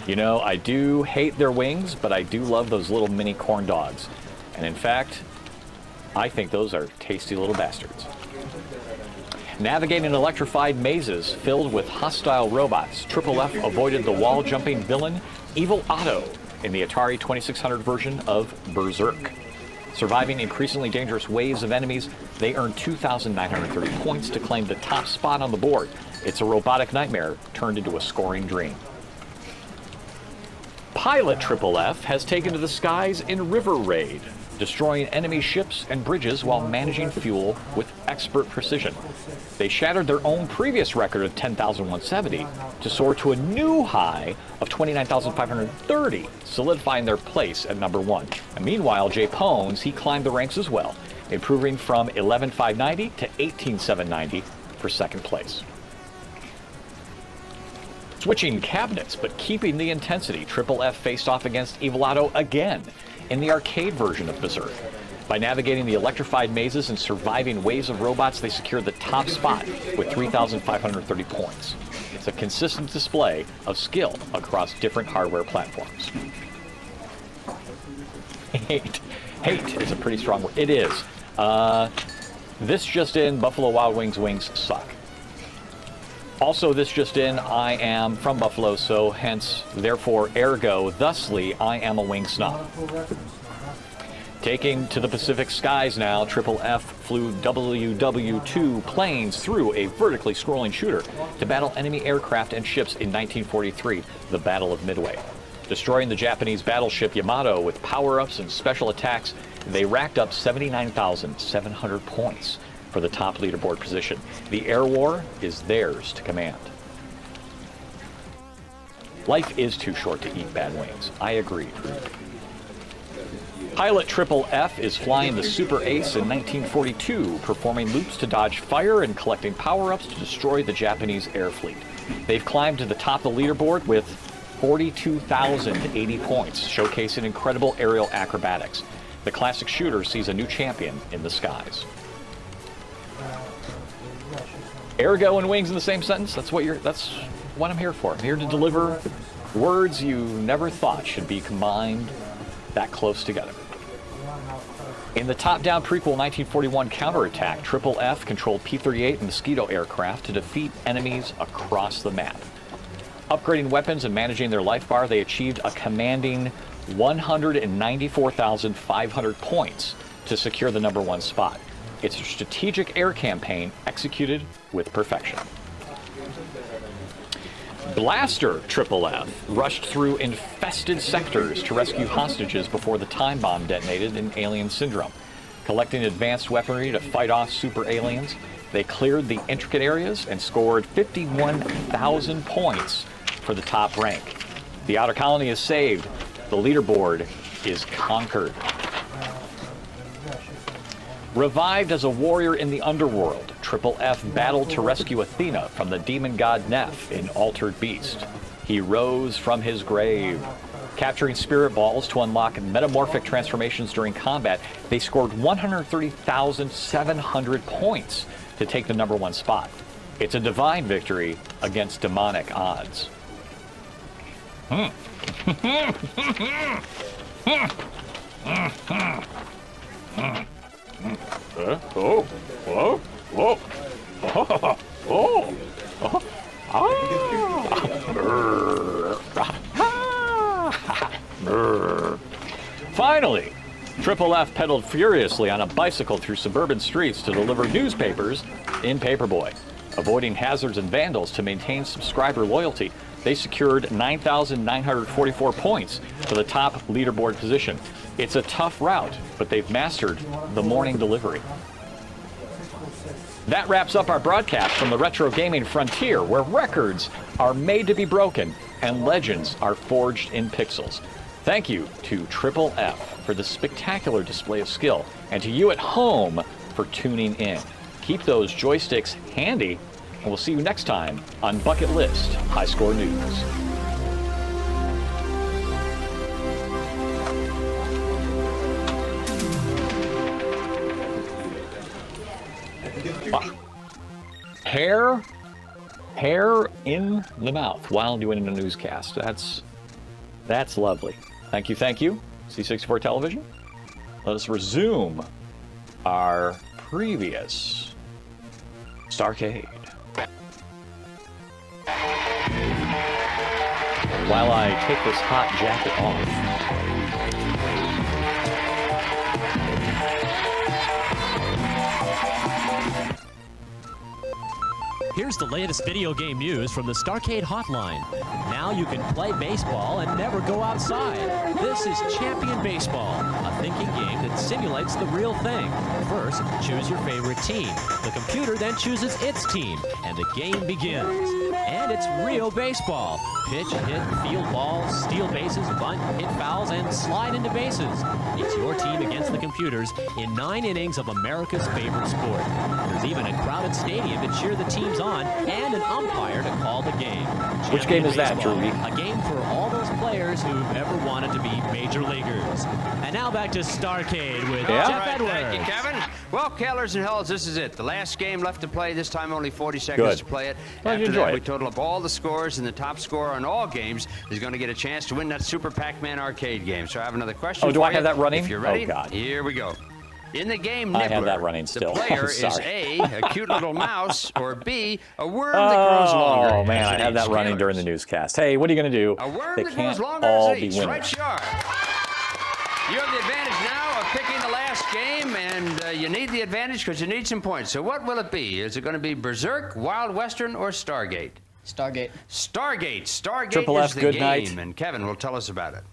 You know, I do hate their wings, but I do love those little mini corn dogs. And in fact, I think those are tasty little bastards. Navigating electrified mazes filled with hostile robots, Triple F avoided the wall-jumping villain Evil Otto in the Atari 2600 version of Berserk. Surviving increasingly dangerous waves of enemies, they earned 2,930 points to claim the top spot on the board. It's a robotic nightmare turned into a scoring dream. Pilot Triple F has taken to the skies in River Raid, destroying enemy ships and bridges while managing fuel with expert precision. They shattered their own previous record of 10,170 to soar to a new high of 29,530, solidifying their place at #1. And meanwhile, Jay Pones, he climbed the ranks as well, improving from 11,590 to 18,790 for second place. Switching cabinets, but keeping the intensity, Triple F faced off against Evil Otto again in the arcade version of Berserk. By navigating the electrified mazes and surviving waves of robots, they secured the top spot with 3,530 points. It's a consistent display of skill across different hardware platforms. Hate is a pretty strong word. It is. This just in, Buffalo Wild Wings wings suck. Also, this just in, I am from Buffalo, so hence, therefore, ergo, thusly, I am a wing snob. Taking to the Pacific skies now, Triple F flew WW-2 planes through a vertically scrolling shooter to battle enemy aircraft and ships in 1943, the Battle of Midway. Destroying the Japanese battleship Yamato with power-ups and special attacks, they racked up 79,700 points for the top leaderboard position. The air war is theirs to command. Life is too short to eat bad wings. I agree. Pilot Triple F is flying the Super Ace in 1942, performing loops to dodge fire and collecting power-ups to destroy the Japanese air fleet. They've climbed to the top of the leaderboard with 42,080 points, showcasing incredible aerial acrobatics. The classic shooter sees a new champion in the skies. Ergo and wings in the same sentence? That's what I'm here for. I'm here to deliver words you never thought should be combined that close together. In the top-down prequel 1941 counterattack, Triple F controlled P-38 and Mosquito aircraft to defeat enemies across the map. Upgrading weapons and managing their life bar, they achieved a commanding 194,500 points to secure the #1 spot. It's a strategic air campaign executed with perfection. Blaster Triple F rushed through infested sectors to rescue hostages before the time bomb detonated in Alien Syndrome. Collecting advanced weaponry to fight off super aliens, they cleared the intricate areas and scored 51,000 points for the top rank. The outer colony is saved. The leaderboard is conquered. Revived as a warrior in the underworld, Triple F battled to rescue Athena from the demon god Neph in Altered Beast. He rose from his grave. Capturing spirit balls to unlock metamorphic transformations during combat, they scored 130,700 points to take the #1 spot. It's a divine victory against demonic odds. Finally, Triple F pedaled furiously on a bicycle through suburban streets to deliver newspapers in Paperboy. Avoiding hazards and vandals to maintain subscriber loyalty, they secured 9,944 points for the top leaderboard position. It's a tough route, but they've mastered the morning delivery. That wraps up our broadcast from the retro gaming frontier, where records are made to be broken and legends are forged in pixels. Thank you to Triple F for the spectacular display of skill, and to you at home for tuning in. Keep those joysticks handy, and we'll see you next time on Bucket List High Score News. Hair in the mouth while doing a newscast. That's lovely. Thank you. C64 Television. Let us resume our previous Starcade. While I take this hot jacket off. Here's the latest video game news from the Starcade Hotline. Now you can play baseball and never go outside. This is Champion Baseball, a thinking game that simulates the real thing. First, choose your favorite team. The computer then chooses its team, and the game begins. And it's real baseball. Pitch, hit, field balls, steal bases, bunt, hit fouls, and slide into bases. It's your team against the computers in 9 innings of America's favorite sport. There's even a crowded stadium to cheer the teams on and an umpire to call the game. Which game is that, Baseball, Drew? A game for all those players who've ever wanted to be major leaguers. And now back to Starcade with Jeff Edwards. Thank you, Kevin. Well, Kellers and Hells, this is it. The last game left to play. This time only 40 seconds to play it. Well, After you that, enjoy we it. total up all the scores, and the top scorer on all games is going to get a chance to win that Super Pac-Man arcade game. So I have another question Oh, do for I have you. that running? If you're ready, Oh, God. here we go. In the game I Nibbler, have that running still. the player I'm is sorry. A, a cute little mouse, or B, a worm that grows longer. Oh, man, I as it had that eats running Kellers. during the newscast. Hey, what are you going to do? A worm They that can't grows longer all as be it eats. winners. Right, sharp. You have the advantage now of picking the last game, and you need the advantage because you need some points. So what will it be? Is it going to be Berserk, Wild Western, or Stargate? Stargate. Stargate Triple is F, the good game, night. and Kevin will tell us about it.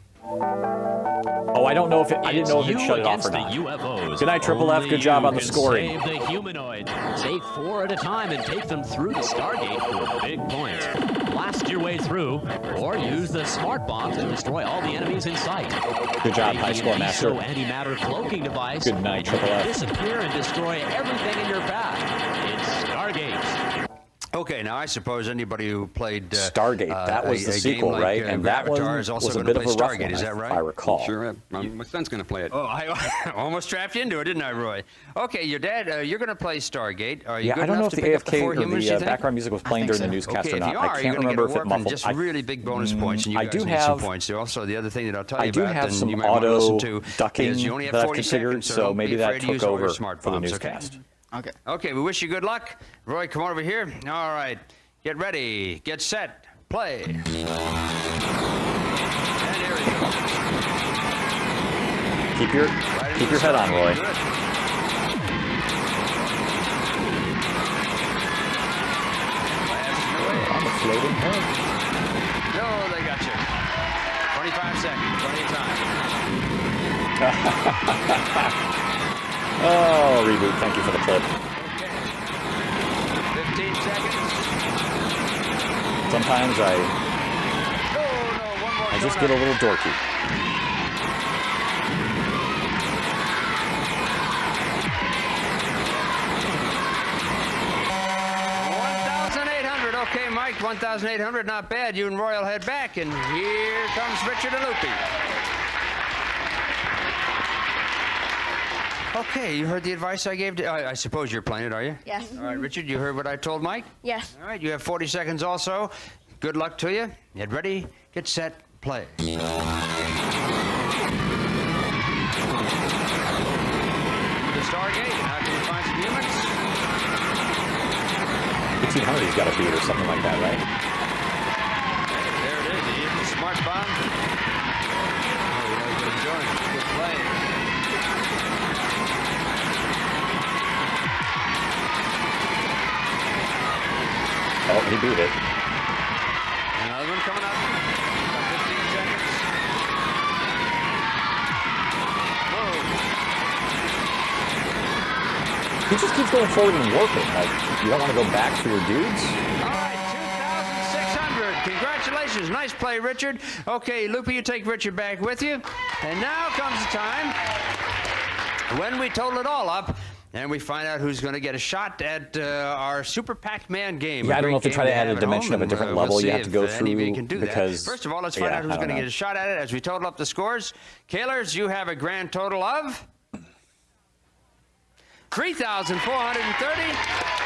Oh, I don't know if I didn't know if it shut it off or not. UFOs. Good night, Triple F. Only Good job you on the can scoring. Save the humanoid. Save 4 at a time and take them through the Stargate for big points. Blast your way through, or use the smart bomb to destroy all the enemies in sight. Good job, High Making Score an Master. ESO antimatter cloaking device. Good night, that you Triple can F. disappear and destroy everything in your path. It's Stargate. Okay, now I suppose anybody who played Stargate, that was the a sequel, game like, right? And that Gravatar one is also was a going bit to of play a rough Stargate. one, Is that right? I recall. Sure, my son's going to play it. Oh, I almost trapped you into it, didn't I, Roy? Okay, your dad, you're going to play Stargate. Are you Yeah, good I don't know enough if to the pick up the AFK 4 or humans, you the think? background music was playing during the newscast okay, or not. If you are, I you're can't gonna remember get if a it warp and muffled. just really big bonus points, and you I guys do need have some points. Also, the other thing that I'll tell you I do about, have and some you might want to listen auto to, ducking is you only have that I've 40 configured, seconds, so don't maybe be that afraid to took use all your over smart for the bombs, newscast. Okay. Okay, we wish you good luck. Roy, come on over here. All right, get ready, get set, play. And here we go. Keep your head on, Roy. Good. On the floating head. No, they got you. 25 seconds, plenty of time. Oh, reboot. Thank you for the clip. 15 seconds. Sometimes I One more just get a little dorky. Okay, Mike, 1,800, not bad. You and Roy will head back, and here comes Richard and Loopy. Okay, you heard the advice I gave to... I suppose you're playing it, are you? Yes. All right, Richard, you heard what I told Mike? Yes. All right, you have 40 seconds also. Good luck to you. Get ready, get set, play. The Stargate, how can you find some humans? 1,800 he's got to beat or something like that, right? There it is, the smart bomb. Oh, you know, good joint, good play. Oh, he beat it. Another one coming up. About 15 seconds. He just keeps going forward and working. Like, you don't want to go back for your dudes? All right, 2,600. Congratulations. Nice play, Richard. Okay, Loopy, you take Richard back with you. And now comes the time when we total it all up and we find out who's going to get a shot at our Super Pac-Man game. Yeah, I don't know if they try to add a dimension of a different level you have to go through because... First of all, let's find out who's going to get a shot at it as we total up the scores. Kaylers, you have a grand total of 3,430.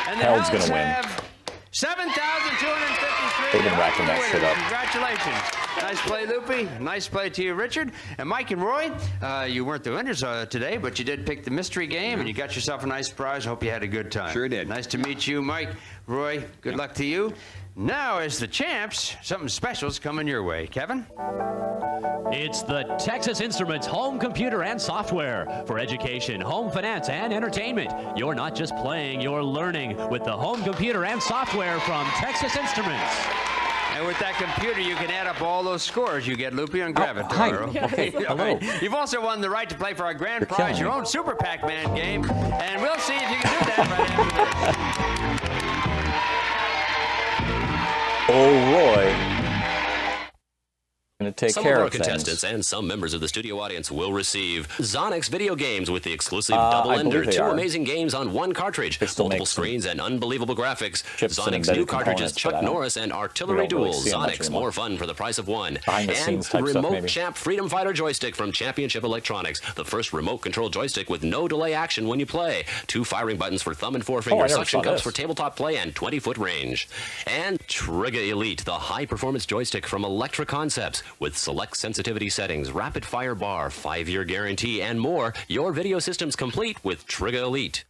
And the Held's Helds gonna win. have 7,253. They've been racking that shit up. Congratulations. Nice play, Loopy. Nice play to you, Richard. And Mike and Roy, you weren't the winners today, but you did pick the mystery game, and you got yourself a nice prize. Hope you had a good time. Sure did. Nice to meet you, Mike. Roy, good luck to you. Now, as the champs, something special's coming your way. Kevin? It's the Texas Instruments home computer and software for education, home finance, and entertainment. You're not just playing, you're learning with the home computer and software from Texas Instruments. And with that computer, you can add up all those scores you get, Loopy, on Gravatar. Hi. Okay. Hello. You've also won the right to play for our grand You're prize, your killing me. own Super Pac-Man game. And we'll see if you can do that right after this. Oh, Roy. Going to take Some care of our of things. contestants and some members of the studio audience will receive Zonix video games with the exclusive I Double Ender. believe they 2 are. amazing games on one cartridge, still multiple make some screens, and unbelievable graphics. chips and Zonix embedded new cartridges, components, but I Chuck don't- Norris and we Artillery don't really Duels. see 'em much Zonix, anymore. more fun for the price of one. Behind the And scenes type stuff, Remote maybe. Champ Freedom Fighter joystick from Championship Electronics. The first remote control joystick with no delay action when you play. 2 firing buttons for thumb and forefinger, I never suction saw cups this. for tabletop play, and 20-foot range. And Trigger Elite, the high-performance joystick from Electra Concepts with select sensitivity settings, rapid fire bar, 5-year guarantee, and more. Your video system's complete with Trigger Elite.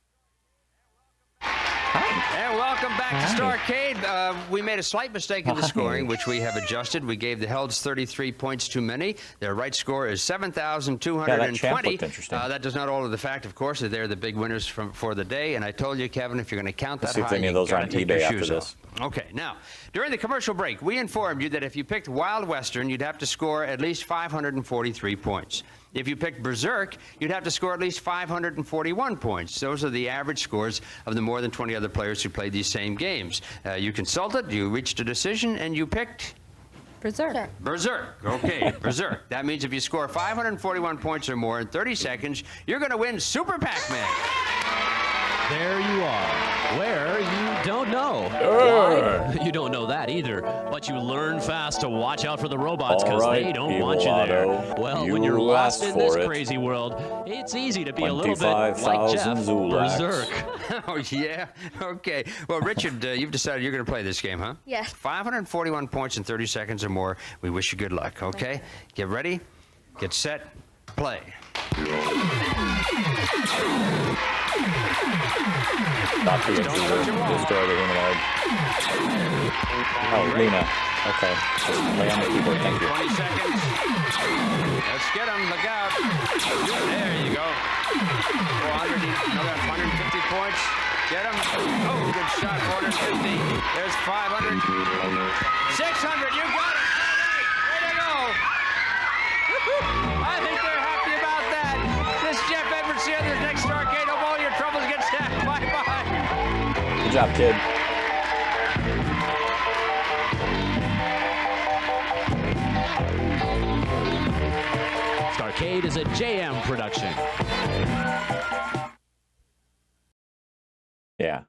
And welcome back to Starcade. We made a slight mistake in the scoring, which we have adjusted. We gave the Helds 33 points too many. Their right score is 7,220. Yeah, that champ looked interesting. That does not alter the fact, of course, that they're the big winners for the day. And I told you, Kevin, if you're going to count that Let's see if high, any of you those are gotta on take eBay your after shoes this. off. Okay, now, during the commercial break, we informed you that if you picked Wild Western, you'd have to score at least 543 points. If you picked Berserk, you'd have to score at least 541 points. Those are the average scores of the more than 20 other players who played these same games. You consulted, you reached a decision, and you picked Berserk. Berserk. Okay, Berserk. That means if you score 541 points or more in 30 seconds, you're going to win Super Pac-Man. There you are, where you don't know. Why? You don't know that either, but you learn fast to watch out for the robots because All right, they don't want you there. Otto, Well, you when you're lost asked in this for it. crazy world, it's easy to be a little bit like 25,000 Jeff, Zulax. Berserk. Oh, yeah? Okay. Well, Richard, you've decided you're going to play this game, huh? Yes. 541 points in 30 seconds or more. We wish you good luck, okay? Get ready, get set, play. Not the destroy the humanoid. Oh, Lena. Okay. Lay on the keyboard. Thank you. 20 seconds. Let's get him. Look out. There you go. 400, another 150 points. Get him. Oh, good shot. 450. There's 500. 600. You got it. All right. Way to go. I think they're happy about that. This is Jeff Edwards here. This next Starcade. Hope all your troubles get stacked. Bye-bye. Good job, kid. Starcade is a JM production. Yeah.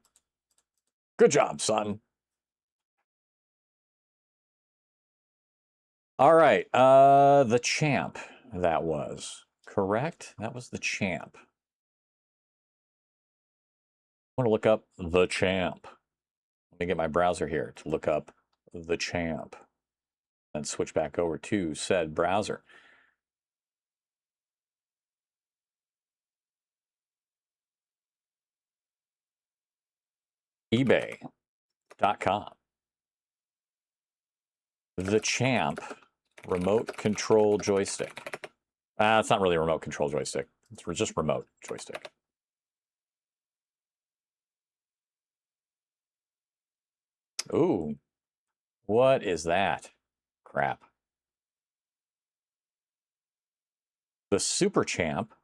Good job, son. All right. The champ, that was. Correct? That was the champ. I want to look up the champ. Let me get my browser here to look up the champ. And switch back over to said browser. eBay.com. The champ remote control joystick. It's not really a remote control joystick. It's just remote joystick. Ooh, what is that? Crap. The Super Champ.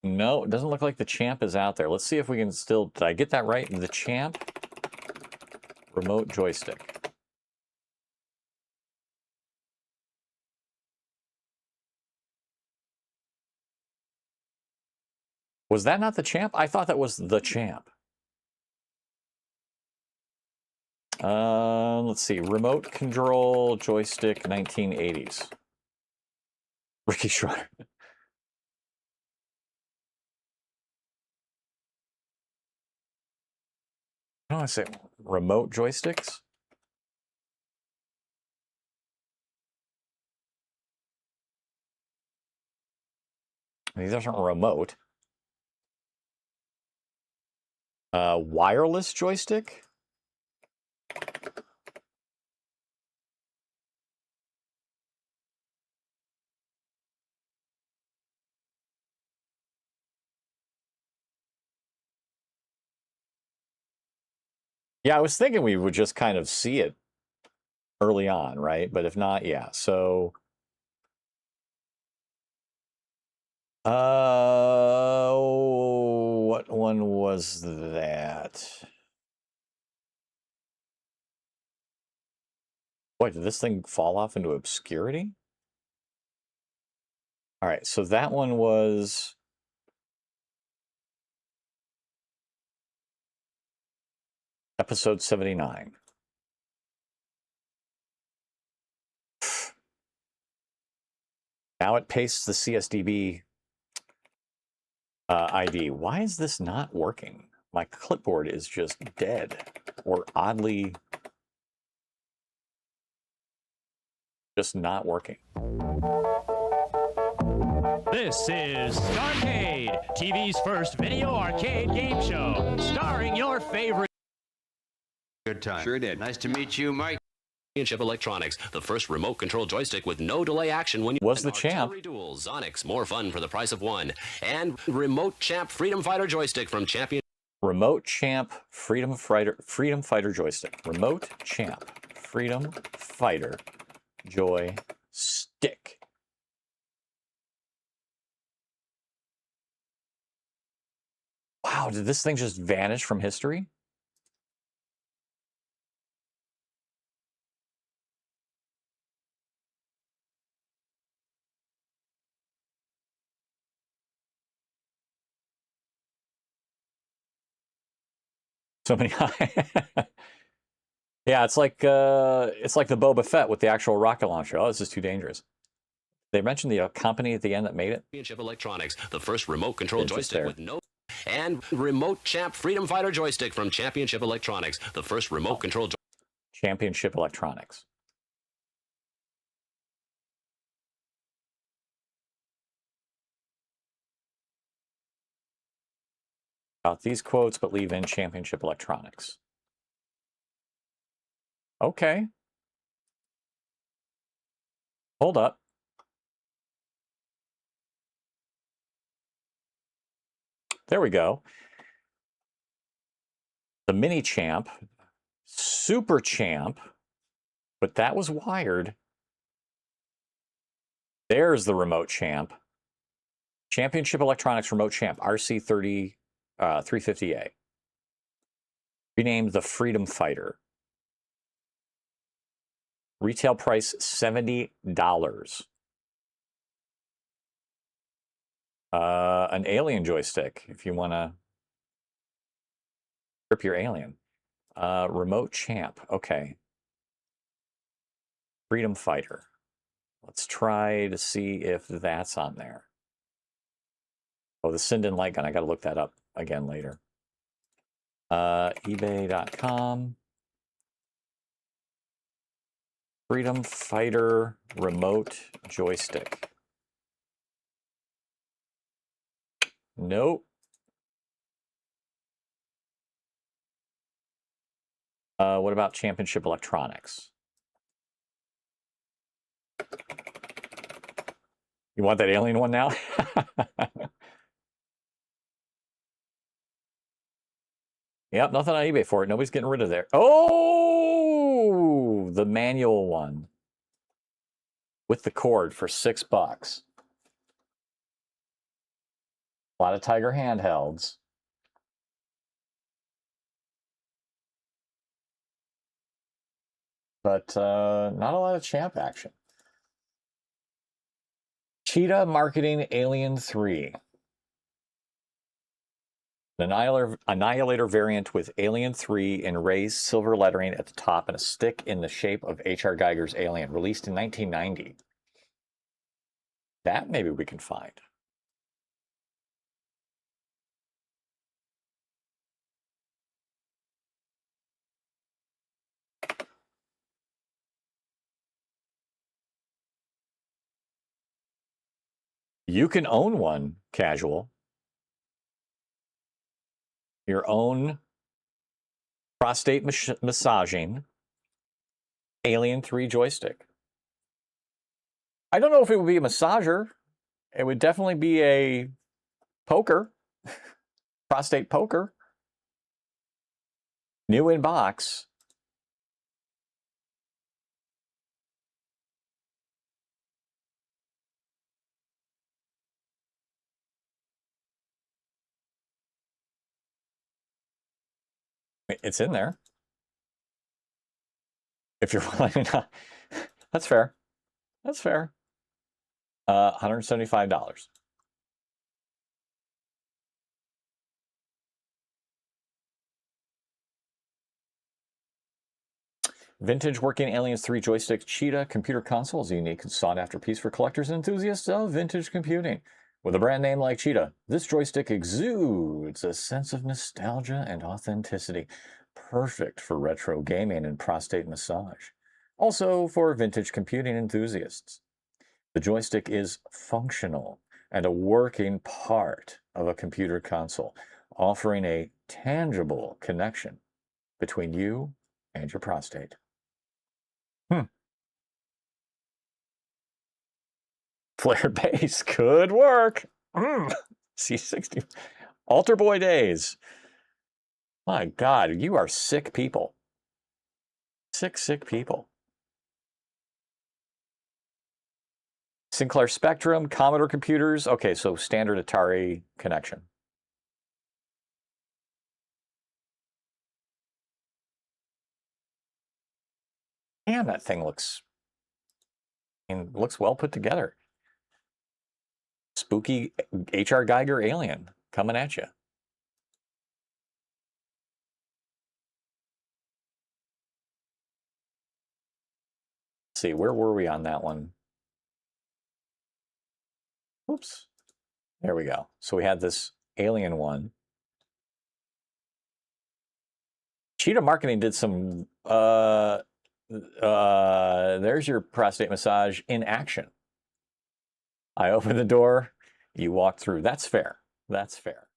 No, it doesn't look like the Champ is out there. Let's see if we can still... Did I get that right? The Champ remote joystick. Was that not the Champ? I thought that was the Champ. Let's see. Remote control joystick 1980s. Ricky Schreier. What do I say? Remote joysticks? These aren't remote. Wireless joystick? Yeah, I was thinking we would just kind of see it early on, right? But if not, yeah. So, what one was that? Boy, did this thing fall off into obscurity? All right, so that one was... Episode 79. Now it pastes the CSDB ID. Why is this not working? My clipboard is just dead or oddly just not working. This is Starcade, TV's first video arcade game show, starring your favorite. Good time. Sure did. Nice to meet you, Mike. Championship Electronics, the first remote control joystick with no delay action when you was the Champ. Duel, Zonix, more fun for the price of one, and Remote Champ Freedom Fighter joystick from Champion. Remote Champ Freedom Fighter joystick. Remote Champ Freedom Fighter joystick. Wow, did this thing just vanish from history? So many. Yeah, it's like the Boba Fett with the actual rocket launcher. Oh, this is too dangerous. They mentioned the company at the end that made it. Championship Electronics, the first remote control joystick there. with no. And Remote Champ Freedom Fighter joystick from Championship Electronics, the first remote control. Championship Electronics. About these quotes, but leave in Championship Electronics. Okay. Hold up. There we go. The Mini Champ, Super Champ, but that was wired. There's the Remote Champ. Championship Electronics Remote Champ, RC30 350A. Renamed the Freedom Fighter. Retail price $70. An alien joystick, if you want to grip your alien. Remote Champ, okay. Freedom Fighter. Let's try to see if that's on there. Oh, the Sinden light gun. I got to look that up again later. eBay.com. Freedom Fighter remote joystick. Nope. What about Championship Electronics? You want that alien one now? Yep, nothing on eBay for it. Nobody's getting rid of there. Oh, the manual one with the cord for $6. A lot of Tiger handhelds. But not a lot of Champ action. Cheetah marketing Alien 3. An Annihilator variant with Alien 3 in raised silver lettering at the top and a stick in the shape of H.R. Geiger's Alien, released in 1990. That maybe we can find. You can own one, Casual. Your own prostate massaging Alien 3 joystick. I don't know if it would be a massager. It would definitely be a poker, prostate poker. New in box. It's in there. If you're willing to, that's fair. That's fair. $175. Vintage working Aliens 3 joystick Cheetah computer console is a unique and sought-after piece for collectors and enthusiasts of vintage computing. With a brand name like Cheetah, this joystick exudes a sense of nostalgia and authenticity, perfect for retro gaming and prostate massage. Also for vintage computing enthusiasts. The joystick is functional and a working part of a computer console, offering a tangible connection between you and your prostate. Flared bass could work. C60. Altar Boy days. My God, you are sick people. Sick people. Sinclair Spectrum, Commodore computers. Okay, so standard Atari connection. Damn, that thing looks well put together. Spooky H.R. Geiger alien coming at you. Let's see, where were we on that one? Oops. There we go. So we had this alien one. Cheetah Marketing did some, there's your prostate massage in action. I opened the door, you walked through. That's fair. That's fair.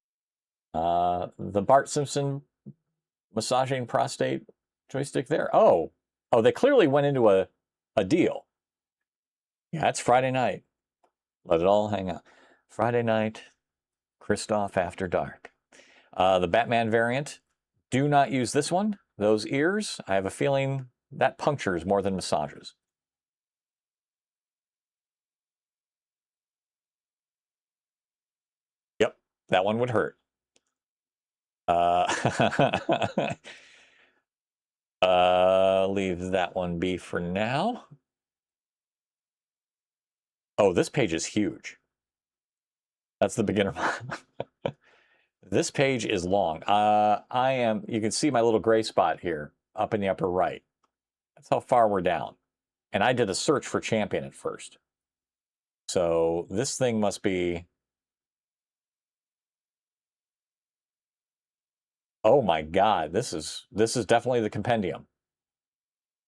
The Bart Simpson massaging prostate joystick there. Oh, they clearly went into a deal. Yeah, it's Friday night. Let it all hang out. Friday night, Christoph After Dark. The Batman variant. Do not use this one. Those ears, I have a feeling that punctures more than massages. Yep, that one would hurt. Leave that one be for now. Oh, this page is huge. That's the beginner. This page is long. You can see my little gray spot here up in the upper right. That's how far we're down. And I did a search for Champion at first. So this thing must be... Oh my God, this is definitely the compendium.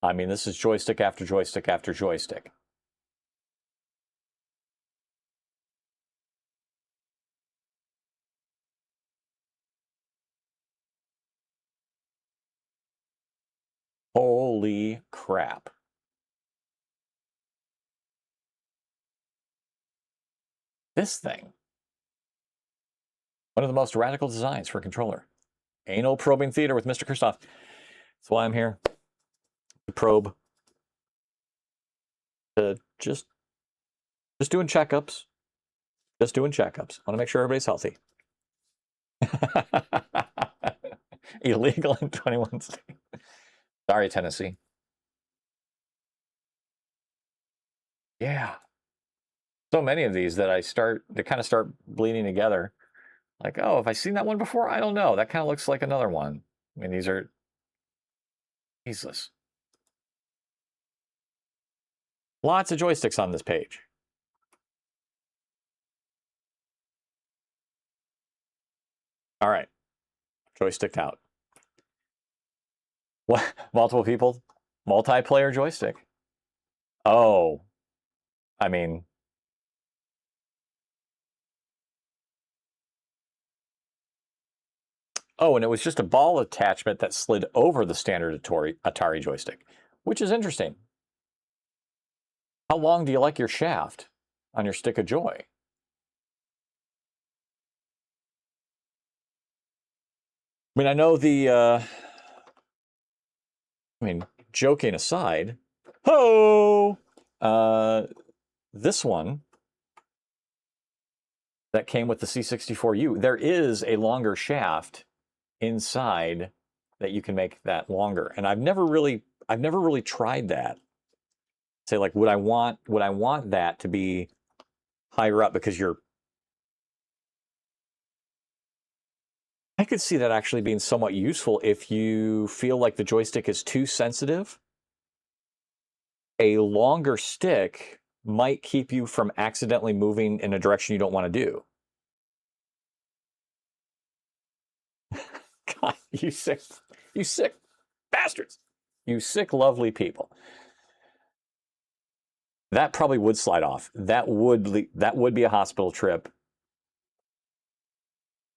I mean, this is joystick after joystick after joystick. Holy crap. This thing. One of the most radical designs for a controller. Anal probing theater with Mr. Kristoff. That's why I'm here. To probe. To just doing checkups. Just doing checkups. Want to make sure everybody's healthy. Illegal in 21 states. Sorry, Tennessee. Yeah. So many of these that kind of start bleeding together. Like, oh, have I seen that one before? I don't know. That kind of looks like another one. I mean, these are useless. Lots of joysticks on this page. All right. Joystick out. What? Multiple people? Multiplayer joystick? Oh. I mean... Oh, and it was just a ball attachment that slid over the standard Atari joystick, which is interesting. How long do you like your shaft on your stick of joy? I mean, I know the, joking aside, this one that came with the C64U, there is a longer shaft inside that you can make that longer. And I've never really tried that. Say, like, would I want that to be higher up because I could see that actually being somewhat useful if you feel like the joystick is too sensitive. A longer stick might keep you from accidentally moving in a direction you don't want to do. God, you sick bastards. You sick, lovely people. That probably would slide off. That would be a hospital trip.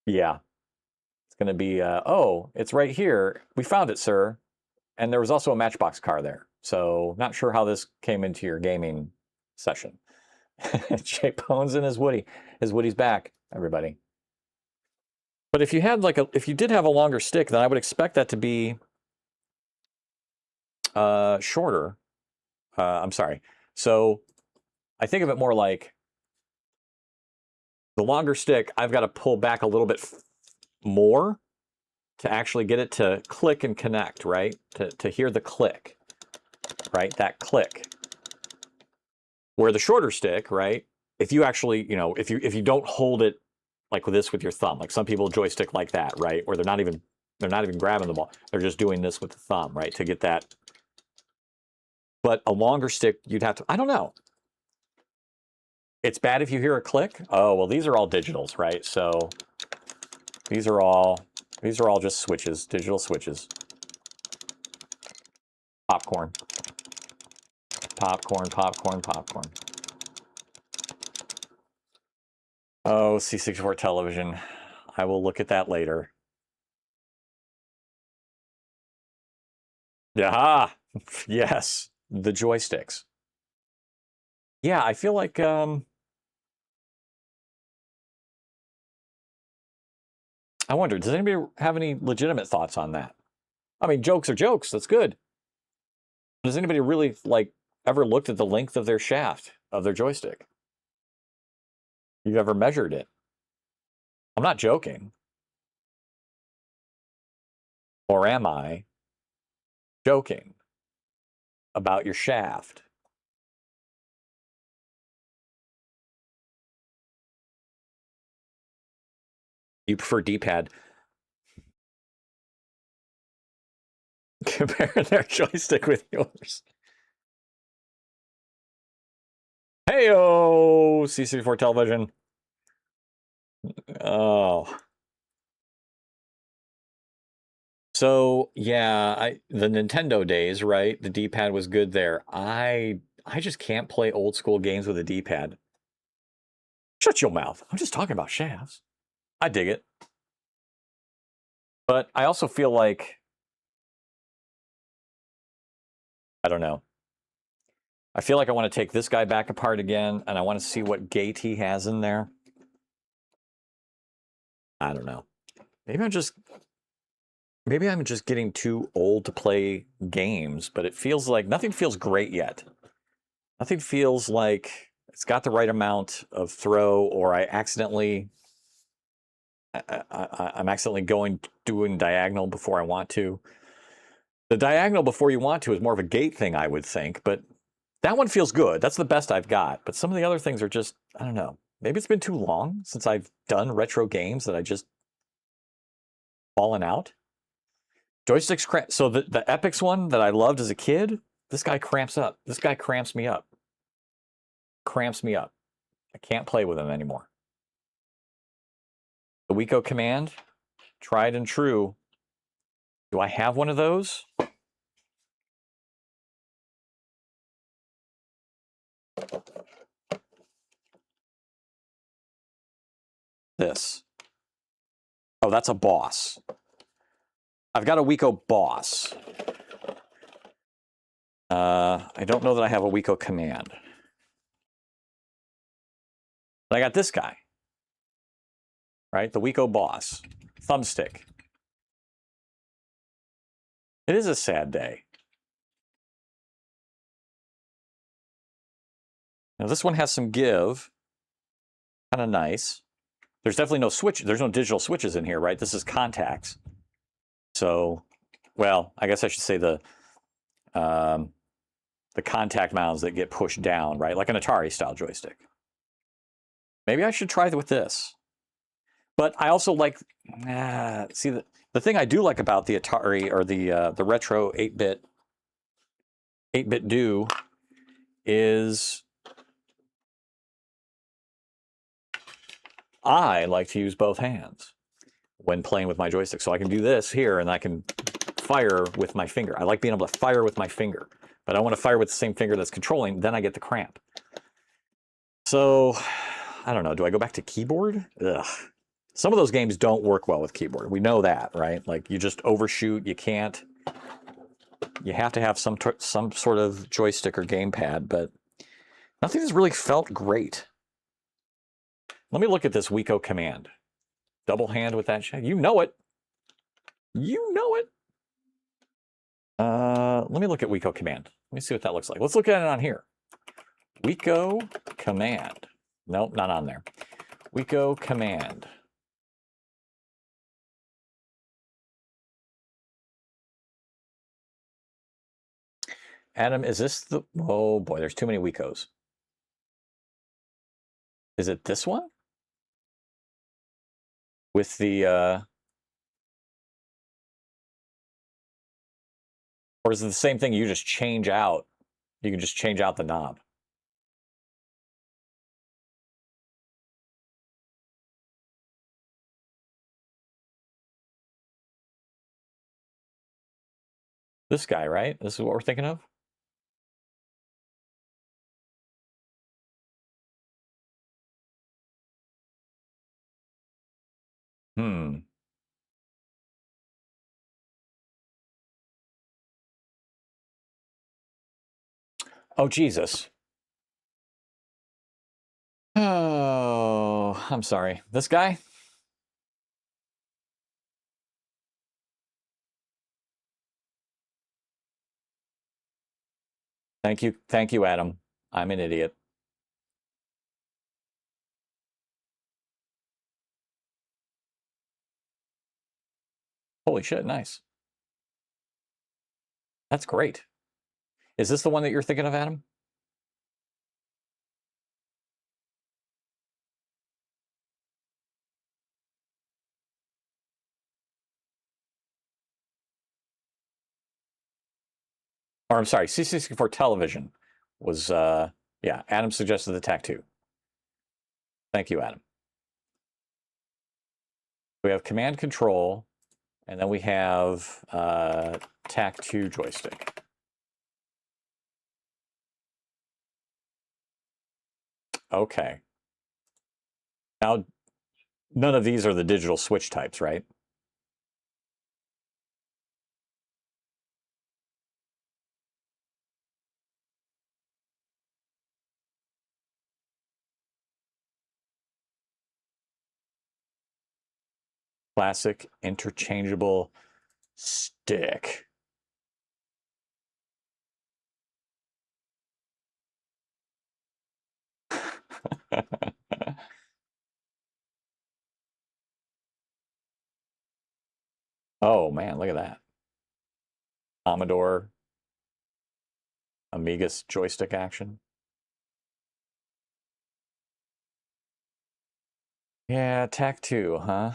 Yeah. It's going to be, oh, it's right here. We found it, sir. And there was also a Matchbox car there. So not sure how this came into your gaming session. Jay Bones and his Woody. His Woody's back, everybody. But if you had if you did have a longer stick, then I would expect that to be shorter. I'm sorry. So I think of it more like the longer stick, I've got to pull back a little bit more to actually get it to click and connect, right? To hear the click, right? That click. Where the shorter stick, right? If you actually, if you don't hold it like this with your thumb, like some people joystick like that, right? Or they're not even grabbing the ball. They're just doing this with the thumb, right? To get that. But a longer stick, you'd have to, I don't know. It's bad if you hear a click. Oh, well, these are all digitals, right? So these are all just switches, digital switches. Popcorn. Popcorn, popcorn, popcorn. Oh, C64 television. I will look at that later. Yeah, yes, the joysticks. Yeah, I feel like I wonder, does anybody have any legitimate thoughts on that? I mean, jokes are jokes. That's good. Does anybody really ever looked at the length of their shaft of their joystick? You've ever measured it? I'm not joking. Or am I joking about your shaft? You prefer D-pad. Compare their joystick with yours. Hey-o, C64 television. Oh. So, yeah, the Nintendo days, right? The D-pad was good there. I just can't play old school games with a D-pad. Shut your mouth. I'm just talking about shafts. I dig it. But I also feel like, I don't know. I feel like I want to take this guy back apart again, and I want to see what gate he has in there. I don't know. Maybe I'm just getting too old to play games, but it feels like nothing feels great yet. Nothing feels like it's got the right amount of throw, or I'm accidentally doing diagonal before I want to. The diagonal before you want to is more of a gate thing, I would think, but that one feels good. That's the best I've got. But some of the other things are just, I don't know. Maybe it's been too long since I've done retro games that I just fallen out. Joysticks cramp. So the Epix one that I loved as a kid, this guy cramps up. This guy cramps me up. Cramps me up. I can't play with him anymore. The Wiko Command, tried and true. Do I have one of those? This. Oh, that's a boss. I've got a Wiko boss. I don't know that I have a Wiko Command. But I got this guy. Right? The Wiko boss. Thumbstick. It is a sad day. Now this one has some give. Kind of nice. There's definitely no switch. There's no digital switches in here, right? This is contacts. So, well, I guess I should say the contact mounds that get pushed down, right? Like an Atari style joystick. Maybe I should try with this. But I also like, see, the thing I do like about the Atari or the retro 8-bit do is I like to use both hands when playing with my joystick. So I can do this here and I can fire with my finger. I like being able to fire with my finger, but I want to fire with the same finger that's controlling, then I get the cramp. So, I don't know, do I go back to keyboard? Ugh. Some of those games don't work well with keyboard. We know that, right? Like you just overshoot, you can't. You have to have some sort of joystick or gamepad, but nothing has really felt great. Let me look at this Wiko Command. Double hand with that shit. You know it. You know it. Let me look at Wiko Command. Let me see what that looks like. Let's look at it on here. Wiko Command. Nope, not on there. Wiko Command. Adam, is this the... Oh boy, there's too many Wikos. Is it this one? With the... Or is it the same thing you just change out? You can just change out the knob. This guy, right? This is what we're thinking of? Oh, Jesus. Oh, I'm sorry. This guy? Thank you, Adam. I'm an idiot. Holy shit, nice. That's great. Is this the one that you're thinking of, Adam? Or I'm sorry, C64 television was, yeah, Adam suggested the TAC2. Thank you, Adam. We have command control, and then we have TAC2 joystick. Okay. Now, none of these are the digital switch types, right? Classic interchangeable stick. Oh man, look at that. Commodore Amiga's joystick action. Yeah, TAC2, huh?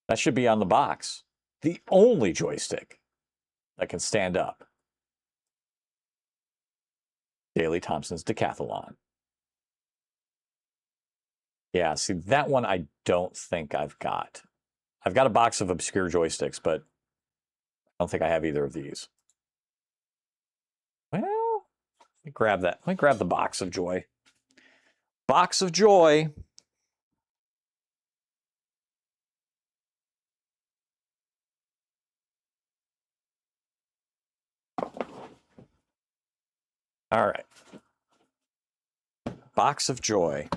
That should be on the box. The only joystick that can stand up. Daley Thompson's Decathlon. Yeah, see, that one I don't think I've got. I've got a box of obscure joysticks, but I don't think I have either of these. Well, let me grab that. Let me grab the box of joy. Box of joy. All right. Box of joy.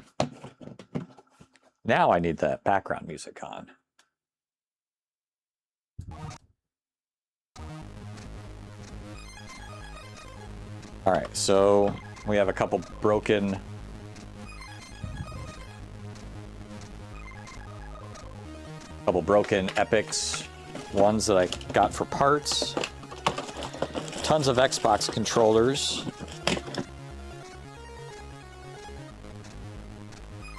Now I need that background music on. All right, so we have a couple broken Epics, ones that I got for parts. Tons of Xbox controllers.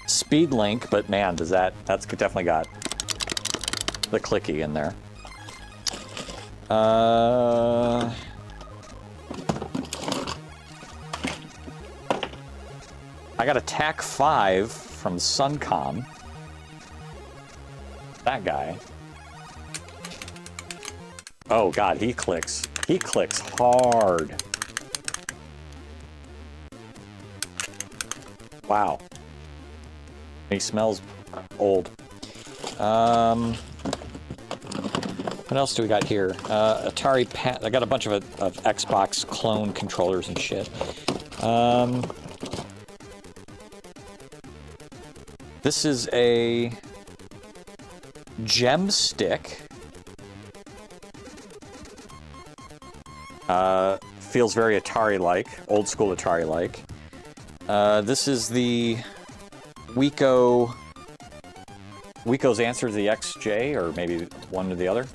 Speed Link, but man, that's definitely got the clicky in there. I got a TAC-5 from Suncom. That guy. Oh god, he clicks. He clicks hard. Wow. He smells old. What else do we got here? Atari Pat. I got a bunch of Xbox clone controllers and shit. This is a gem stick. Feels very Atari-like, old school Atari-like. This is the Wico's answer to the XJ, or maybe one or the other.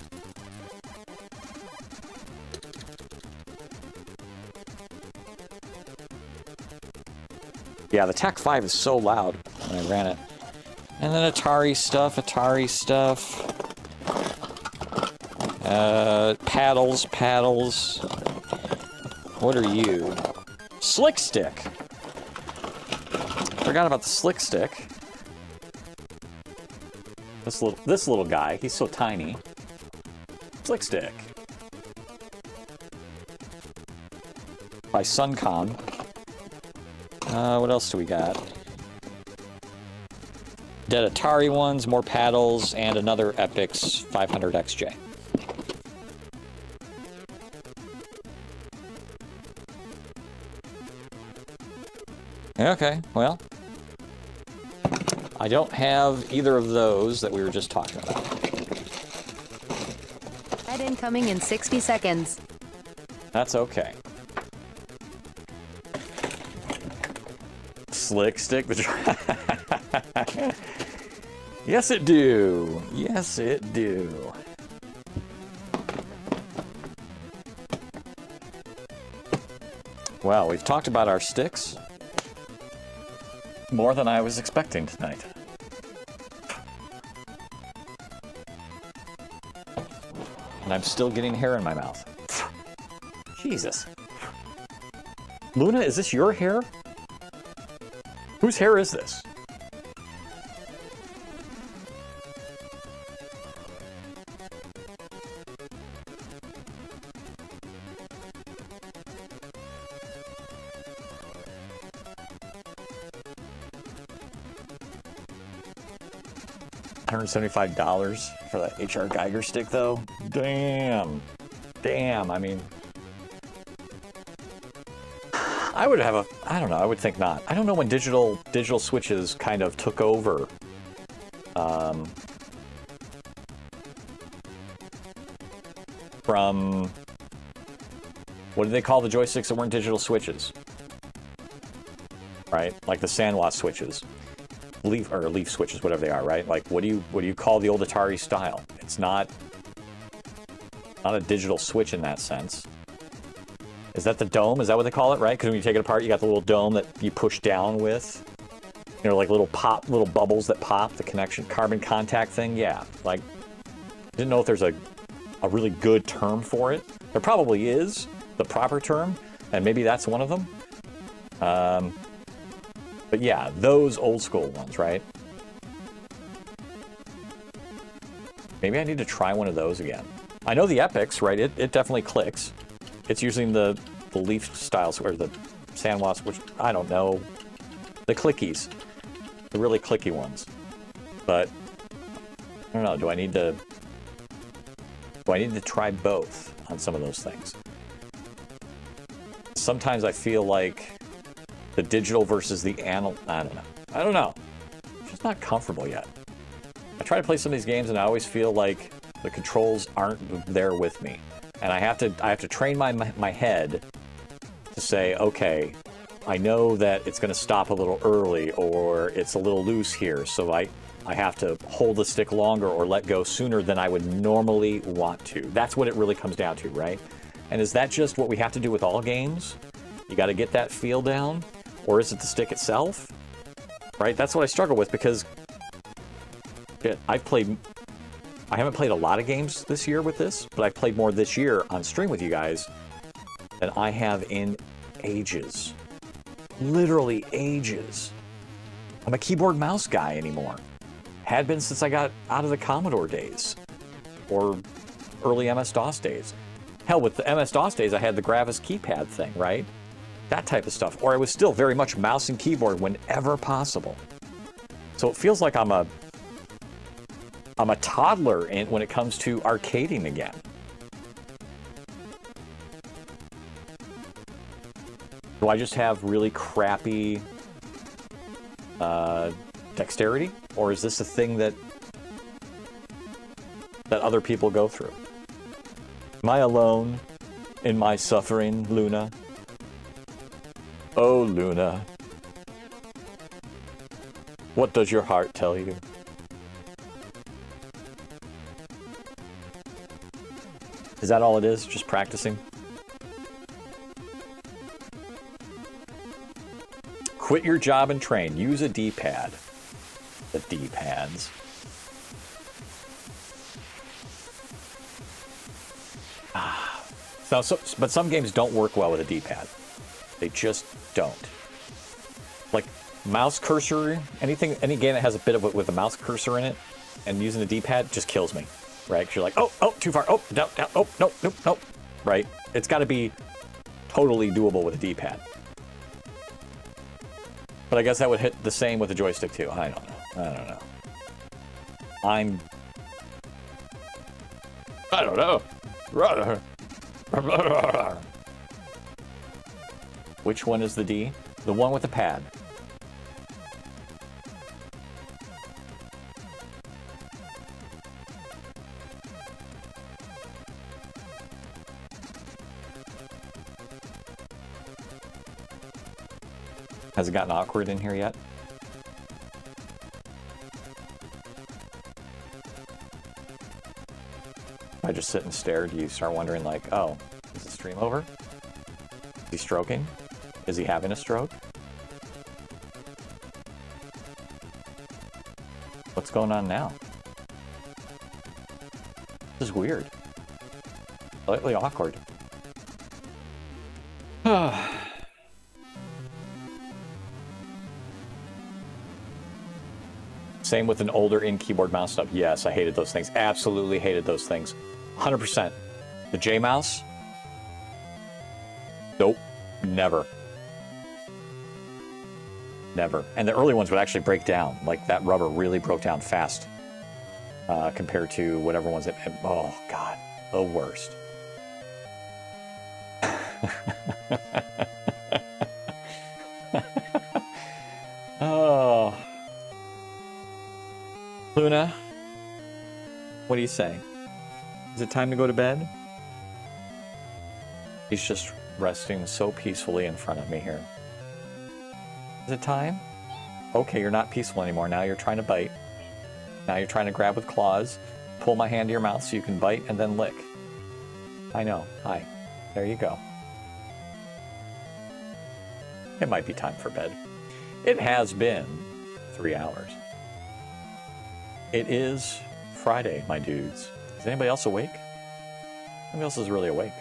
Yeah, the TAC-5 is so loud when I ran it. And then Atari stuff. Paddles. What are you? Slick Stick. Forgot about the Slick Stick. This little guy, he's so tiny. Slick Stick. By Suncom. What else do we got? Dead Atari ones, more paddles, and another Epix 500 XJ. Okay, well, I don't have either of those that we were just talking about. Ad incoming in 60 seconds. That's okay. Slick Stick. Yes, it do. Yes, it do. Well, we've talked about our sticks. More than I was expecting tonight. And I'm still getting hair in my mouth. Jesus. Luna, is this your hair? Whose hair is this? $175 for that HR Geiger stick, though. Damn. I mean, I would have I don't know, I would think not. I don't know when digital switches kind of took over. From, what did they call the joysticks that weren't digital switches? Right? Like the Sanwa switches. Leaf switches, whatever they are, right? Like, what do you call the old Atari style? It's not a digital switch in that sense. Is that the dome? Is that what they call it, right? Because when you take it apart, you got the little dome that you push down with. You know, like little bubbles that pop, the connection, carbon contact thing. Yeah, like, didn't know if there's a really good term for it. There probably is, the proper term, and maybe that's one of them. But yeah, those old school ones, right? Maybe I need to try one of those again. I know the Epics, right? It definitely clicks. It's using the Leaf styles, or the Sanwa, which, I don't know. The clickies. The really clicky ones. But, I don't know, do I need to try both on some of those things? Sometimes I feel like the digital versus the analog, I don't know. I'm just not comfortable yet. I try to play some of these games and I always feel like the controls aren't there with me. And I have to train my head to say, okay, I know that it's going to stop a little early, or it's a little loose here, so I have to hold the stick longer or let go sooner than I would normally want to. That's what it really comes down to, right? And is that just what we have to do with all games? You got to get that feel down? Or is it the stick itself? Right? That's what I struggle with, because I haven't played a lot of games this year with this, but I've played more this year on stream with you guys than I have in ages. Literally ages. I'm a keyboard mouse guy anymore. Had been since I got out of the Commodore days. Or early MS-DOS days. Hell, with the MS-DOS days, I had the Gravis keypad thing, right? That type of stuff. Or I was still very much mouse and keyboard whenever possible. So it feels like I'm a toddler when it comes to arcading again. Do I just have really crappy dexterity? Or is this a thing that other people go through? Am I alone in my suffering, Luna? Oh, Luna. What does your heart tell you? Is that all it is? Just practicing? Quit your job and train. Use a D-pad. The D-pads. But some games don't work well with a D-pad. They just don't. Like mouse cursor, any game that has a bit of it with a mouse cursor in it, and using a D-pad just kills me, right? Because you're like, oh, too far, down, nope, right? It's got to be totally doable with a D-pad. But I guess that would hit the same with a joystick too. I don't know. Which one is the D? The one with the pad. Has it gotten awkward in here yet? I just sit and stare. Do you start wondering, like, oh, is the stream over? Is he stroking? Is he having a stroke? What's going on now? This is weird. Slightly awkward. Same with an older in-keyboard mouse stuff. Yes, I hated those things. Absolutely hated those things. 100%. The J-mouse? Nope. Never. Never. And the early ones would actually break down. Like, that rubber really broke down fast. Compared to whatever ones that... Oh, God. The worst. Luna, what do you say? Is it time to go to bed? He's just resting so peacefully in front of me here. Is it time? Okay, you're not peaceful anymore. Now you're trying to bite. Now you're trying to grab with claws. Pull my hand to your mouth so you can bite and then lick. I know. Hi. There you go. It might be time for bed. It has been 3 hours. It is Friday, my dudes. Is anybody else awake? Anybody else is really awake?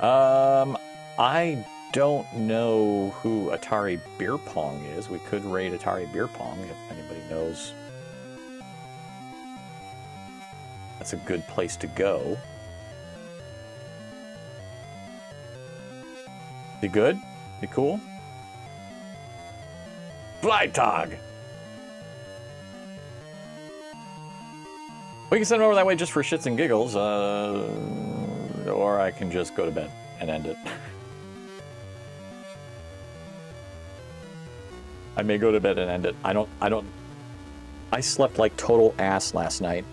I don't know who Atari Beer Pong is. We could raid Atari Beer Pong if anybody knows. That's a good place to go. You good? You cool? Flytog! We can send them over that way just for shits and giggles, or I can just go to bed and end it. I may go to bed and end it. I slept like total ass last night.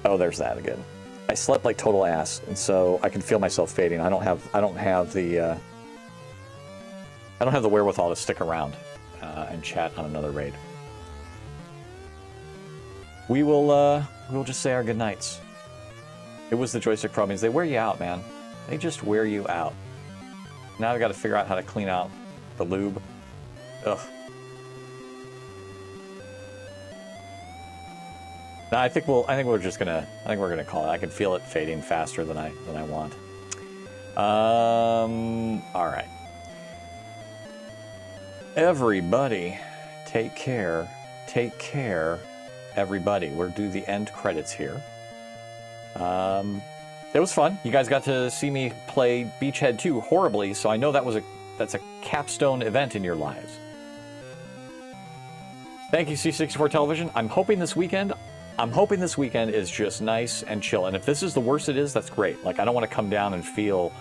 Oh, there's that again. I slept like total ass, and so I can feel myself fading. I don't have the wherewithal to stick around and chat on another raid. We'll just say our goodnights. It was the joystick problems. They wear you out, man. They just wear you out. Now I got to figure out how to clean out the lube. Ugh. No, I think we're gonna call it. I can feel it fading faster than I want. All right. Everybody, take care. Take care, everybody. We'll do the end credits here. It was fun. You guys got to see me play Beachhead 2 horribly, so I know that's a capstone event in your lives. Thank you, C64 Television. I'm hoping this weekend is just nice and chill. And if this is the worst it is, that's great. Like, I don't want to come down and feel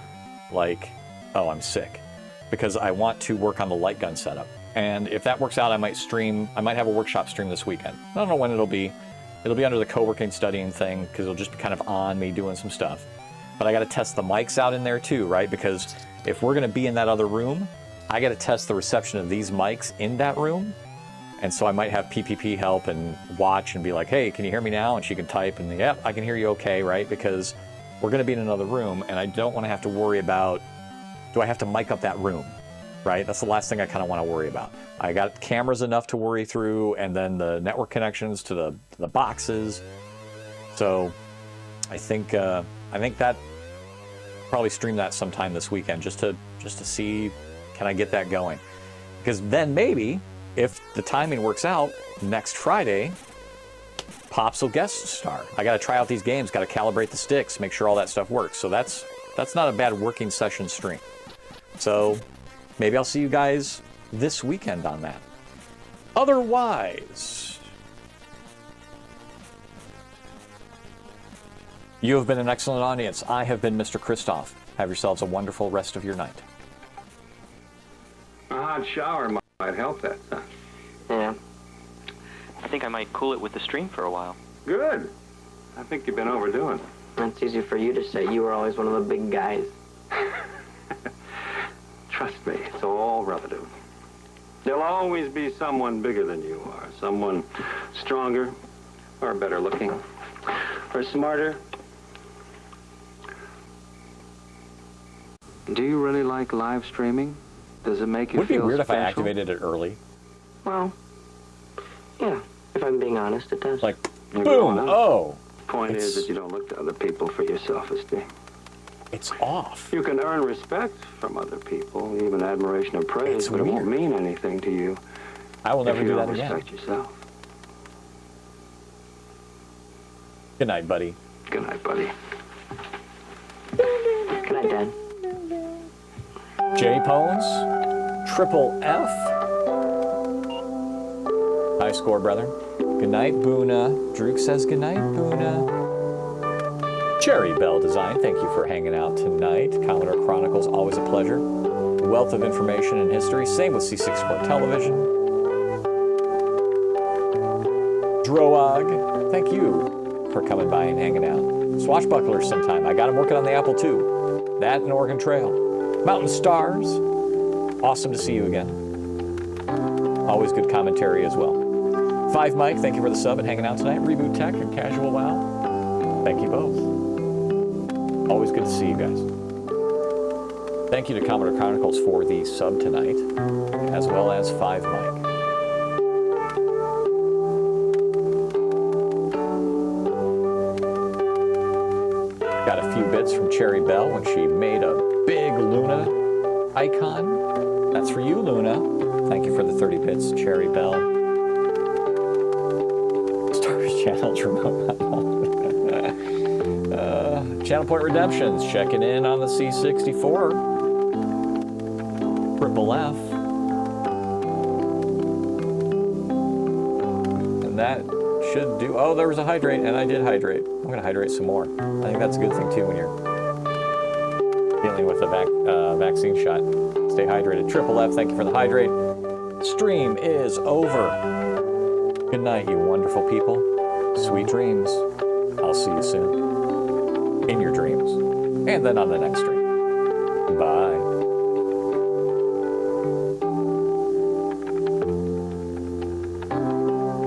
like, oh, I'm sick. Because I want to work on the light gun setup. And if that works out, I might have a workshop stream this weekend. I don't know when it'll be. It'll be under the co-working studying thing, because it'll just be kind of on me doing some stuff. But I got to test the mics out in there too, right? Because if we're going to be in that other room, I got to test the reception of these mics in that room. And so I might have PPP help and watch and be like, hey, can you hear me now? And she can type and, yep, I can hear you okay, right? Because we're going to be in another room, and I don't want to have to worry about, do I have to mic up that room, right? That's the last thing I kind of want to worry about. I got cameras enough to worry through, and then the network connections to the boxes. So I think that probably stream that sometime this weekend just to see, can I get that going? Because then maybe, if the timing works out, next Friday, Pops will guest star. I got to try out these games, got to calibrate the sticks, make sure all that stuff works. So that's not a bad working session stream. So maybe I'll see you guys this weekend on that. Otherwise, you have been an excellent audience. I have been Mr. Kristoff. Have yourselves a wonderful rest of your night. A hot shower might help that, son. Yeah. I think I might cool it with the stream for a while. Good. I think you've been overdoing it. That's easy for you to say. You were always one of the big guys. Trust me, it's all relative. There'll always be someone bigger than you are. Someone stronger, or better looking, or smarter. Do you really like live streaming? Does it make you Would it be feel weird special? if I activated it early? Well, yeah. If I'm being honest, it does. Like, You're boom! growing up. Oh! Point is that you don't look to other people for your self-esteem. It's off. You can earn respect from other people, even admiration or praise, but it won't mean anything to you. I will never if you do don't that again. respect yourself. Good night, buddy. Good night, buddy. Good night, Dad. J Pones, Triple F. High score, brother. Good night, Boona. Druk says good night, Boona. Cherry Bell Design, thank you for hanging out tonight. Commodore Chronicles, always a pleasure. Wealth of information and history. Same with C6 Sport Television. Droag, thank you for coming by and hanging out. Swashbucklers sometime. I got him working on the Apple II. That and Oregon Trail. Mountain Stars. Awesome to see you again. Always good commentary as well. 5 Mike, thank you for the sub and hanging out tonight. Reboot Tech and Casual Wow. Thank you both. Always good to see you guys. Thank you to Commodore Chronicles for the sub tonight, as well as 5 Mike. Got a few bits from Cherry Bell when she made a big Luna icon. That's for you, Luna. Thank you for the 30 bits, Cherry Bell. Stars Channels remote. Channel Point Redemptions checking in on the C64. Triple F. And that should do. Oh, there was a hydrate, and I did hydrate. I'm going to hydrate some more. I think that's a good thing, too, when you're dealing with a vaccine shot. Stay hydrated. Triple F, thank you for the hydrate. Stream is over. Good night, you wonderful people. Sweet dreams. I'll see you soon. In your dreams. And then on the next stream. Bye.